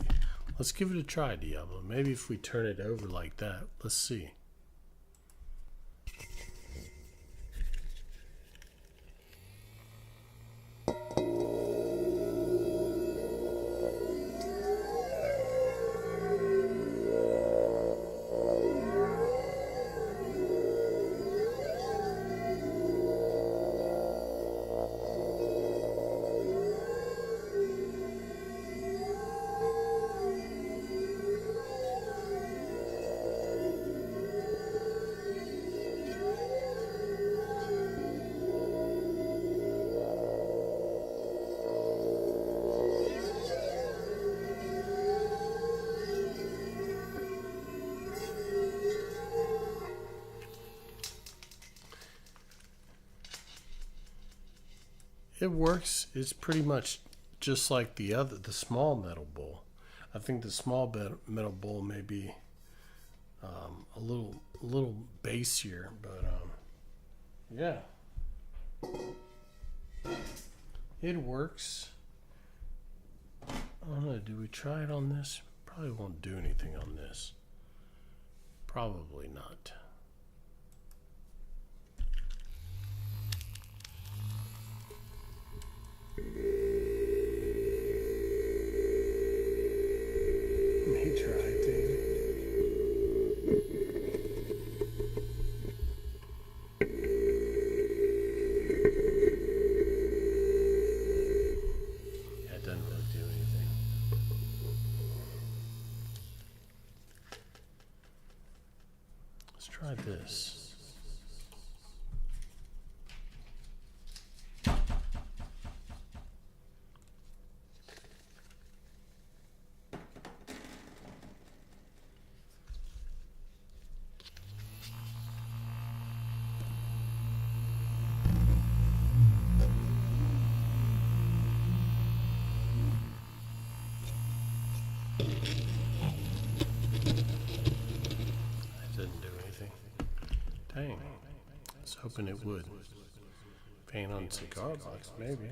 A: let's give it a try, Diablo. Maybe if we turn it over like that, let's see. It works. It's pretty much just like the small metal bowl. I think the small metal bowl may be a little bassier, but yeah, it works. I don't know. Do we try it on this? Probably won't do anything on this. Probably not. May try it. Yeah, it doesn't really do anything. Let's try this. Dang. I was hoping it would. Paint on cigar box, maybe.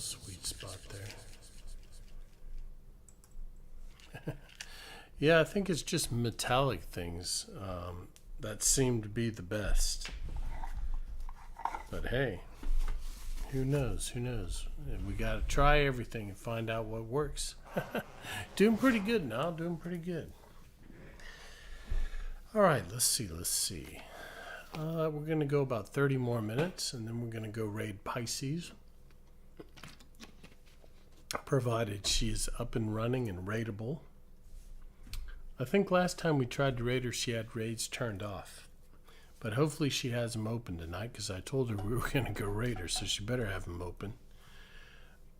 A: Sweet spot there. Yeah, I think it's just metallic things that seem to be the best. But hey, who knows? Who knows? We got to try everything and find out what works. Doing pretty good now. Doing pretty good. All right, let's see. We're going to go about 30 more minutes, and then we're going to go raid Pisces. Provided she's up and running and raidable. I think last time we tried to raid her, she had raids turned off. But hopefully she has them open tonight, because I told her we were going to go raid her, so she better have them open.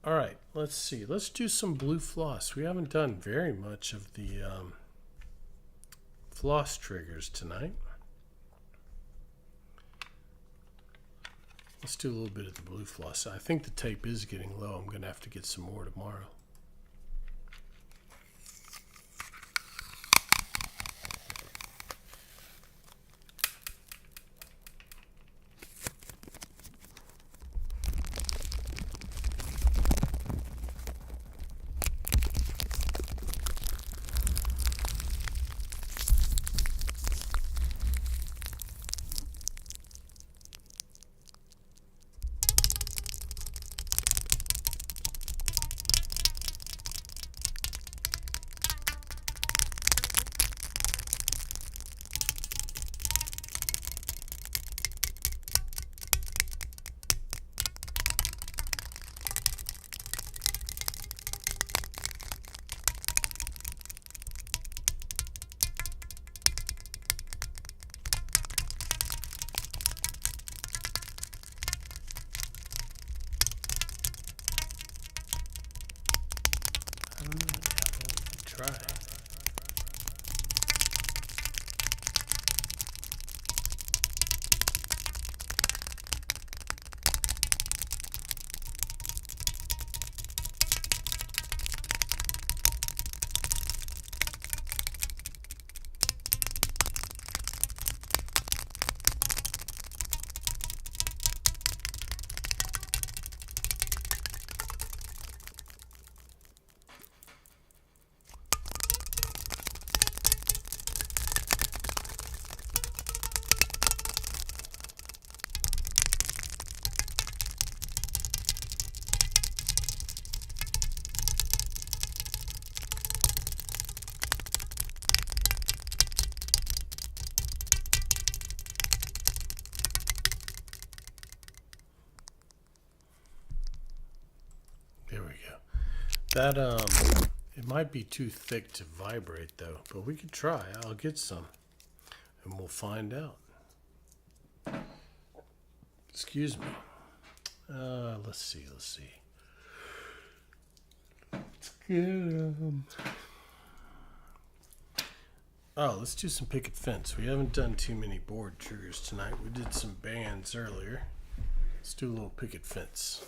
A: All right, let's see. Let's do some blue floss. We haven't done very much of the floss triggers tonight. Let's do a little bit of the blue floss. I think the tape is getting low. I'm going to have to get some more tomorrow. Try. That it might be too thick to vibrate though, but we could try. I'll get some, and we'll find out. Excuse me. Let's see. Let's get Oh, let's do some picket fence. We haven't done too many board triggers tonight. We did some bands earlier. Let's do a little picket fence.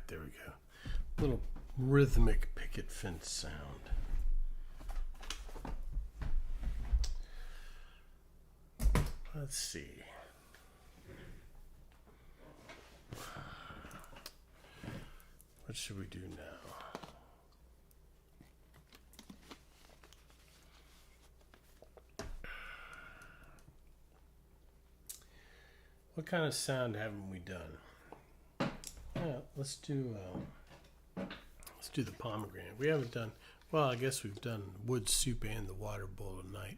A: There we go. Little rhythmic picket fence sound. Let's see. What should we do now? What kind of sound haven't we done? Yeah, let's do the pomegranate. We haven't done, well, I guess we've done wood soup and the water bowl tonight.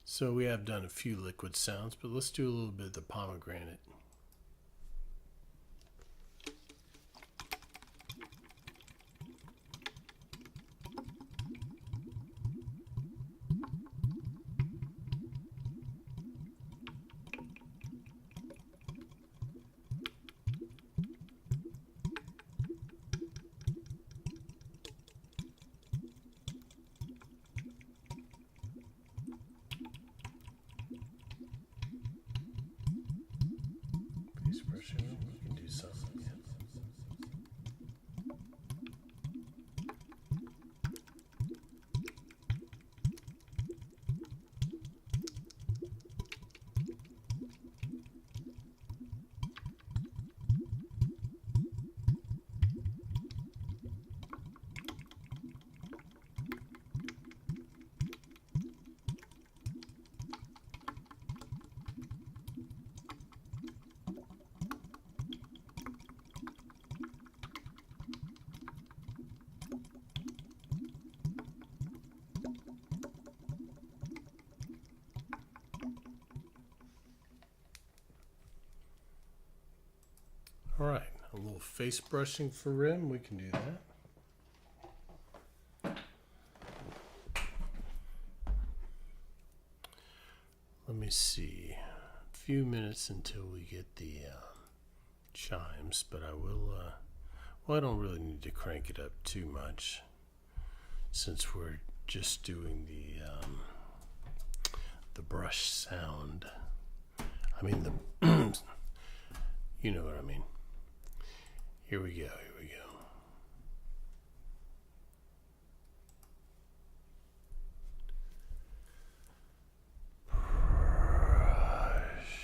A: So we have done a few liquid sounds, but let's do a little bit of the pomegranate. We can do something. All right, a little face brushing for rim. We can do that. Let me see. A few minutes until we get the chimes, but I will. Well, I don't really need to crank it up too much since we're just doing the brush sound. I mean the. You know what I mean. Here we go. Brush.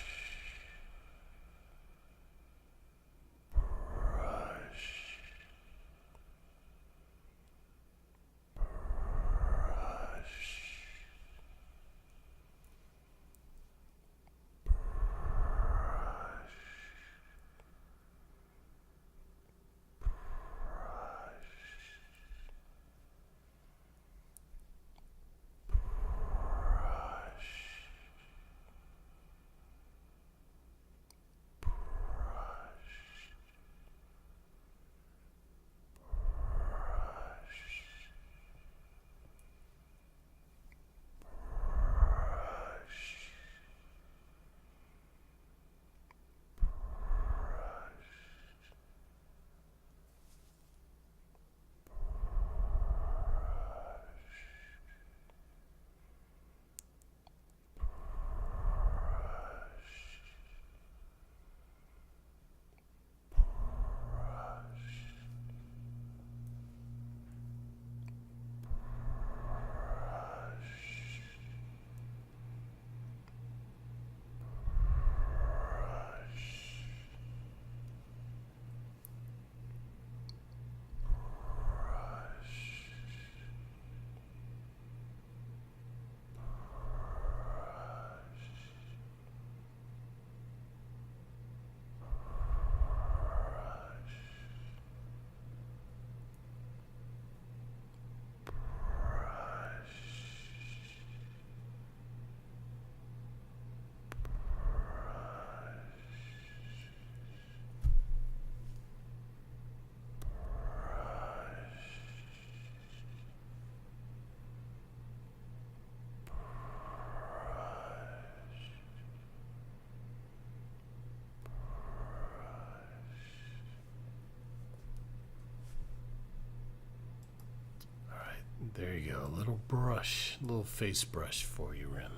A: There you go. A little brush, a little face brush for you, Rim.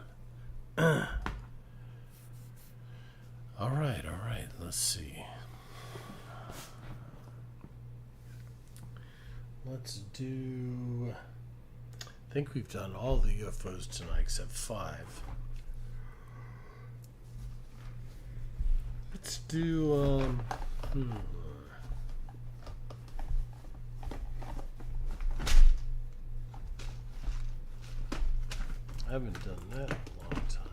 A: All right. Let's see. Let's do... I think we've done all the UFOs tonight except 5. Let's do... I haven't done that in a long time.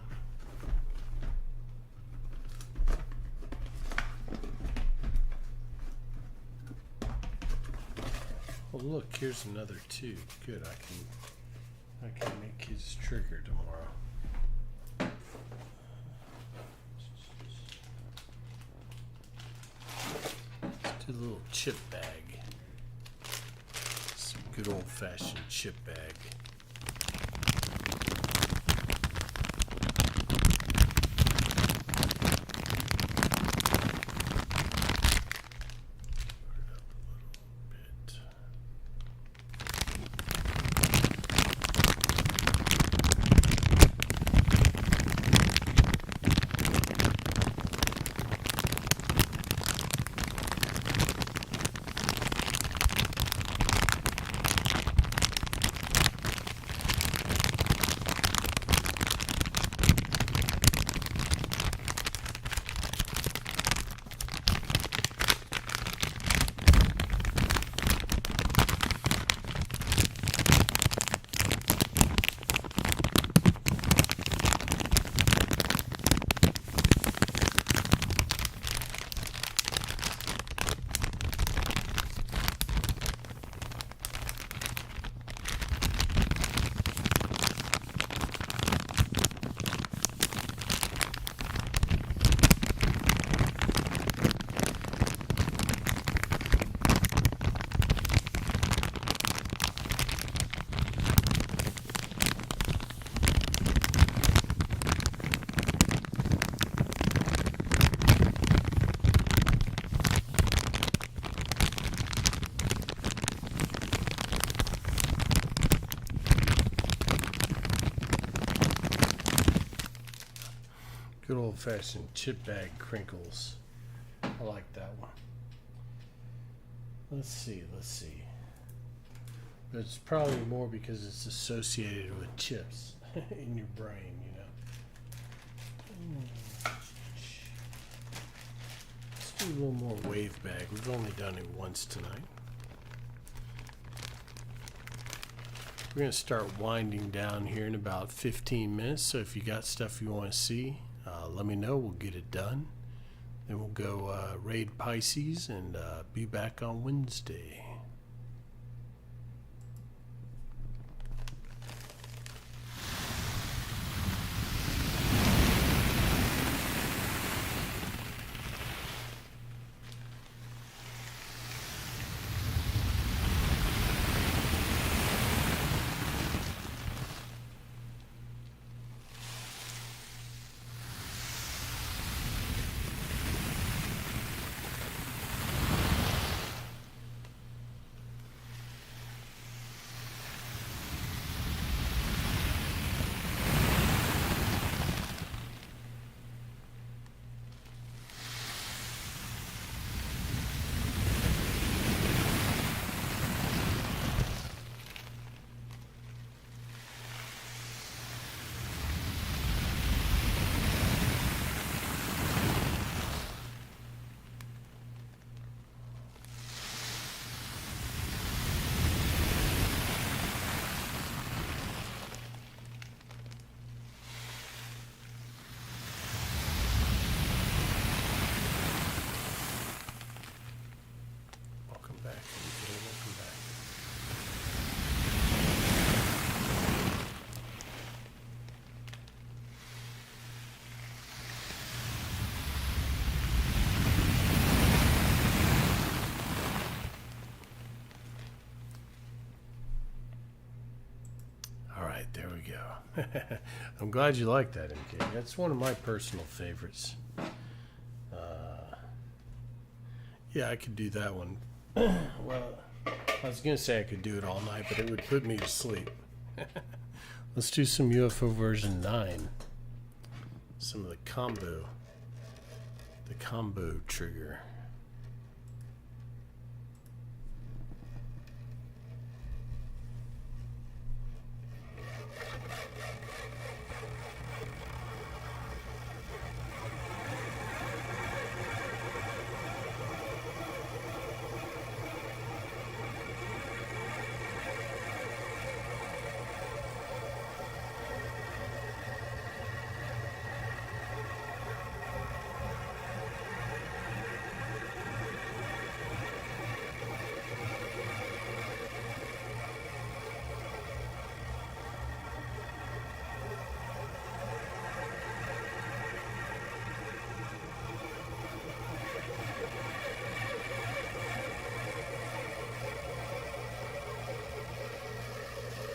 A: Oh look, here's another 2. Good, I can make his trigger tomorrow. Let's do a little chip bag. Some good old-fashioned chip bag. Good old-fashioned chip bag crinkles. I like that one. Let's see. But it's probably more because it's associated with chips in your brain, you know. Let's do a little more wave bag. We've only done it once tonight. We're going to start winding down here in about 15 minutes. So if you got stuff you want to see, let me know. We'll get it done. Then we'll go raid Pisces and be back on Wednesday. There we go. I'm glad you like that, MK. That's one of my personal favorites. Yeah, I could do that one. Well, I was going to say I could do it all night, but it would put me to sleep. Let's do some UFO version 9. Some of the combo trigger.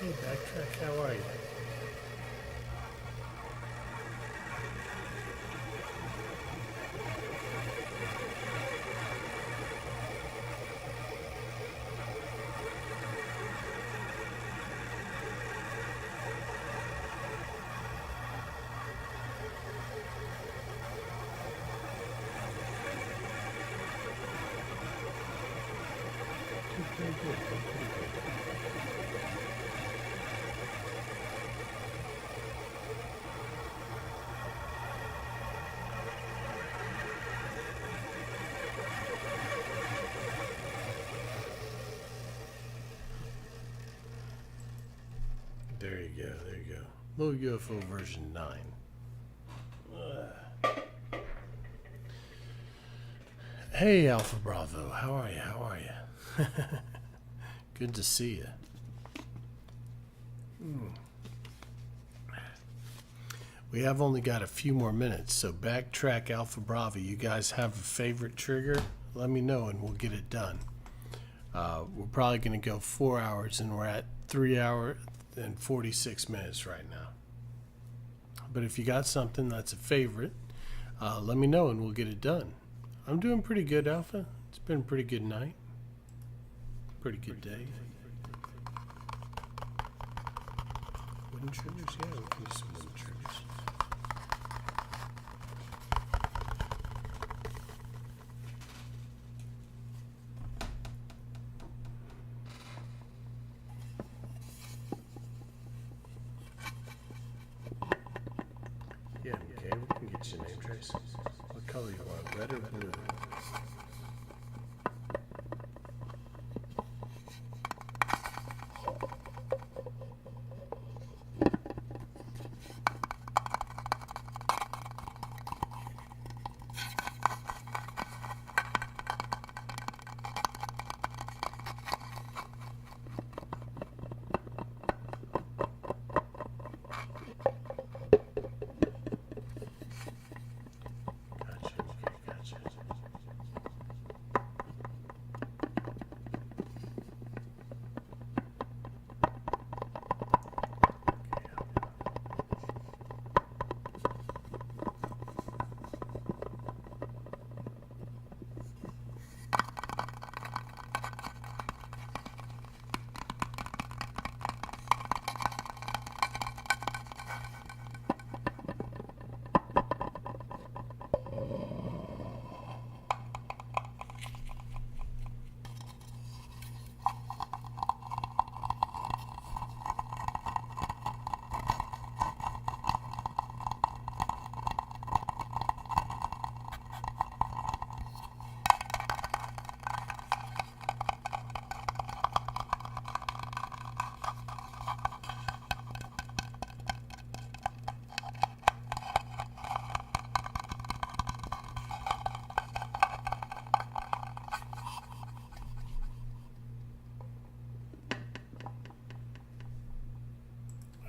A: Hey, Backtrack, how are you? Pretty good, pretty good. There you go, there you go. Little UFO version 9. Hey, Alpha Bravo, how are you? How are you? Good to see you. We have only got a few more minutes, so Backtrack, Alpha Bravo, you guys have a favorite trigger? Let me know and we'll get it done. We're probably going to go 4 hours and we're at 3 hours and 46 minutes right now. But if you got something that's a favorite, let me know and we'll get it done. I'm doing pretty good, Alpha. It's been a pretty good night. Pretty good day. Wooden triggers? Yeah, we can use some wooden triggers. Yeah, okay, we can get you a name trace. What color you want, red or blue?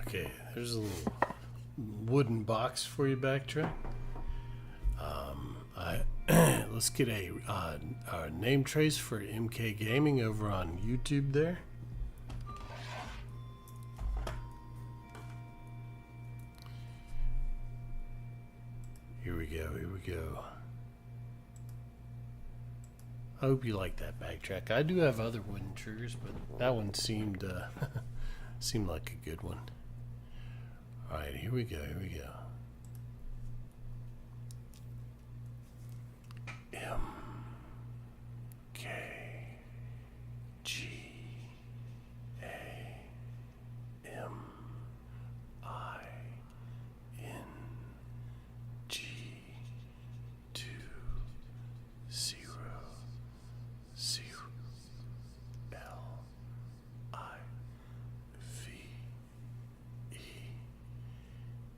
A: Okay, there's a little wooden box for you, Backtrack. Let's get a name trace for MK Gaming over on YouTube there. Here we go, here we go. I hope you like that backtrack. I do have other wooden triggers, but that one seemed seemed like a good one. All right, here we go. Here we go. M K G A M I N G 2 0 0 L I V E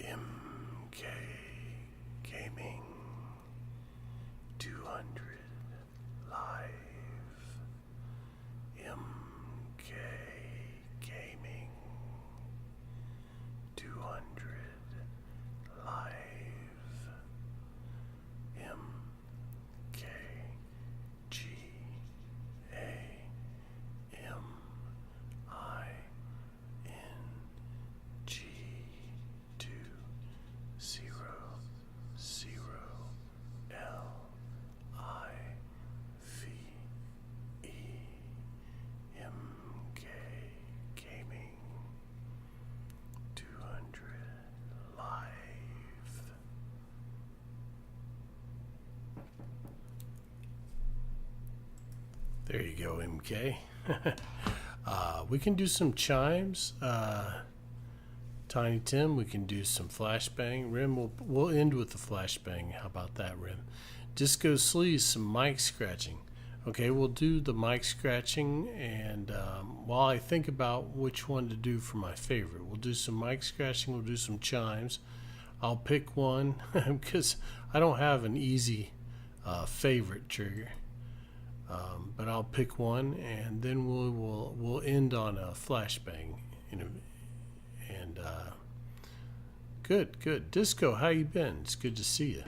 A: M K Gaming 200 Live MK Gaming 200 Live MK G A M I N G 2 0 0 L I V E M K Gaming 200 Live. There you go, MK. We can do some chimes. Tiny Tim, we can do some flashbang. Rim, we'll end with the flashbang. How about that, Rim? Disco Sleaze, some mic scratching. Okay, we'll do the mic scratching, and while I think about which one to do for my favorite, we'll do some mic scratching, we'll do some chimes. I'll pick one because I don't have an easy favorite trigger. But I'll pick one, and then we'll end on a flashbang. And good. Disco, how you been? It's good to see you.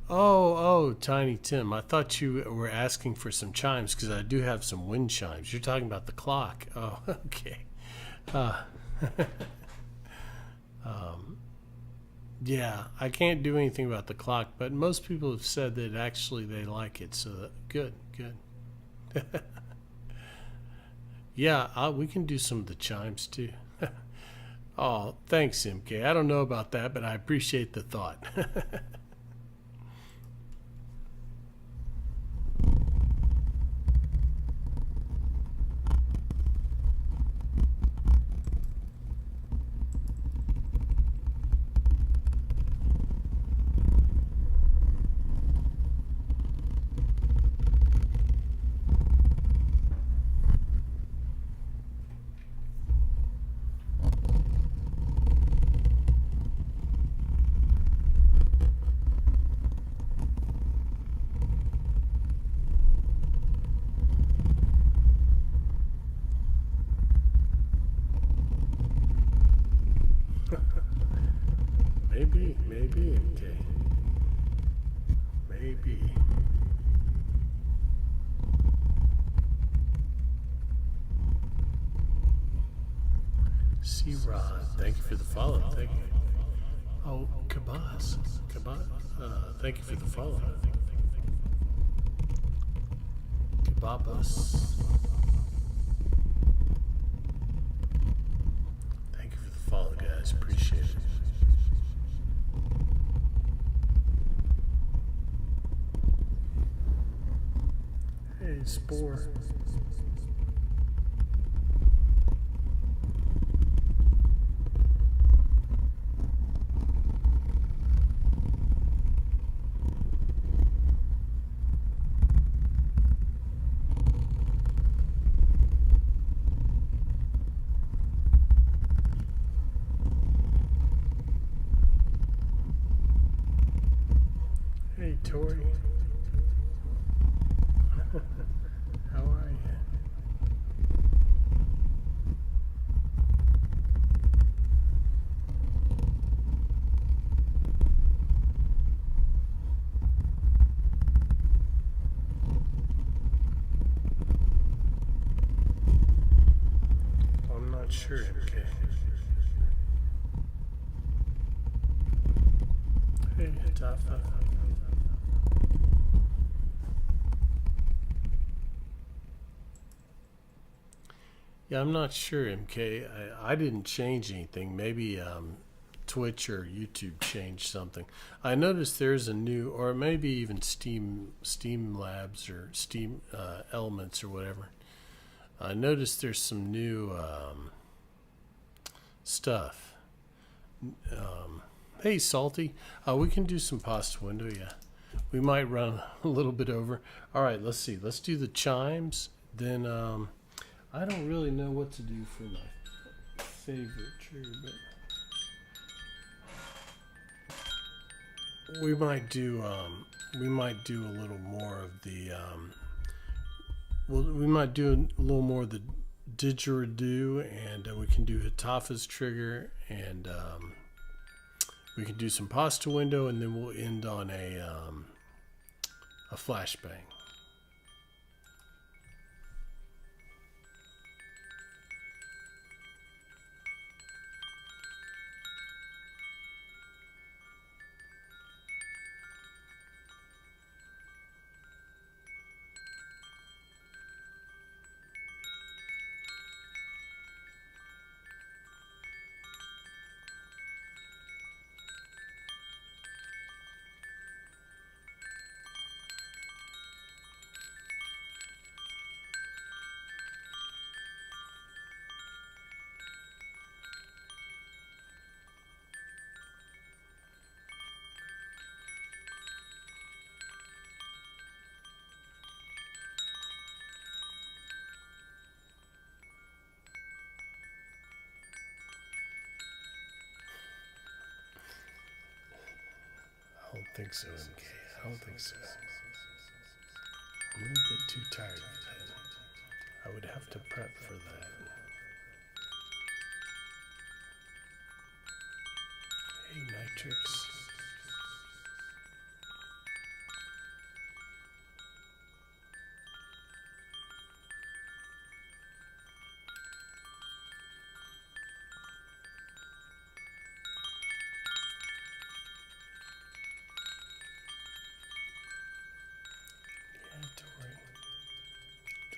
A: Oh, Tiny Tim. I thought you were asking for some chimes because I do have some wind chimes. You're talking about the clock. Oh, okay. Yeah, I can't do anything about the clock, but most people have said that actually they like it, so good. Yeah, we can do some of the chimes too. Oh, thanks, MK. I don't know about that, but I appreciate the thought. Maybe, MK. Maybe. C-Rod, thank you for the follow. Thank you. Oh, Kabas. Thank you for the follow. Kababas. Thank you for the follow, guys. Appreciate it. Hey, Spore. Hey, Tori. How are you? I'm not sure, MK. Hey, Tafa. Yeah, I'm not sure, MK. I didn't change anything. Maybe Twitch or YouTube changed something. I noticed there's a new, or maybe even Steam Labs or Steam Elements or whatever. I noticed there's some new stuff. Hey, Salty, we can do some pasta window. Yeah, we might run a little bit over. All right, let's see. Let's do the chimes. Then I don't really know what to do for my favorite trigger, but we might do a little more of the we might do a little more of the didgeridoo, and we can do Hitafa's trigger, and we can do some pasta window, and then we'll end on a flashbang. I don't think so, MK. I don't think so. I'm a little bit too tired for that. I would have to prep for that. Hey, Nitrix.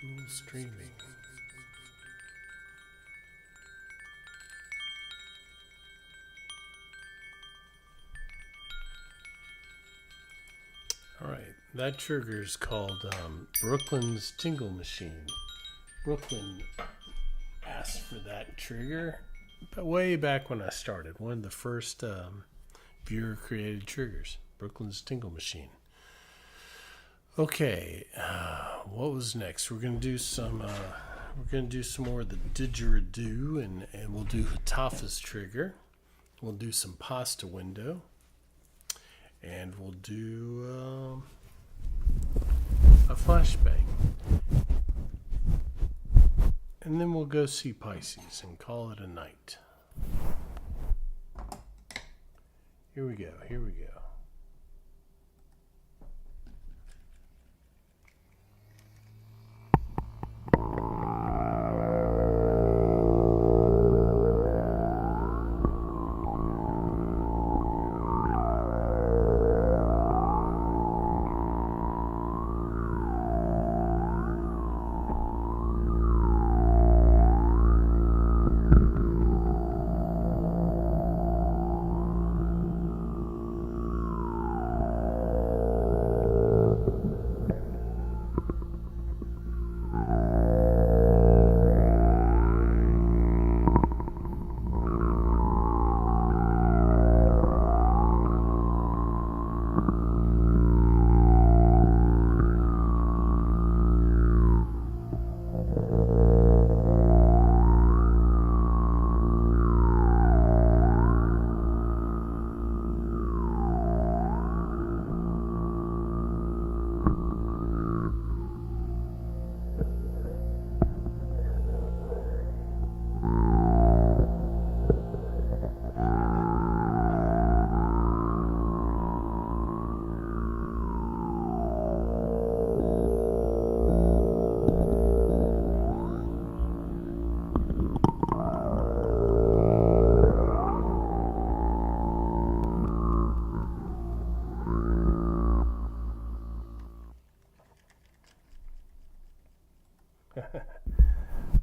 A: Dual streaming. All right, that trigger is called Brooklyn's Tingle Machine. Brooklyn asked for that trigger way back when I started. One of the first viewer created triggers, Brooklyn's Tingle Machine. Okay, what was next? We're gonna do some more of the didgeridoo, and we'll do Hitafa's trigger. We'll do some pasta window, and we'll do a flashbang, and then we'll go see Pisces and call it a night. Here we go. Here we go.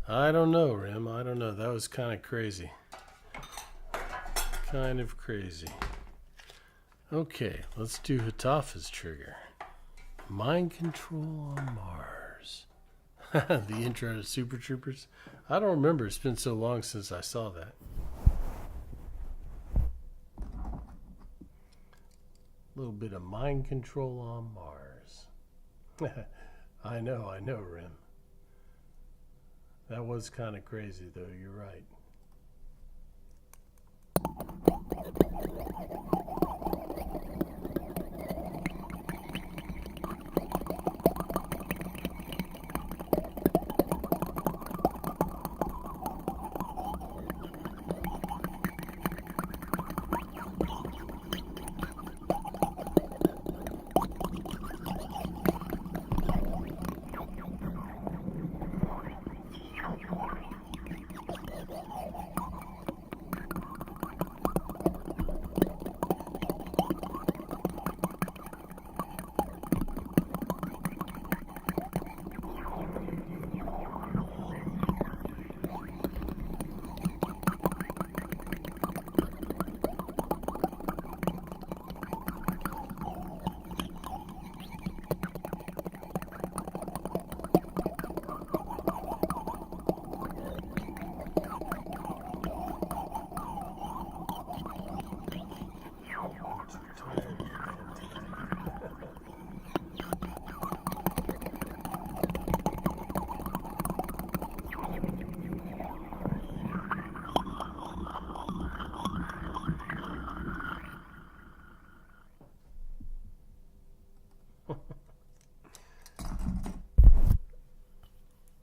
A: I don't know, Rim. I don't know. That was kind of crazy. Kind of crazy. Okay, let's do Hatafa's trigger. Mind control on Mars. The intro to Super Troopers. I don't remember. It's been so long since I saw that. A little bit of mind control on Mars. I know, Rim. That was kind of crazy, though. You're right.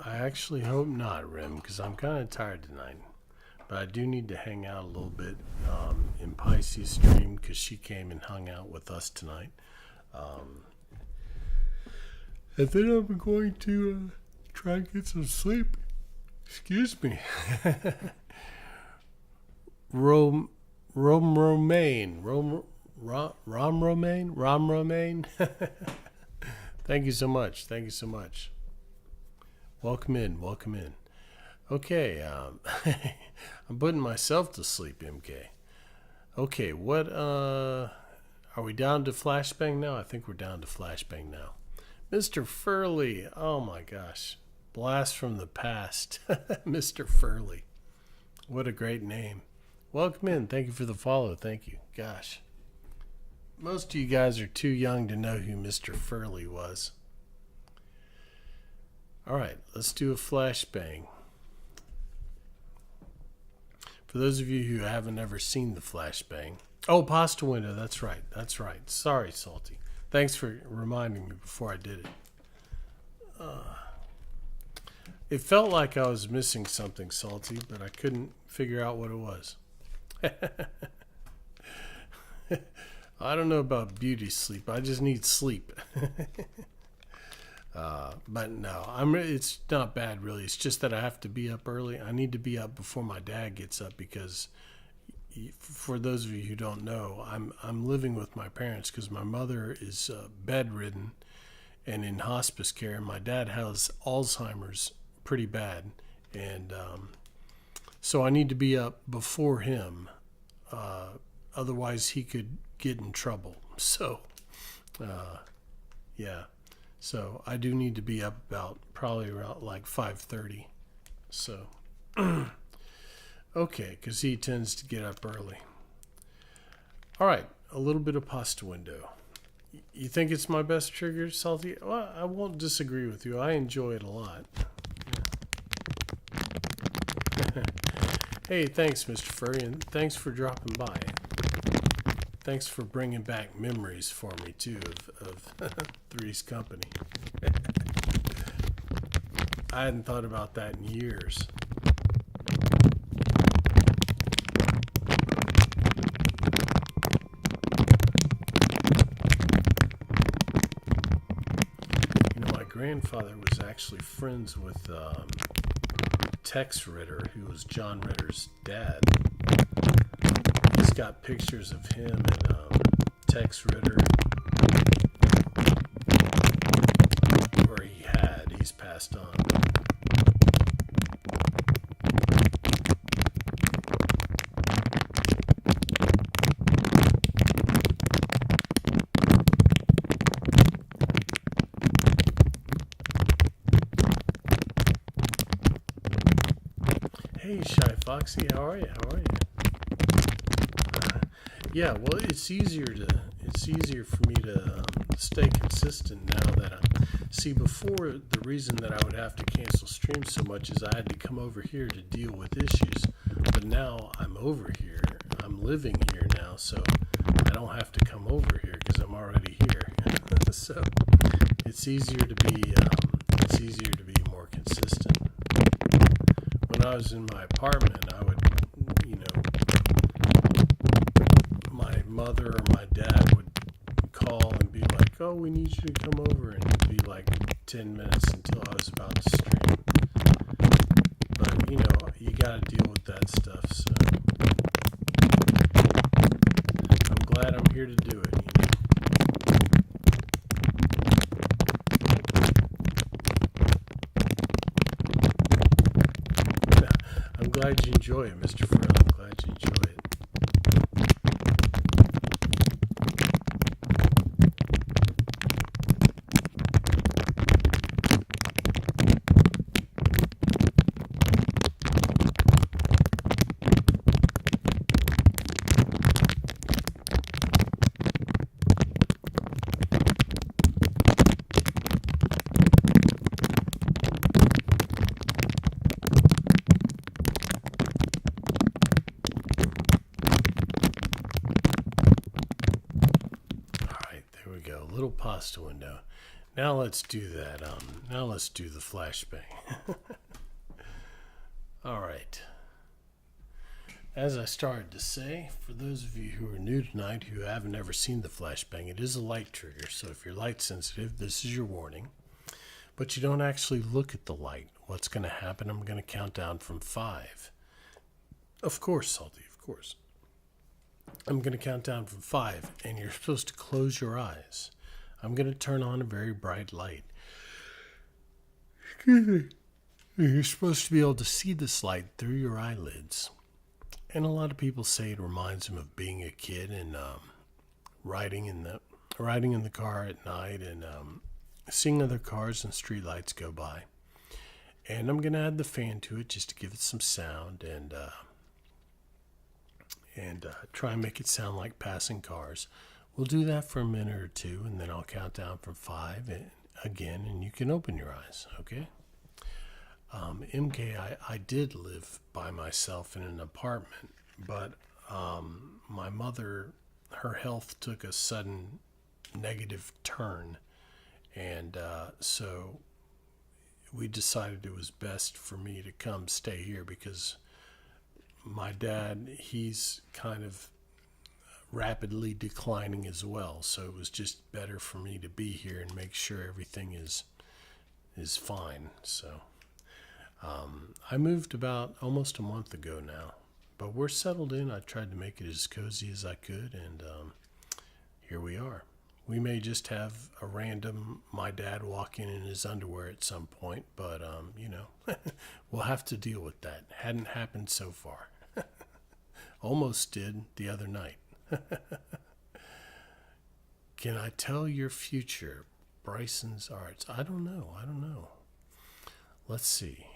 A: I actually hope not, Rim, because I'm kind of tired tonight. But I do need to hang out a little bit in Pisces' stream because she came and hung out with us tonight. And then I'm going to try and get some sleep. Excuse me. Rom Romaine. Thank you so much. Thank you so much. Welcome in. Welcome in. Okay, I'm putting myself to sleep, MK. Okay, what, are we down to flashbang now? I think we're down to flashbang now. Mr. Furley, oh my gosh. Blast from the past. Mr. Furley. What a great name. Welcome in. Thank you for the follow. Thank you. Gosh. Most of you guys are too young to know who Mr. Furley was. All right, let's do a flashbang. For those of you who haven't ever seen the flashbang. Oh, pasta window. That's right. That's right. Sorry, Salty. Thanks for reminding me before I did it. It felt like I was missing something, Salty, but I couldn't figure out what it was. I don't know about beauty sleep. I just need sleep. But no, it's not bad really. It's just that I have to be up early. I need to be up before my dad gets up because, for those of you who don't know, I'm living with my parents because my mother is bedridden and in hospice care. My dad has Alzheimer's pretty bad, and so I need to be up before him. Otherwise, he could get in trouble. So, yeah. So I do need to be up probably around like 5:30. So, okay, because he tends to get up early. All right, a little bit of pasta window. You think it's my best trigger, Salty? Well, I won't disagree with you. I enjoy it a lot. Hey, thanks, Mr. Furry, and thanks for dropping by. Thanks for bringing back memories for me, too, of Three's Company. I hadn't thought about that in years. You know, my grandfather was actually friends with Tex Ritter, who was John Ritter's dad. He's got pictures of him and Tex Ritter, or he's passed on. Hey, Shy Foxy, how are you? How are you? Yeah, well, it's easier for me to stay consistent now that see, before, the reason that I would have to cancel streams so much is I had to come over here to deal with issues. But now I'm over here. I'm living here now, so I don't have to come over here because I'm already here. So it's easier to be more consistent. When I was in my apartment, I would, my mother or my dad would call and be like, "Oh, we need you to come over," and it'd be like 10 minutes until I was about to stream. But you got to deal with that stuff. So I'm glad I'm here to do it. I'm glad you enjoy it, Mr. Frill. I'm glad you enjoy it. Little pasta window. Now let's do that. Now let's do the flashbang. All right. As I started to say, for those of you who are new tonight who haven't ever seen the flashbang, it is a light trigger. So if you're light sensitive, this is your warning. But you don't actually look at the light. What's going to happen? I'm going to count down from 5. Of course, Salty. Of course. I'm going to count down from 5, and you're supposed to close your eyes. I'm going to turn on a very bright light. Excuse me. You're supposed to be able to see this light through your eyelids. And a lot of people say it reminds them of being a kid and riding in the car at night and seeing other cars and street lights go by. And I'm going to add the fan to it just to give it some sound and try and make it sound like passing cars. We'll do that for a minute or two, and then I'll count down from 5 again, and you can open your eyes, okay? MK, I did live by myself in an apartment, but my mother, her health took a sudden negative turn, and so we decided it was best for me to come stay here because my dad, he's kind of rapidly declining as well, so it was just better for me to be here and make sure everything is fine. So I moved about almost a month ago now, but we're settled in. I tried to make it as cozy as I could, and here we are. We may just have a random my dad walk in his underwear at some point, but we'll have to deal with that. Hadn't happened so far. Almost did the other night. Can I tell your future? Bryson's Arts. I don't know. Let's see.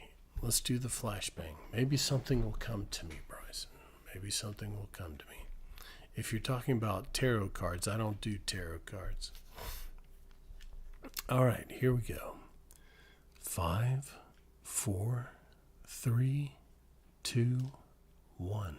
A: Let's do the flashbang. Maybe something will come to me, Bryson. Maybe something will come to me. If you're talking about tarot cards, I don't do tarot cards. All right, here we go. 5, 4, 3, 2, 1.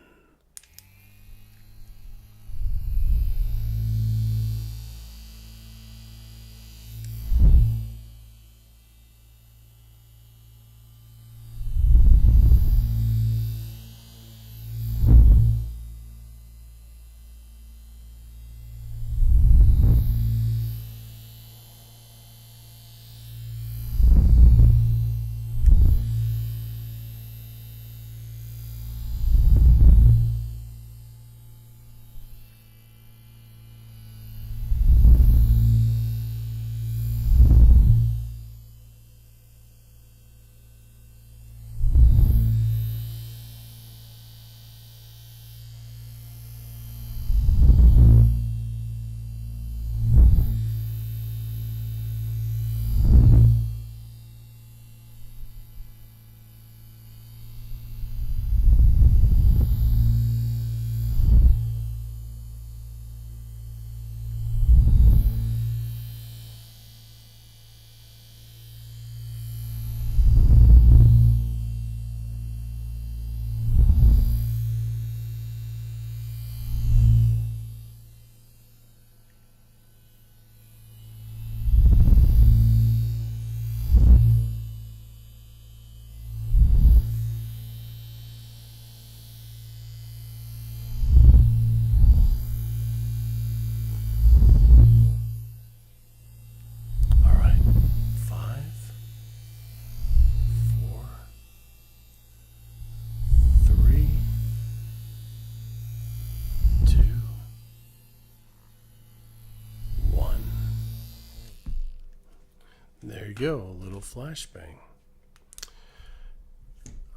A: There you go, a little flashbang.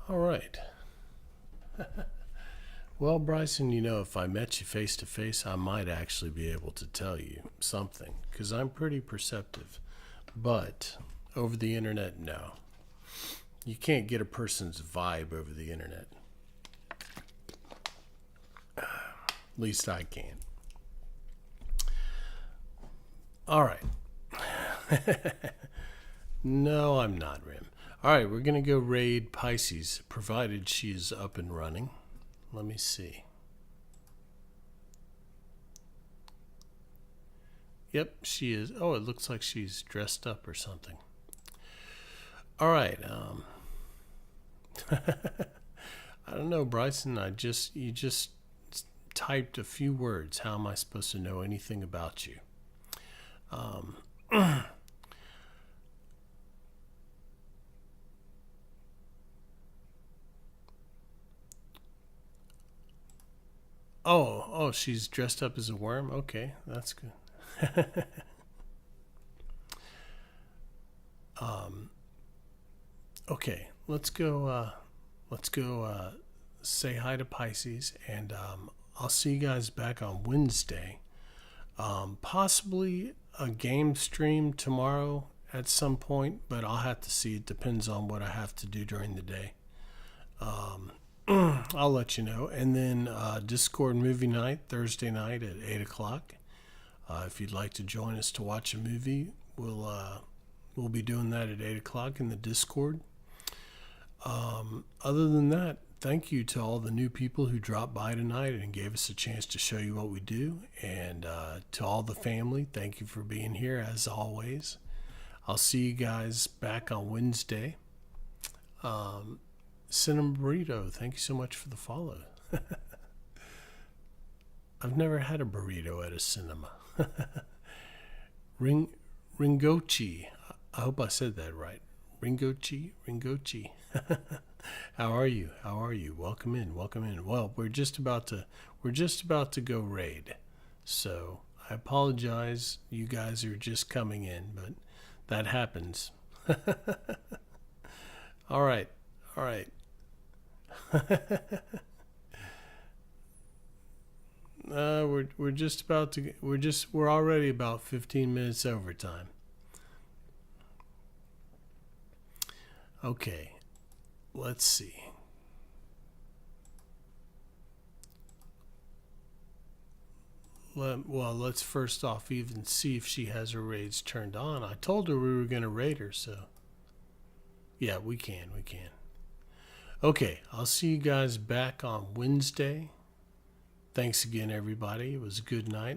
A: All right. Well, Bryson, you know, if I met you face to face, I might actually be able to tell you something, because I'm pretty perceptive. But over the internet, no. You can't get a person's vibe over the internet. At least I can't. All right. No, I'm not, Rim. All right, we're going to go raid Pisces, provided she is up and running. Let me see. Yep, she is. Oh, it looks like she's dressed up or something. All right. I don't know, Bryson. You just typed a few words. How am I supposed to know anything about you? Oh, she's dressed up as a worm? Okay, that's good. Okay, let's go say hi to Pisces, and I'll see you guys back on Wednesday. Possibly a game stream tomorrow at some point, but I'll have to see. It depends on what I have to do during the day. I'll let you know. And then Discord movie night, Thursday night at 8 o'clock. If you'd like to join us to watch a movie, we'll be doing that at 8 o'clock in the Discord. Other than that, thank you to all the new people who dropped by tonight and gave us a chance to show you what we do. And to all the family, thank you for being here as always. I'll see you guys back on Wednesday. Cinema Burrito, thank you so much for the follow. I've never had a burrito at a cinema. Ringochi, I hope I said that right. Ringochi. How are you? Welcome in. Well, we're just about to go raid. So I apologize. You guys are just coming in, but that happens. All right. We're already about 15 minutes over time. Okay, let's see. Let's first off even see if she has her raids turned on. I told her we were going to raid her, so yeah, we can. Okay, I'll see you guys back on Wednesday. Thanks again, everybody. It was a good night.